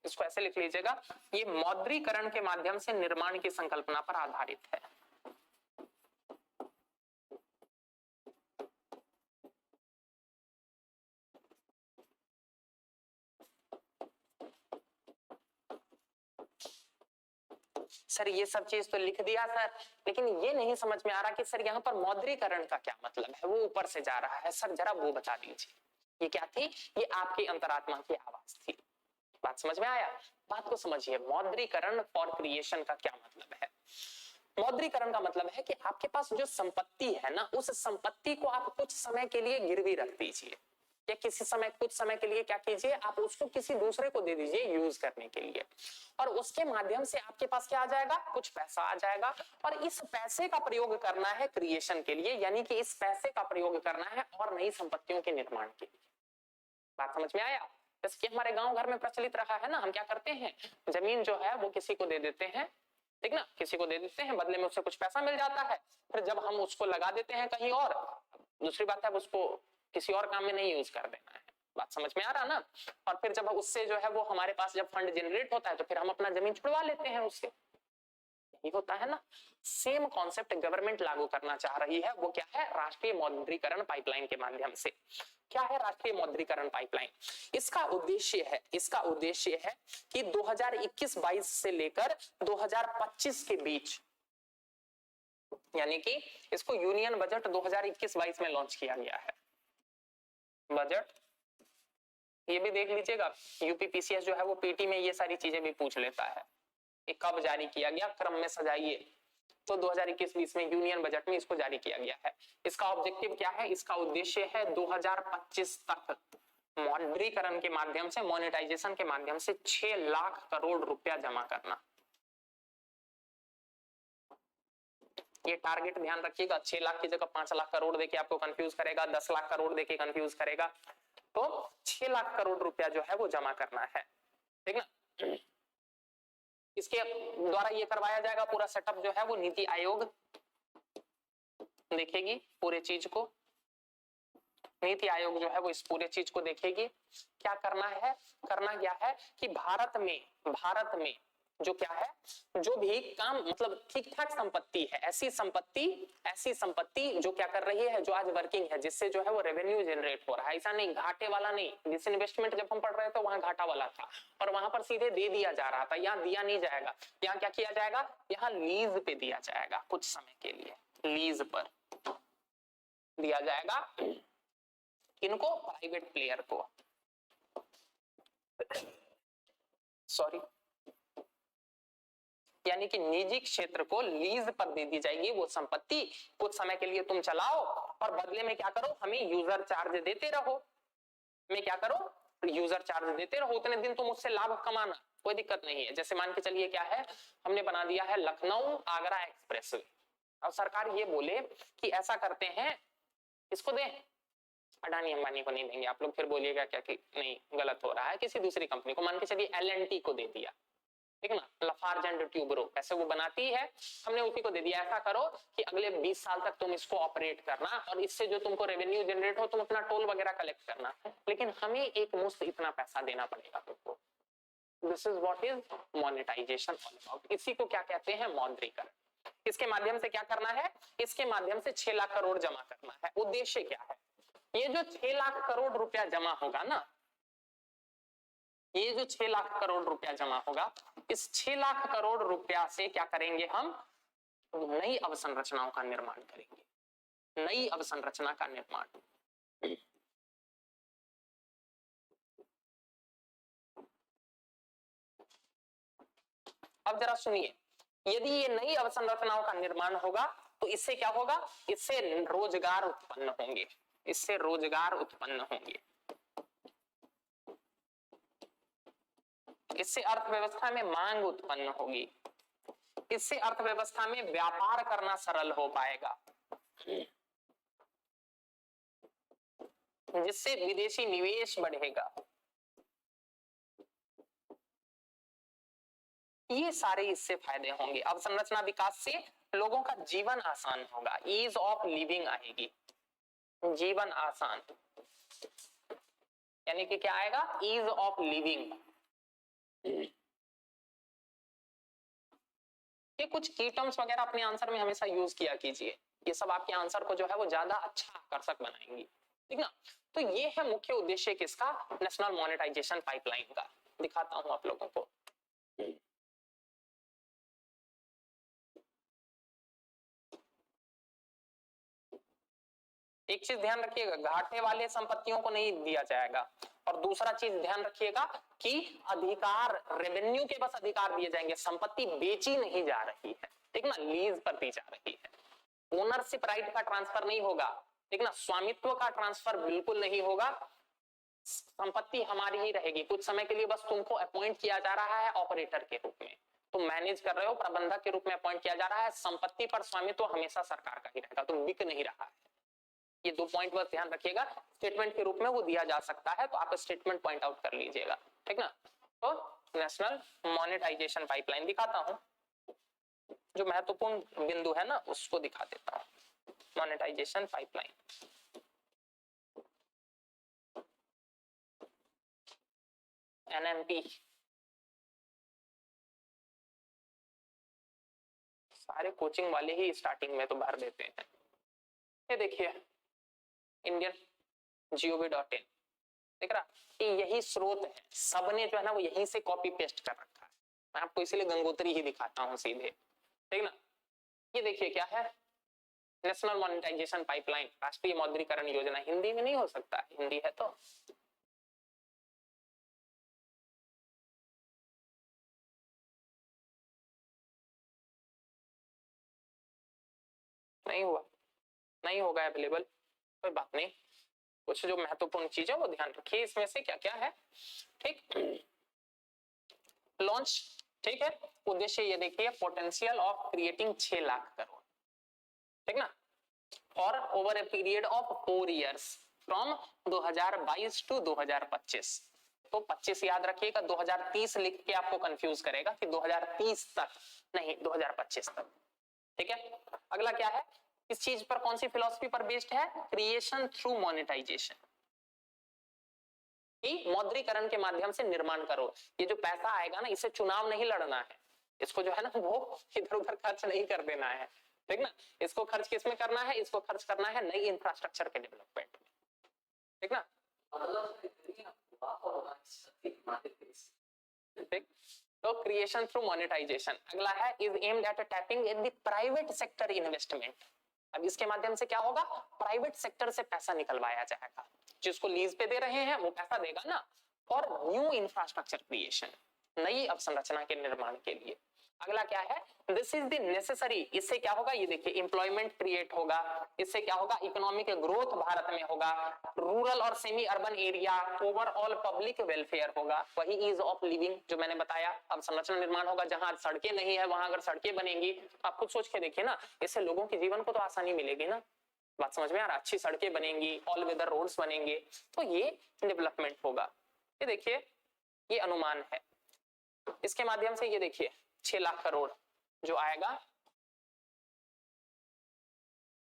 इसको ऐसे लिख लीजिएगा, ये मौद्रीकरण के माध्यम से निर्माण की संकल्पना पर आधारित है। सर ये सब चीज तो लिख दिया सर, लेकिन ये नहीं समझ में आ रहा कि सर यहाँ पर मौद्रीकरण का क्या मतलब है, वो ऊपर से जा रहा है, सर जरा वो बता दीजिए। ये क्या थी, ये आपकी अंतरात्मा की आवाज थी। बात समझ में आया, बात को समझिए। मौद्रीकरण फॉर क्रिएशन का क्या मतलब है, मौद्रीकरण का मतलब है कि आपके पास जो संपत्ति है ना, उस संपत्ति को आप कुछ समय के लिए गिरवी रख दीजिए, या किसी समय, कुछ समय के लिए क्या कीजिए, आप उसको किसी दूसरे को दे दीजिए यूज करने के लिए, और उसके माध्यम से आपके पास क्या आ जाएगा, कुछ पैसा आ जाएगा, और इस पैसे का प्रयोग करना है क्रिएशन के लिए, यानी कि इस पैसे का प्रयोग करना है और नई संपत्तियों के निर्माण के लिए। बात समझ में आया। जैसे कि हमारे गांव घर में प्रचलित रहा है ना, हम क्या करते हैं, जमीन जो है वो किसी को दे देते हैं, ठीक ना, किसी को दे देते हैं, बदले में उससे कुछ पैसा मिल जाता है, फिर जब हम उसको लगा देते हैं कहीं और, दूसरी बात है उसको किसी और काम में नहीं यूज कर देना है। बात समझ में आ रहा ना। और फिर जब उससे जो है वो हमारे पास जब फंड जनरेट होता है, तो फिर हम अपना जमीन छुड़वा लेते हैं उससे, यही होता है ना। सेम कॉन्सेप्ट गवर्नमेंट लागू करना चाह रही है, वो क्या है, राष्ट्रीय मौद्रीकरण पाइपलाइन के माध्यम से। क्या है राष्ट्रीय मौद्रीकरण पाइपलाइन, इसका उद्देश्य है कि 2021-22 से लेकर 2025 के बीच, यानी कि इसको यूनियन बजट 2021-22 में लॉन्च किया गया है। बजट ये भी देख लीजिएगा, यूपीपीसीएस जो है वो पीटी में ये सारी चीजें भी पूछ लेता है कि कब जारी किया गया, क्रम में सजाइए। तो 2021-20 में यूनियन बजट में इसको जारी किया गया है। इसका ऑब्जेक्टिव क्या है, इसका उद्देश्य है 2025 तक मौद्रीकरण के माध्यम से, मोनेटाइजेशन के माध्यम से 6 लाख करोड़ रुपया जमा करना। ये टारगेट ध्यान रखिएगा, 6 लाख की जगह 5 लाख करोड़ देके आपको कंफ्यूज करेगा, 10 लाख करोड़ देके कंफ्यूज करेगा, तो 6 लाख करोड़ रुपया जो है वो जमा करना है, ठीक ना। इसके द्वारा ये करवाया जाएगा, पूरा सेटअप जो है वो नीति आयोग देखेगी पूरे चीज को, नीति आयोग जो है वो इस पूरे चीज को देखेगी। क्या करना है, करना क्या है कि भारत में जो क्या है, जो भी काम मतलब ठीक ठाक संपत्ति है, ऐसी संपत्ति जो क्या कर रही है, जो आज वर्किंग है, जिससे जो है वो रेवेन्यू जनरेट हो रहा है, ऐसा नहीं घाटे वाला नहीं। डिसइन्वेस्टमेंट जब हम पढ़ रहे थे वहां घाटा वाला था और वहां पर सीधे दे दिया जा रहा था, यहाँ दिया नहीं जाएगा, यहाँ क्या किया जाएगा, यहाँ लीज पे दिया जाएगा, कुछ समय के लिए लीज पर दिया जाएगा। किनको, प्राइवेट प्लेयर को, सॉरी, यानी कि निजी क्षेत्र को लीज पर दे दी जाएगी वो संपत्ति, कुछ समय के लिए तुम चलाओ और बदले में क्या करो, हमें यूजर चार्ज देते रहो, मैं क्या करो, यूजर चार्ज देते रहो, उतने दिन तुम उससे लाभ कमाना, कोई दिक्कत नहीं है। जैसे मान के चलिए क्या है, हमने बना दिया है लखनऊ आगरा एक्सप्रेस वे, अब सरकार ये बोले कि ऐसा करते हैं, इसको दें, अडानी अंबानी को नहीं देंगे, आप लोग फिर बोलिएगा क्या कि नहीं गलत हो रहा है, किसी दूसरी कंपनी को, मान के चलिए एल&टी को दे दिया, ठीक ना, लाफार्ज एंड ट्यूब्रो, ऐसे वो बनाती है, हमने उसी को दे दिया। ऐसा करो कि अगले 20 साल तक तुम इसको ऑपरेट करना और इससे जो तुमको रेवेन्यू जनरेट हो तुम अपना टोल वगैरह कलेक्ट करना, लेकिन हमें एक मुश्त इतना पैसा देना पड़ेगा तुमको। This is what is monetisation all about. इसी को क्या कहते हैं, मौद्रीकरण। इसके माध्यम से क्या करना है, इसके माध्यम से 6 लाख करोड़ जमा करना है। उद्देश्य क्या है, ये जो 6 लाख करोड़ रुपया जमा होगा ना, ये जो 6 लाख करोड़ रुपया जमा होगा, इस 6 लाख करोड़ रुपया से क्या करेंगे, हम नई अवसंरचनाओं का निर्माण करेंगे, नई अवसंरचना का निर्माण। अब जरा सुनिए, यदि ये नई अवसंरचनाओं का निर्माण होगा तो इससे क्या होगा, इससे रोजगार उत्पन्न होंगे, इससे रोजगार उत्पन्न होंगे, इससे अर्थव्यवस्था में मांग उत्पन्न होगी, इससे अर्थव्यवस्था में व्यापार करना सरल हो पाएगा, जिससे विदेशी निवेश बढ़ेगा। ये सारे इससे फायदे होंगे। अवसंरचना विकास से लोगों का जीवन आसान होगा, ईज ऑफ लिविंग आएगी, जीवन आसान, यानी कि क्या आएगा, ईज ऑफ लिविंग। ये कुछ की टर्म्स वगैरह अपने आंसर में हमेशा यूज किया कीजिए, ये सब आपके आंसर को जो है वो ज्यादा अच्छा आकर्षक बनाएंगी, ठीक ना। तो ये है मुख्य उद्देश्य किसका, नेशनल मॉनेटाइजेशन पाइपलाइन का। दिखाता हूं आप लोगों को, एक चीज ध्यान रखिएगा, घाटे वाले संपत्तियों को नहीं दिया जाएगा, और दूसरा चीज ध्यान रखिएगा कि अधिकार, रेवेन्यू के बस अधिकार दिए जाएंगे, संपत्ति बेची नहीं जा रही है, ठीक ना, लीज पर दी जा रही है, ओनरशिप राइट का ट्रांसफर नहीं होगा, ठीक ना, स्वामित्व का ट्रांसफर बिल्कुल नहीं होगा, संपत्ति हमारी ही रहेगी, कुछ समय के लिए बस तुमको अपॉइंट किया जा रहा है ऑपरेटर के रूप में, तुम मैनेज कर रहे हो, प्रबंधक के रूप में अपॉइंट किया जा रहा है, संपत्ति पर स्वामित्व हमेशा सरकार का ही रहेगा, तुम बिक नहीं रहा है। ये 2 पॉइंट बस ध्यान रखिएगा, स्टेटमेंट के रूप में वो दिया जा सकता है, तो आप स्टेटमेंट पॉइंट आउट कर लीजिएगा, ठीक ना। तो नेशनल मॉनेटाइजेशन पाइपलाइन दिखाता हूं, जो महत्वपूर्ण बिंदु है ना उसको दिखा देता हूं। मॉनेटाइजेशन पाइपलाइन, एनएमपी, सारे कोचिंग वाले ही स्टार्टिंग में तो भर देते हैं। ये देखिए इंडियन gov.in, देख रहा, ये यही स्रोत है, सबने जो है ना वो यहीं से कॉपी पेस्ट कर रखा है, मैं आपको इसीलिए गंगोत्री ही दिखाता हूं सीधे, ठीक ना। ये देखिए क्या है, नेशनल मॉनेटाइजेशन पाइपलाइन, राष्ट्रीय मौद्रीकरण योजना, हिंदी में नहीं हो सकता, हिंदी है तो नहीं हुआ, नहीं होगा अवेलेबल, कोई बात नहीं, कुछ जो महत्वपूर्ण चीज है वो ध्यान रखिए, इसमें से क्या क्या है, ठीक। लॉन्च, ठीक है, उद्देश्य ये देखिए, potential of creating 6 lakh crore, ठीक ना, और over a period of 4 years from 2022 to 2025। तो 25 याद रखिएगा, 2030 लिख के आपको कंफ्यूज करेगा कि 2030 तक नहीं, 2025 तक। ठीक है, अगला क्या है, इस चीज पर कौन सी फिलॉसफी पर बेस्ड है, क्रिएशन थ्रू मोनेटाइजेशन, मौद्रीकरण के माध्यम से निर्माण करो। ये जो पैसा आएगा ना, इसे चुनाव नहीं लड़ना है, इसको जो है ना वो इधर उधर खर्च नहीं कर देना है, ठीक ना, इसको खर्च किस में करना है, इसको खर्च करना है नई इंफ्रास्ट्रक्चर के डेवलपमेंट में, ठीक ना। ठीक, तो क्रिएशन थ्रू मोनेटाइजेशन। अगला है is aimed at tapping in the private sector investment. अब इसके माध्यम से क्या होगा, प्राइवेट सेक्टर से पैसा निकलवाया जाएगा, जिसको लीज पे दे रहे हैं वो पैसा देगा ना, फॉर न्यू इंफ्रास्ट्रक्चर क्रिएशन, नई अवसंरचना के निर्माण के लिए। अगला क्या है, दिस इज द नेसेसरी, इससे क्या होगा, ये देखिए एम्प्लॉयमेंट क्रिएट होगा, इससे क्या होगा, इकोनॉमिक ग्रोथ भारत में होगा, रूरल और semi urban area, overall public welfare होगा, वही ईज ऑफ लिविंग जो मैंने बताया, अब संरचना निर्माण होगा, जहां सड़कें नहीं है वहां अगर सड़कें बनेंगी, आप खुद सोच के देखिए ना, इससे लोगों के जीवन को तो आसानी मिलेगी ना, बात समझ में आ रहा, अच्छी सड़कें बनेंगी, ऑल वेदर रोड्स बनेंगे, तो ये डेवलपमेंट होगा। ये देखिए, ये अनुमान है, इसके माध्यम से ये देखिए 6 लाख करोड़ जो आएगा,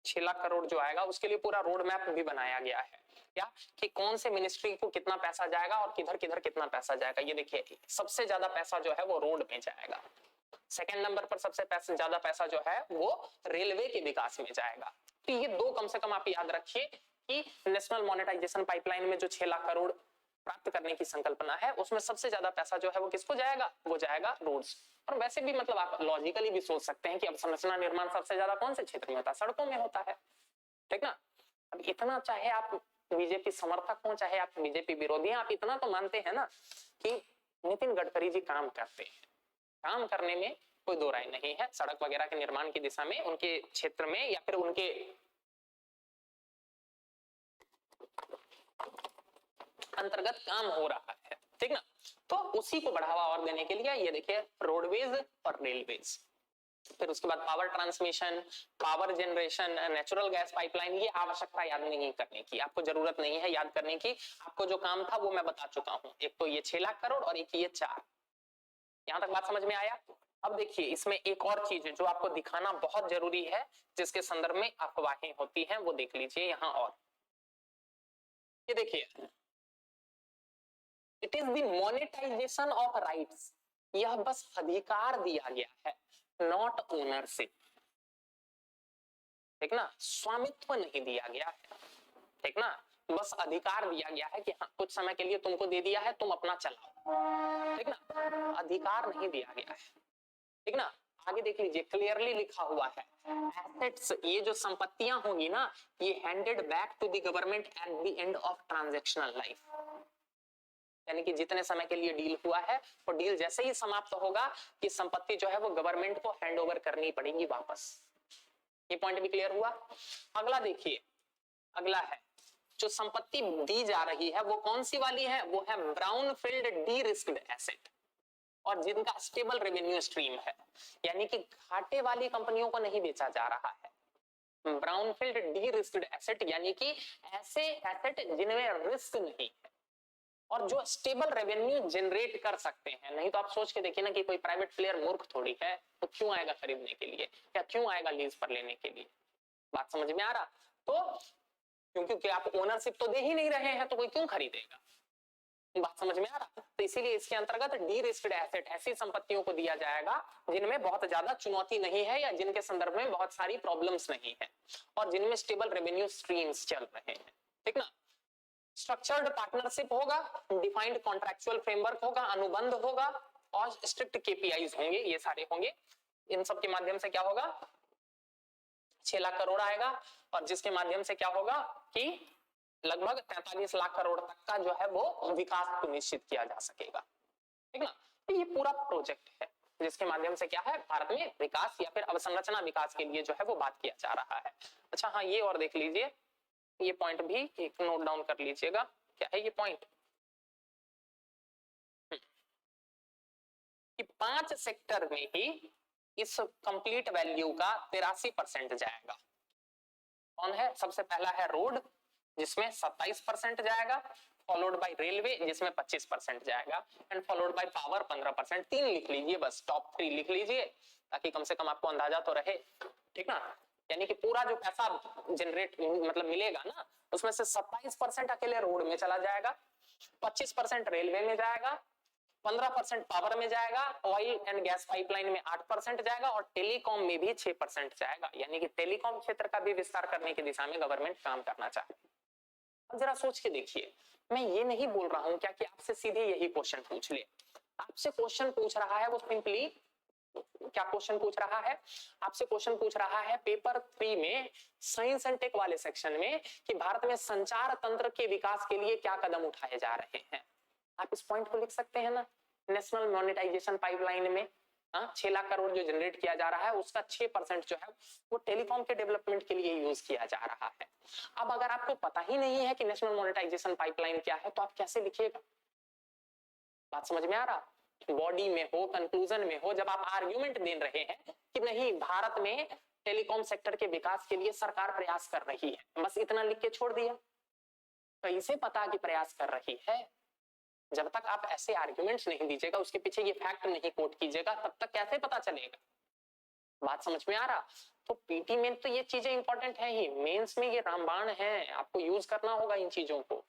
6 लाख करोड़ जो आएगा उसके लिए पूरा रोड मैप भी बनाया गया है, क्या कि कौन से मिनिस्ट्री को कितना पैसा जाएगा और किधर किधर कितना पैसा जाएगा। ये देखिए सबसे ज्यादा पैसा जो है वो रोड में जाएगा, सेकंड नंबर पर सबसे ज्यादा पैसा जो है वो रेलवे के विकास में जाएगा। तो ये दो कम से कम आप याद रखिए कि नेशनल मोनेटाइजेशन पाइपलाइन में जो 6 लाख करोड़ प्राप्त करने की संकल्पना है, उसमें सबसे ज्यादा पैसा जो है वो किसको जाएगा, वो जाएगा रोड्स। और वैसे भी मतलब आप लॉजिकली भी सोच सकते हैं कि अब संरचना निर्माण सबसे ज्यादा कौन से क्षेत्र में होता है, सड़कों में होता है, ठीक ना। अब इतना चाहे आप बीजेपी समर्थक हो चाहे आप बीजेपी विरोधी हैं, आप इतना तो मानते हैं ना कि नितिन गडकरी जी काम करते हैं, काम करने में कोई दो राय नहीं है, सड़क वगैरह के निर्माण की दिशा में उनके क्षेत्र में या फिर उनके अंतर्गत काम हो रहा है, ठीक ना। तो उसी को बढ़ावा और देने के लिए ये देखिए रोडवेज और रेलवेज, फिर उसके बाद power transmission, power generation, natural gas pipeline, ये आवश्यकता याद नहीं करने की, आपको जरूरत नहीं है याद करने की, आपको जो काम था वो मैं बता चुका हूं, एक तो ये 6 लाख करोड़ और एक ये 4। यहां तक बात समझ में आया। अब देखिए इसमें एक और चीज जो आपको दिखाना बहुत जरूरी है, जिसके संदर्भ में अफवाहें होती हैं, वो देख लीजिए यहां। और ये देखिए it is the monetisation of rights, यह बस अधिकार दिया गया है, नॉट ओनरशिप, ठीक ना, स्वामित्व नहीं दिया गया है, ठीक ना, बस अधिकार दिया गया है कि हाँ कुछ समय के लिए तुमको दे दिया है, तुम अपना चलाओ, ठीक ना, अधिकार नहीं दिया गया है, ठीक ना। आगे देख लीजिए क्लियरली लिखा हुआ है, एसेट्स, ये जो संपत्तियां होंगी ना, ये handed back to the government at the end of transactional life, यानी कि जितने समय के लिए डील हुआ है वो डील जैसे ही समाप्त होगा कि संपत्ति जो है वो गवर्नमेंट को हैंड ओवर करनी पड़ेगी वापस। ये पॉइंट भी क्लियर हुआ। अगला देखिए, अगला है जो संपत्ति दी जा रही है वो कौन सी वाली है, वो है ब्राउनफील्ड डी रिस्क्ड एसेट, और जिनका स्टेबल रेवेन्यू स्ट्रीम है, यानी कि घाटे वाली कंपनियों को नहीं बेचा जा रहा है। ब्राउनफील्ड डी रिस्क्ड एसेट यानी कि ऐसे एसेट जिनमें रिस्क नहीं है और जो स्टेबल रेवेन्यू जनरेट कर सकते हैं। नहीं तो आप सोच के देखिए ना कि कोई प्राइवेट प्लेयर मूर्ख थोड़ी है, तो क्यों आएगा खरीदने के लिए या क्यों आएगा लीज पर लेने के लिए, बात समझ में आ रहा। तो क्योंकि आप ओनरशिप तो दे ही नहीं रहे हैं तो कोई क्यों खरीदेगा, बात समझ में आ रहा। तो इसीलिए इसके अंतर्गत डी रिस्क्ड एसेट ऐसी संपत्तियों को दिया जाएगा जिनमें बहुत ज्यादा चुनौती नहीं है या जिनके संदर्भ में बहुत सारी प्रॉब्लम्स नहीं है और जिनमें स्टेबल रेवेन्यू स्ट्रीम्स चल रहे हैं, ठीक ना। स्ट्रक्चर्ड पार्टनरशिप होगा, डिफाइंड कॉन्ट्रैक्चुअल फ्रेमवर्क होगा, अनुबंध होगा और स्ट्रिक्ट केपीआईज होंगे, ये सारे होंगे। इन सब के माध्यम से क्या होगा, 6 लाख करोड़ आएगा और जिसके माध्यम से क्या होगा कि लगभग 43 लाख करोड़ तक का जो है वो विकास सुनिश्चित किया जा सकेगा, ठीक ना। तो ये पूरा प्रोजेक्ट है जिसके माध्यम से क्या है भारत में विकास या फिर अवसंरचना विकास के लिए जो है वो बात किया जा रहा है। अच्छा हाँ, ये और देख लीजिए, ये पॉइंट भी एक नोट डाउन कर लीजिएगा, क्या है ये पॉइंट कि 5 सेक्टर में ही इस कंप्लीट वैल्यू का 83% जाएगा, कौन है? सबसे पहला है रोड जिसमें 27% जाएगा, फॉलोड बाय रेलवे जिसमें 25% जाएगा, एंड फॉलोड बाय पावर 15%। 3 लिख लीजिए, बस टॉप 3 लिख लीजिए ताकि कम से कम आपको अंदाजा तो रहे, ठीक ना। यानी कि पूरा जो पैसा जनरेट मतलब मिलेगा ना, उसमें से 27% अकेले रोड में चला जाएगा, 25% रेलवे में जाएगा, 15% पावर में जाएगा, ऑयल एंड गैस पाइपलाइन में 8% जाएगा और टेलीकॉम में भी 6% जाएगा। यानी कि टेलीकॉम क्षेत्र का भी विस्तार करने की दिशा में गवर्नमेंट काम करना चाहे। अब जरा सोच के देखिए, मैं ये नहीं बोल रहा हूं क्या कि आपसे सीधे यही क्वेश्चन पूछ ले। आपसे क्वेश्चन पूछ रहा है वो सिंपली क्या क्वेश्चन पूछ रहा है? आपसे क्वेश्चन पूछ रहा है पेपर 3 में साइंस एंड टेक वाले सेक्शन में कि भारत में संचार तंत्र के विकास के लिए क्या कदम उठाए जा रहे हैं। आप इस पॉइंट को लिख सकते हैं ना। नेशनल मोनेटाइजेशन पाइपलाइन में 6 लाख करोड़ जो जनरेट किया जा रहा है उसका 6% जो है वो टेलीकॉम के डेवलपमेंट के लिए यूज किया जा रहा है। अब अगर आपको पता ही नहीं है कि नेशनल मोनेटाइजेशन पाइपलाइन क्या है तो आप कैसे लिखिएगा? बात समझ में आ रहा? बॉडी में हो, कंक्लूजन में हो, जब आप आर्ग्यूमेंट दे रहे हैं कि नहीं भारत में टेलीकॉम सेक्टर के विकास के लिए सरकार प्रयास कर रही है, बस इतना लिख के छोड़ दिया, कैसे पता कि प्रयास कर रही है? जब तक आप ऐसे आर्ग्यूमेंट्स नहीं दीजिएगा, उसके पीछे ये फैक्ट नहीं कोट कीजिएगा, तब तक कैसे पता चलेगा? बात समझ में आ रहा? तो पीटी में तो ये चीजें इंपॉर्टेंट है ही, मेंस में ये रामबाण है, आपको यूज करना होगा इन चीजों को।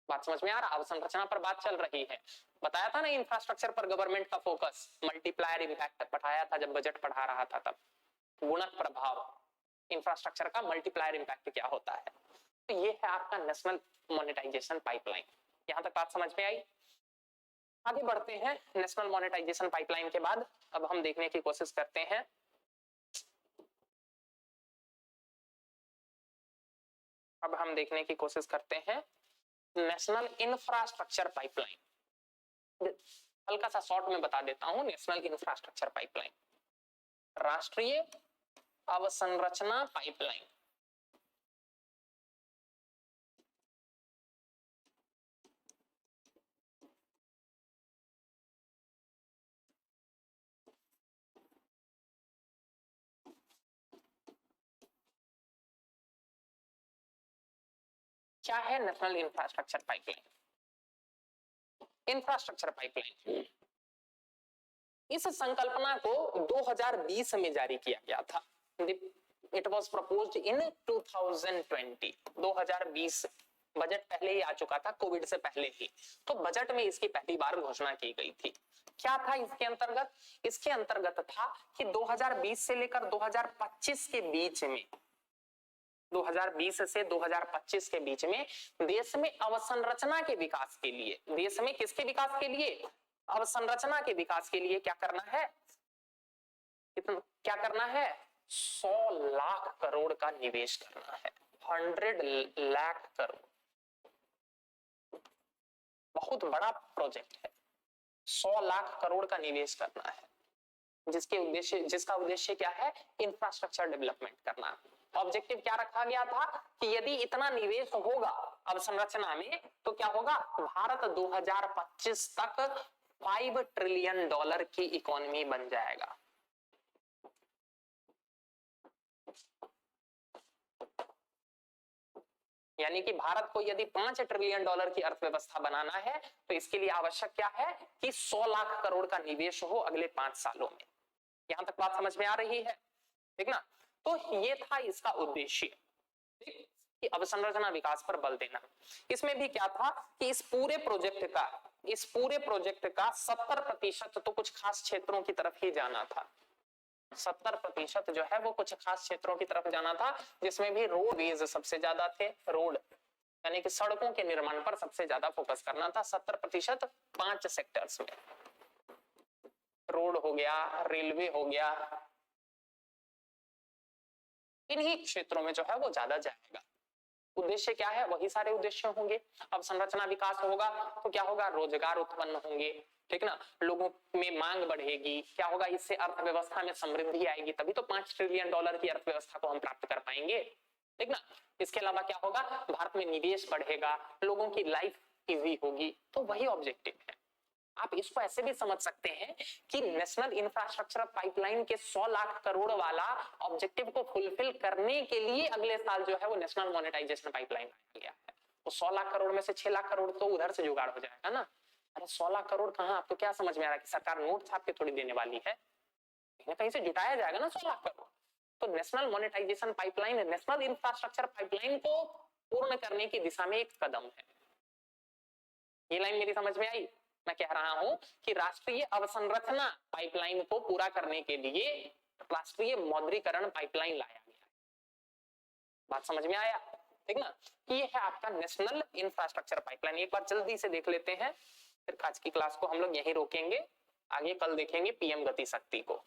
बात समझ में आ रहा? अवसंरचना पर बात चल रही है, बताया था ना इंफ्रास्ट्रक्चर पर गवर्नमेंट का फोकस, मल्टीप्लायर इंपैक्ट पढ़ाया था जब बजट पढ़ा रहा था तब, गुणक प्रभाव, इंफ्रास्ट्रक्चर का मल्टीप्लायर इंपैक्ट क्या होता है। तो ये है आपका नेशनल मोनेटाइजेशन पाइपलाइन। यहां तक बात समझ में आई? आगे बढ़ते हैं। नेशनल मोनेटाइजेशन पाइपलाइन के बाद अब हम देखने की कोशिश करते हैं नेशनल इंफ्रास्ट्रक्चर पाइपलाइन। हल्का सा शॉर्ट में बता देता हूं, नेशनल इंफ्रास्ट्रक्चर पाइपलाइन, राष्ट्रीय अवसंरचना पाइपलाइन। क्या है national infrastructure pipeline? Infrastructure pipeline, इस संकल्पना को 2020 में जारी किया गया था। It was proposed in 2020, 2020 budget पहले ही आ चुका था, कोविड से पहले ही, तो बजट में इसकी पहली बार घोषणा की गई थी। क्या था इसके अंतर्गत? इसके अंतर्गत था कि 2020 से लेकर 2025 के बीच में, 2020 से 2025 के बीच में देश में अवसंरचना के विकास के लिए, देश में किसके विकास के लिए? अवसंरचना के विकास के लिए क्या करना है? क्या करना है? 100 लाख करोड़ का निवेश करना है। 100 लाख करोड़, बहुत बड़ा प्रोजेक्ट है। 100 लाख करोड़ का निवेश करना है, जिसका उद्देश्य क्या है? इंफ्रास्ट्रक्चर डेवलपमेंट करना। ऑब्जेक्टिव क्या रखा गया था कि यदि इतना निवेश होगा अवसंरचना में तो क्या होगा? भारत 2025 तक $5 ट्रिलियन की इकोनॉमी बन जाएगा। यानी कि भारत को यदि $5 ट्रिलियन की अर्थव्यवस्था बनाना है तो इसके लिए आवश्यक क्या है कि 100 लाख करोड़ का निवेश हो अगले 5 सालों में। यहां तक बात समझ में आ रही है? ठीक ना? तो ये था इसका उद्देश्य, कि अवसंरचना विकास पर बल देना। इसमें भी क्या था कि इस पूरे प्रोजेक्ट का 70% तो कुछ खास क्षेत्रों की तरफ ही जाना था। 70% जो है वो कुछ खास क्षेत्रों की तरफ जाना था, जिसमें भी रोडवेज सबसे ज्यादा थे। रोड यानी कि सड़कों के निर्माण पर सबसे ज्यादा फोकस करना था। 70% 5 सेक्टर्स में, रोड हो गया, रेलवे हो गया, इन्हीं क्षेत्रों में जो है वो ज्यादा जाएगा। उद्देश्य क्या है? वही सारे उद्देश्य होंगे। अब संरचना विकास होगा तो क्या होगा? रोजगार उत्पन्न होंगे, ठीक ना, लोगों में मांग बढ़ेगी, क्या होगा? इससे अर्थव्यवस्था में समृद्धि आएगी, तभी तो $5 ट्रिलियन की अर्थव्यवस्था को हम प्राप्त कर पाएंगे, ठीक ना। इसके अलावा क्या होगा? भारत में निवेश बढ़ेगा, लोगों की लाइफ इजी होगी, तो वही ऑब्जेक्टिव है। आप इसको ऐसे भी समझ सकते हैं कि नेशनल इंफ्रास्ट्रक्चर पाइपलाइन के 100 लाख करोड़ वाला ऑब्जेक्टिव को फुलफिल करने के लिए अगले साल जो है वो नेशनल मोनेटाइजेशन पाइपलाइन लाया गया है। वो 100 लाख करोड़ में से 6 लाख करोड़ तो उधर से जुगाड़ हो जाएगा ना। अरे 100 लाख करोड़ कहां, आपको क्या समझ में आ रहा है कि सरकार नोट छाप के थोड़ी देने वाली है, कहीं से जुटाया जाएगा ना 100 लाख करोड़। तो national monetisation pipeline national infrastructure pipeline को पूर्ण करने की दिशा में एक कदम है। ये लाइन मेरी समझ में आई? मैं कह रहा हूं कि राष्ट्रीय अवसंरचना पाइपलाइन को पूरा करने के लिए राष्ट्रीय मौद्रीकरण पाइपलाइन लाया गया। बात समझ में आया? ठीक ना। ये है आपका नेशनल इंफ्रास्ट्रक्चर पाइपलाइन। एक बार जल्दी से देख लेते हैं, फिर आज की क्लास को हम लोग यहीं रोकेंगे, आगे कल देखेंगे पीएम गति शक्ति को।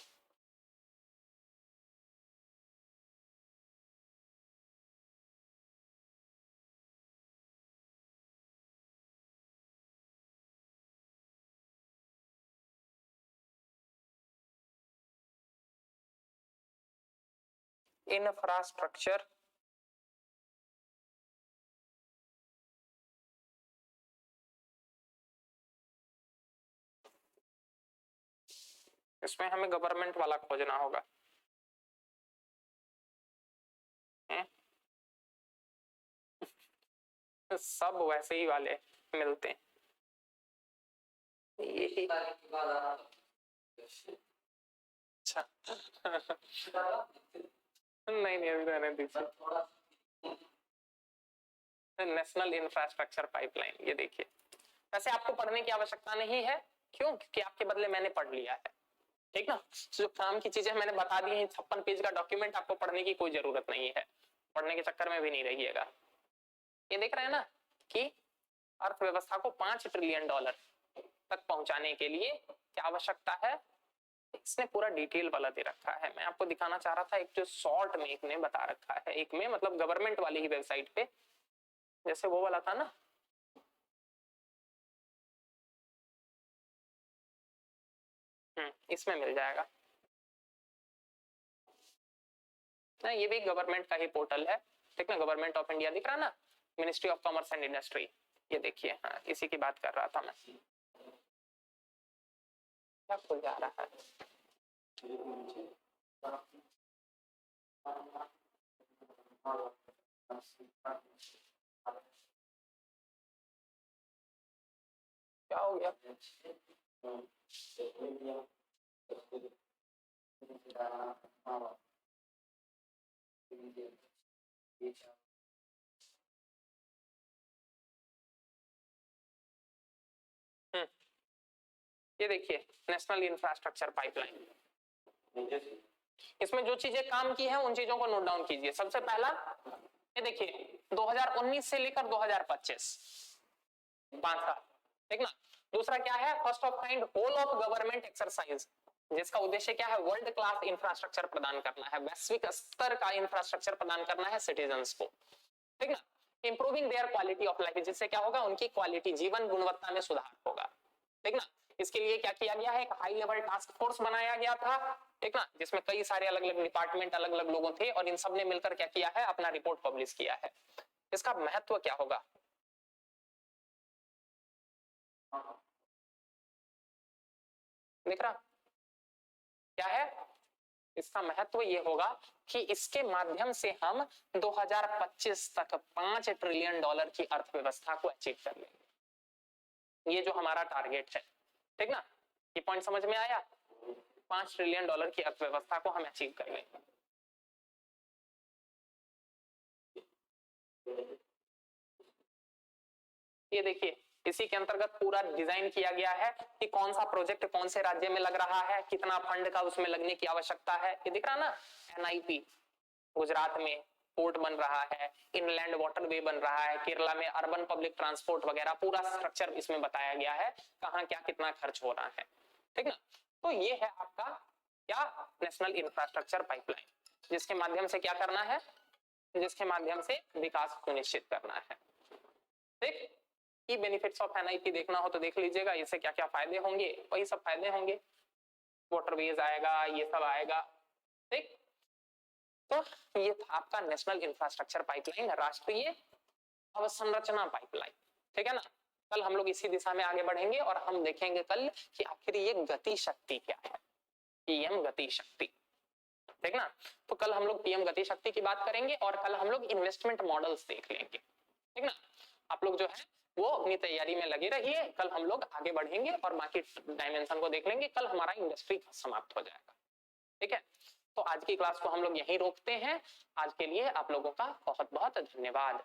इंफ्रास्ट्रक्चर इसमें हमें गवर्नमेंट वाला खोजना होगा। सब वैसे ही वाले मिलते हैं। ये अच्छा नहीं नहीं अभी रहने दीजिए। नेशनल इंफ्रास्ट्रक्चर पाइपलाइन, ये देखिए। वैसे आपको पढ़ने की आवश्यकता नहीं है, क्यों? क्योंकि आपके बदले मैंने पढ़ लिया है। ठीक ना। जो काम की चीजें मैंने बता दी हैं, 56 पेज का डॉक्यूमेंट, आपको पढ़ने की कोई जरूरत नहीं है, पढ़ने के चक्कर में भी नहीं रहिएगा। ये देख रहे हैं ना कि अर्थव्यवस्था को $5 ट्रिलियन तक पहुंचाने के लिए क्या आवश्यकता है, इसने पूरा डिटेल वाला दे रखा है। मैं आपको दिखाना चाह रहा था एक जो शॉर्ट में एक ने बता रखा है, एक में मतलब गवर्नमेंट वाली ही वेबसाइट पे, जैसे वो वाला था ना, इसमें मिल जाएगा ना। ये भी गवर्नमेंट का ही पोर्टल है, ठीक ना। गवर्नमेंट ऑफ इंडिया दिख रहा ना, ministry of commerce and industry, ये देखिए। हाँ, इसी की बात कर रहा था मैं। क्या खुल जा रहा है? क्या हो गया? ये देखिए नेशनल इंफ्रास्ट्रक्चर पाइपलाइन। इसमें जो चीजें काम की है उन चीजों को नोट डाउन कीजिए। सबसे पहला ये देखिए 2019 से लेकर 2025, 5 साल, ठीक ना। दूसरा क्या है? First of kind whole of government exercise, जिसका उद्देश्य क्या है? वर्ल्ड क्लास इंफ्रास्ट्रक्चर प्रदान करना है, वैश्विक स्तर का इंफ्रास्ट्रक्चर प्रदान करना है सिटीजन्स को, ठीक ना। Improving there quality of life, जिससे क्या होगा? उनकी क्वालिटी, जीवन गुणवत्ता में सुधार होगा, ठीक ना। इसके लिए क्या किया गया है? एक हाई लेवल टास्क फोर्स बनाया गया था, ठीक ना, जिसमें कई सारे अलग अलग डिपार्टमेंट, अलग अलग लोगों थे, और इन सब ने मिलकर क्या किया है? अपना रिपोर्ट पब्लिश किया है। इसका महत्व क्या होगा? दिख रहा क्या है? इसका महत्व ये होगा कि इसके माध्यम से हम 2025 तक $5 ट्रिलियन की अर्थव्यवस्था को अचीव कर लेंगे। ये जो हमारा टारगेट है, ठीक ना। ये पॉइंट समझ में आया? $5 ट्रिलियन की अर्थव्यवस्था को हम अचीव कर लेंगे। ये देखिए इसी के अंतर्गत पूरा डिजाइन किया गया है कि कौन सा प्रोजेक्ट कौन से राज्य में लग रहा है, कितना फंड का उसमें लगने की आवश्यकता है। ये दिख रहा ना, एनआईपी गुजरात में पोर्ट बन रहा है, इनलैंड वाटरवे बन रहा है, केरला में अर्बन पब्लिक ट्रांसपोर्ट वगैरह, पूरा स्ट्रक्चर इसमें बताया गया है, कहाँ क्या कितना खर्च हो रहा है, ठीक ना। तो ये है आपका क्या? नेशनल इंफ्रास्ट्रक्चर पाइपलाइन, जिसके माध्यम से क्या करना है? जिसके माध्यम से विकास सुनिश्चित करना है, ठीक। की बेनिफिट्स ऑफ एनआईपी देखना हो तो देख लीजिएगा, इससे क्या क्या फायदे होंगे, वही सब फायदे होंगे। वाटरवेज आएगा, ये सब आएगा, ठीक। तो ये था आपका नेशनल इंफ्रास्ट्रक्चर पाइपलाइन, राष्ट्रीय अवसंरचना पाइपलाइन, ठीक है ना। कल हम लोग इसी दिशा में आगे बढ़ेंगे और हम देखेंगे कल कि आखिर ये गति शक्ति क्या है, पीएम गति शक्ति। ठीक ना, तो कल हम लोग पीएम गति शक्ति की बात करेंगे और कल हम लोग इन्वेस्टमेंट मॉडल्स देख लेंगे। ठीक ना, आप लोग जो है वो अपनी तैयारी में लगे रहिए, कल हम लोग आगे बढ़ेंगे और बाकी डायमेंशन को देख लेंगे, कल हमारा इंडस्ट्री समाप्त हो जाएगा। ठीक है, तो आज की क्लास को हम लोग यहीं रोकते हैं। आज के लिए आप लोगों का बहुत बहुत धन्यवाद।